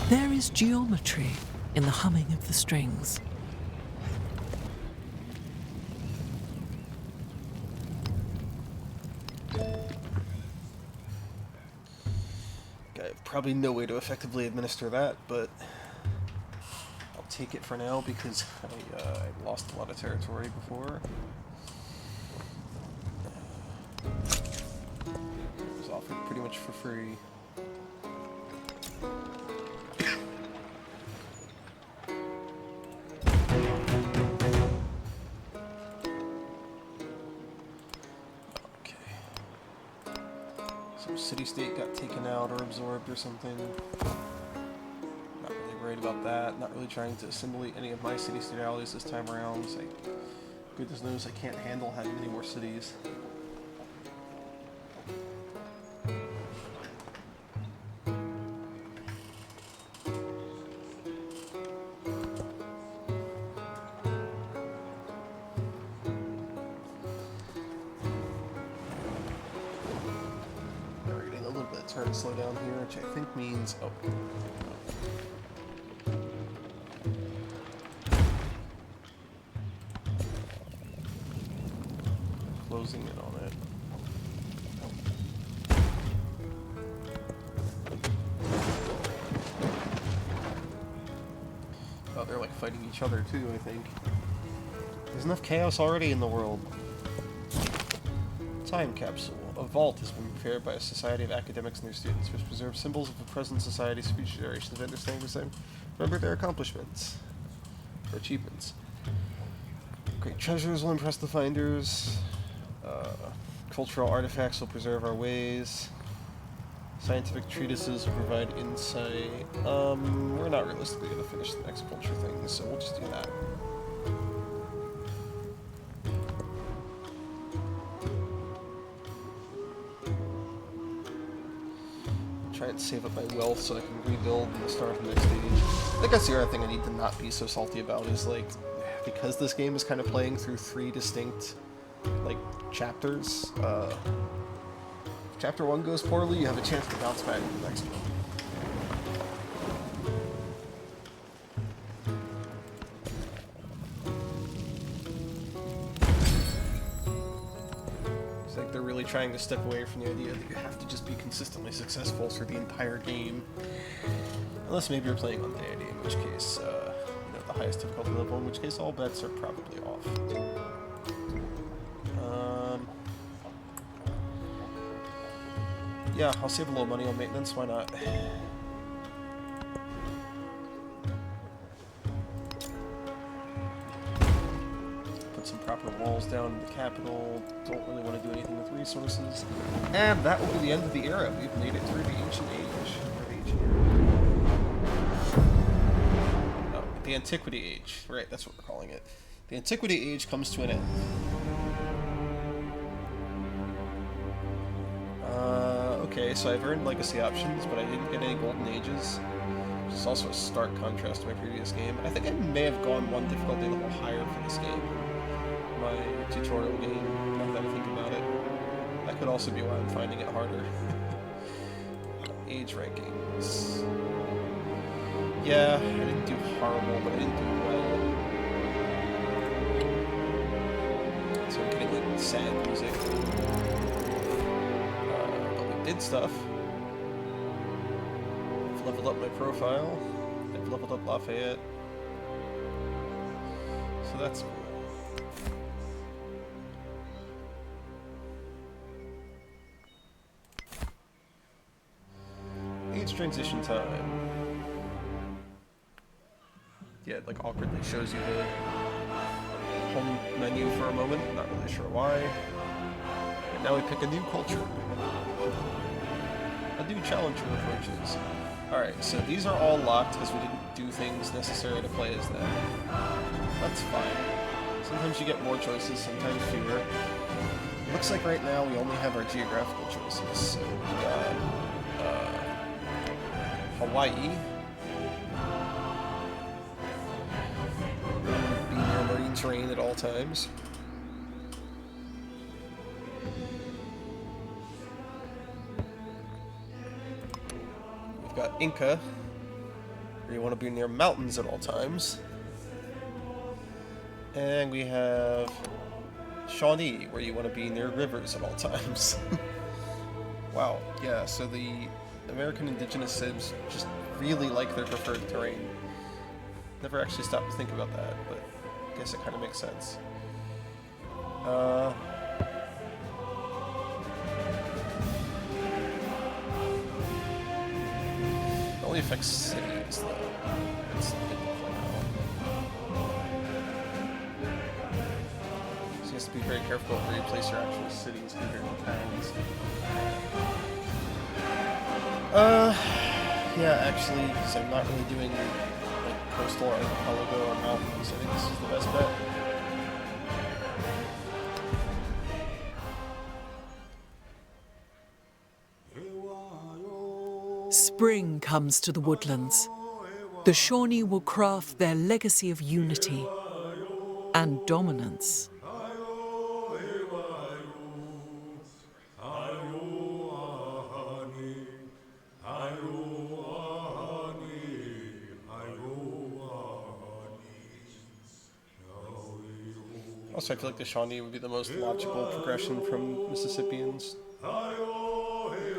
There is geometry in the humming of the strings. I have probably no way to effectively administer that, but I'll take it for now because I lost a lot of territory before. It was offered pretty much for free. City-state got taken out or absorbed or something. Not really worried about that. Not really trying to assimilate any of my city-state allies this time around. So goodness knows I can't handle having any more cities. Turn slow down here, which I think means closing in on it. Oh, they're like fighting each other too, I think. There's enough chaos already in the world. Time capsule. A vault has been prepared by a society of academics and their students, which preserves symbols of the present society's future generations of understanding the same. Remember their accomplishments. Or achievements. Great treasures will impress the finders. Cultural artifacts will preserve our ways. Scientific treatises will provide insight. We're not realistically going to finish the next culture thing, so we'll just do that. Try and save up my wealth so I can rebuild and start the next stage. I think that's the other thing I need to not be so salty about is, like, because this game is kind of playing through 3 distinct, like, chapters, if chapter 1 goes poorly, you have a chance to bounce back to the next one. It's like they're really trying to step away from the idea that you have to just be consistently successful through the entire game. Unless maybe you're playing on Deity, in which case, you know, the highest difficulty level, in which case all bets are probably off. Yeah, I'll save a little money on maintenance, why not? Put some proper walls down in the capital, don't really want to do anything with resources. And that will be the end of the era. We've made it through the Ancient Age. Oh, the Antiquity Age. Right, that's what we're calling it. The Antiquity Age comes to an end. Okay, Okay, so I've earned legacy options, but I didn't get any golden ages. Which is also a stark contrast to my previous game. I think I may have gone one difficulty level higher for this game. My tutorial game, now that I think about it. That could also be why I'm finding it harder. Age rankings. Yeah, I didn't do horrible, but I didn't do well. So I'm getting like sad music. But we did stuff. I've leveled up my profile. I've leveled up Lafayette. So that's cool. Age transition time. Yeah, it like awkwardly shows you the home menu for a moment, not really sure why. And now we pick a new culture. A new challenger approaches. Alright, so these are all locked because we didn't do things necessary to play as them. That's fine. Sometimes you get more choices, sometimes fewer. Looks like right now we only have our geographical choices. So we got Hawaii. Be near marine terrain at all times. We've got Inca, where you want to be near mountains at all times. And we have Shawnee, where you want to be near rivers at all times. Wow, yeah, so the American indigenous civs just really like their preferred terrain. Never actually stopped to think about that, but I guess it kind of makes sense. It only affects cities, though. That's the big thing. So you have to be very careful where you place your actual cities compared to towns. Yeah, actually, because I'm not really doing like coastal or archipelago or mountains, I think this is the best bet. Spring comes to the woodlands. The Shawnee will craft their legacy of unity and dominance. Also, I feel like the Shawnee would be the most logical progression from Mississippians,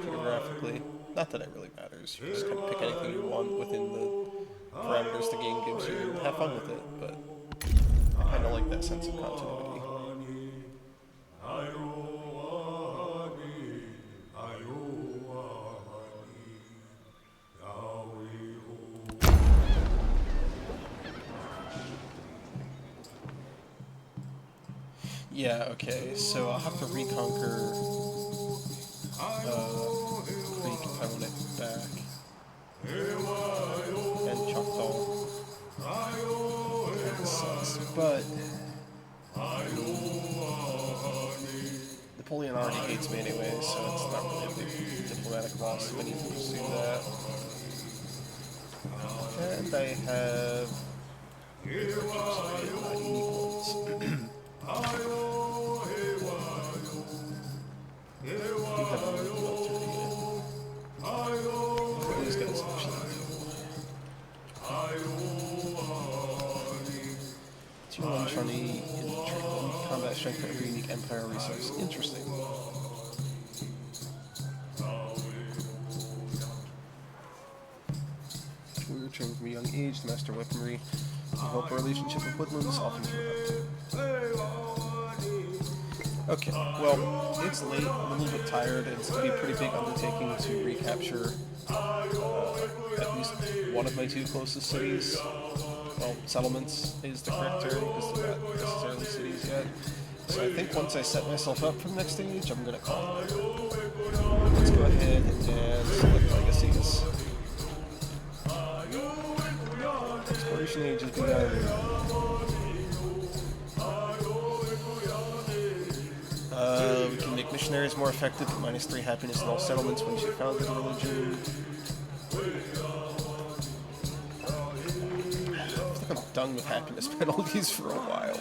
geographically. Not that it really matters, you just kind of pick anything you want within the parameters the game gives you and have fun with it, but I kind of like that sense of continuity. Yeah, okay, so I'll have to reconquer Creek if I want it back. And Choctaw. That sucks, but Napoleon already hates me anyway, so it's not really a big diplomatic loss if I need to pursue that. And I have unique ones. I do have a military unit. What do these guys actually do? 2-1 Shawnee infantry, 1 combat strength for every unique empire resource. Interesting. We returned from a young age to master weaponry. To help our relationship with woodlands often corrupt. Okay, well, it's late, I'm a little bit tired, and it's going to be a pretty big undertaking to recapture at least one of my 2 closest cities. Well, settlements is the correct term, because they're not necessarily cities yet. So I think once I set myself up for the next stage, I'm going to call it. Let's go ahead and select legacies. Exploration age has begun. We can make missionary missionaries more effective, but -3 happiness in all settlements once you founded a religion. I think I'm done with happiness penalties for a while.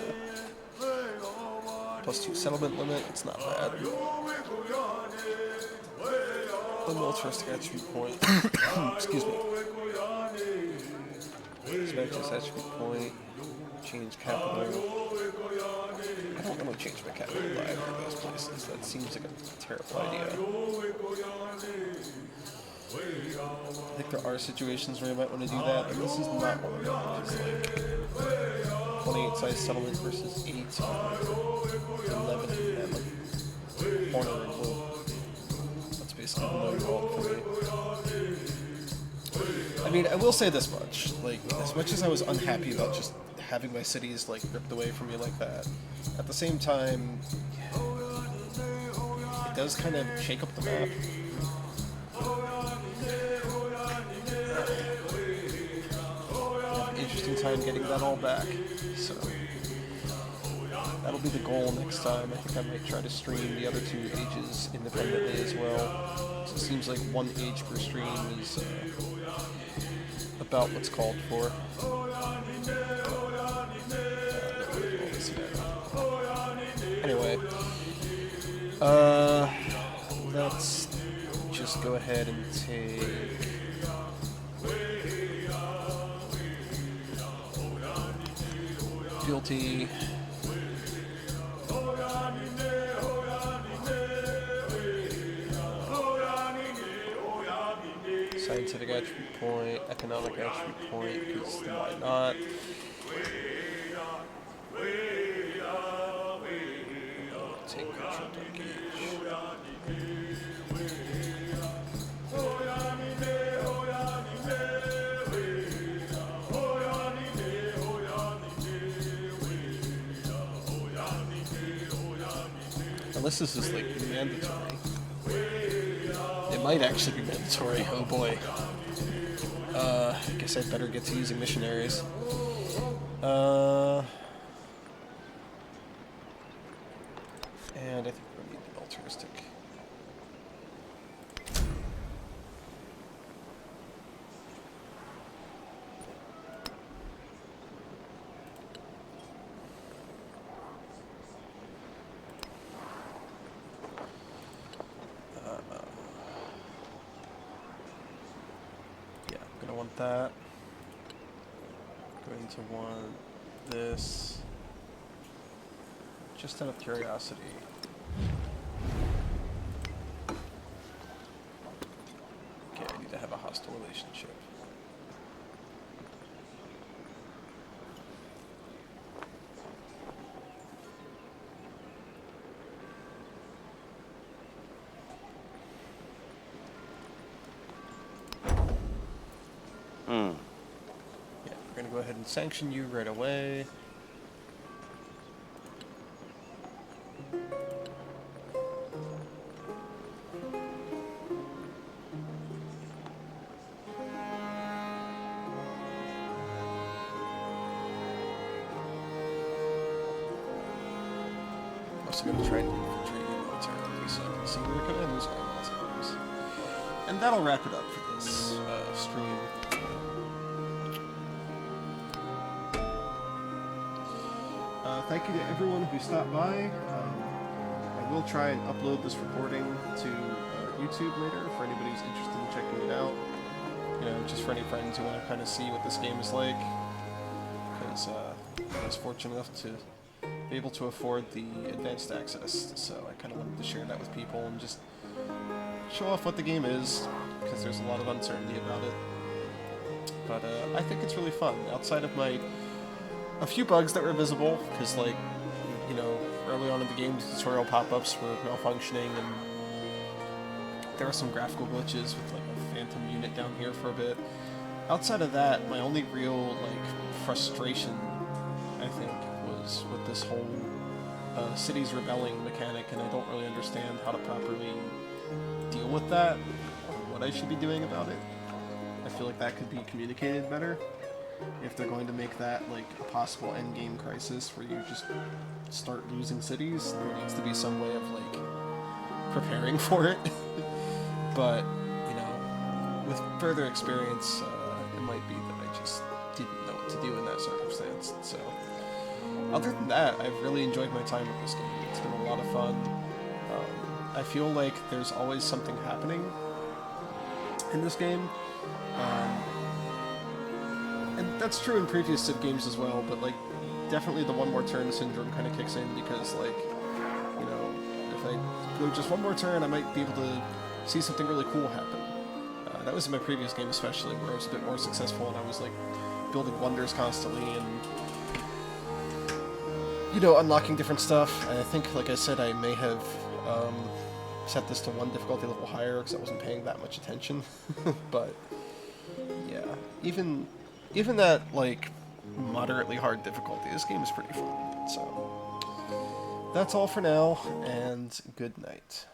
+2 settlement limit, it's not bad. A militaristic attribute point. Excuse me. Specialist attribute point. Change capital. I don't want to change my capital to either of those places. That seems like a terrible idea. I think there are situations where you might want to do that, but this is not one of them. It's like 28 size settlement versus 8 on 11 and like corner and blue. That's basically the no fault for me. I mean, I will say this much. Like, as much as I was unhappy about just having my cities like ripped away from me like that, at the same time, it does kind of shake up the map. Interesting time getting that all back, so that'll be the goal next time. I think I might try to stream the other 2 ages independently as well. So it seems like 1 age per stream is about what's called for. Anyway, let's just go ahead and take guilty. Scientific attribute point, economic attribute point, because why not? Take control to engage. Unless this is like mandatory. It might actually be mandatory, oh boy. I guess I'd better get to using missionaries. And I think we're going to need the militaristic. Yeah, I'm going to want that. Going to want this. Just out of curiosity. Okay, I need to have a hostile relationship. Yeah, we're gonna go ahead and sanction you right away. Also going to try and infiltrate you militarily so I can see where your commanders are and all things. And that'll wrap it up for this stream. Thank you to everyone who stopped by. I will try and upload this recording to YouTube later for anybody who's interested in checking it out. You know, just for any friends who want to kind of see what this game is like. Because I was fortunate enough to be able to afford the advanced access, so I kind of wanted to share that with people and just show off what the game is, because there's a lot of uncertainty about it. But I think it's really fun. Outside of a few bugs that were visible, because like, you know, early on in the game, the tutorial pop-ups were malfunctioning, and there were some graphical glitches with like a phantom unit down here for a bit. Outside of that, my only real like frustration, I think, was with this whole cities rebelling mechanic, and I don't really understand how to properly deal with that, or what I should be doing about it. I feel like that could be communicated better. If they're going to make that like a possible endgame crisis where you just start losing cities, there needs to be some way of like preparing for it. But, you know, with further experience, it might be that I just didn't know what to do in that circumstance. So, other than that, I've really enjoyed my time with this game. It's been a lot of fun. I feel like there's always something happening in this game. And that's true in previous Civ games as well, but, like, definitely the one more turn syndrome kind of kicks in because, like, you know, if I go just one more turn, I might be able to see something really cool happen. That was in my previous game especially, where I was a bit more successful and I was, like, building wonders constantly and, you know, unlocking different stuff. And I think, like I said, I may have set this to one difficulty level higher because I wasn't paying that much attention. But, yeah, even that, like, moderately hard difficulty, this game is pretty fun. So, that's all for now, and good night.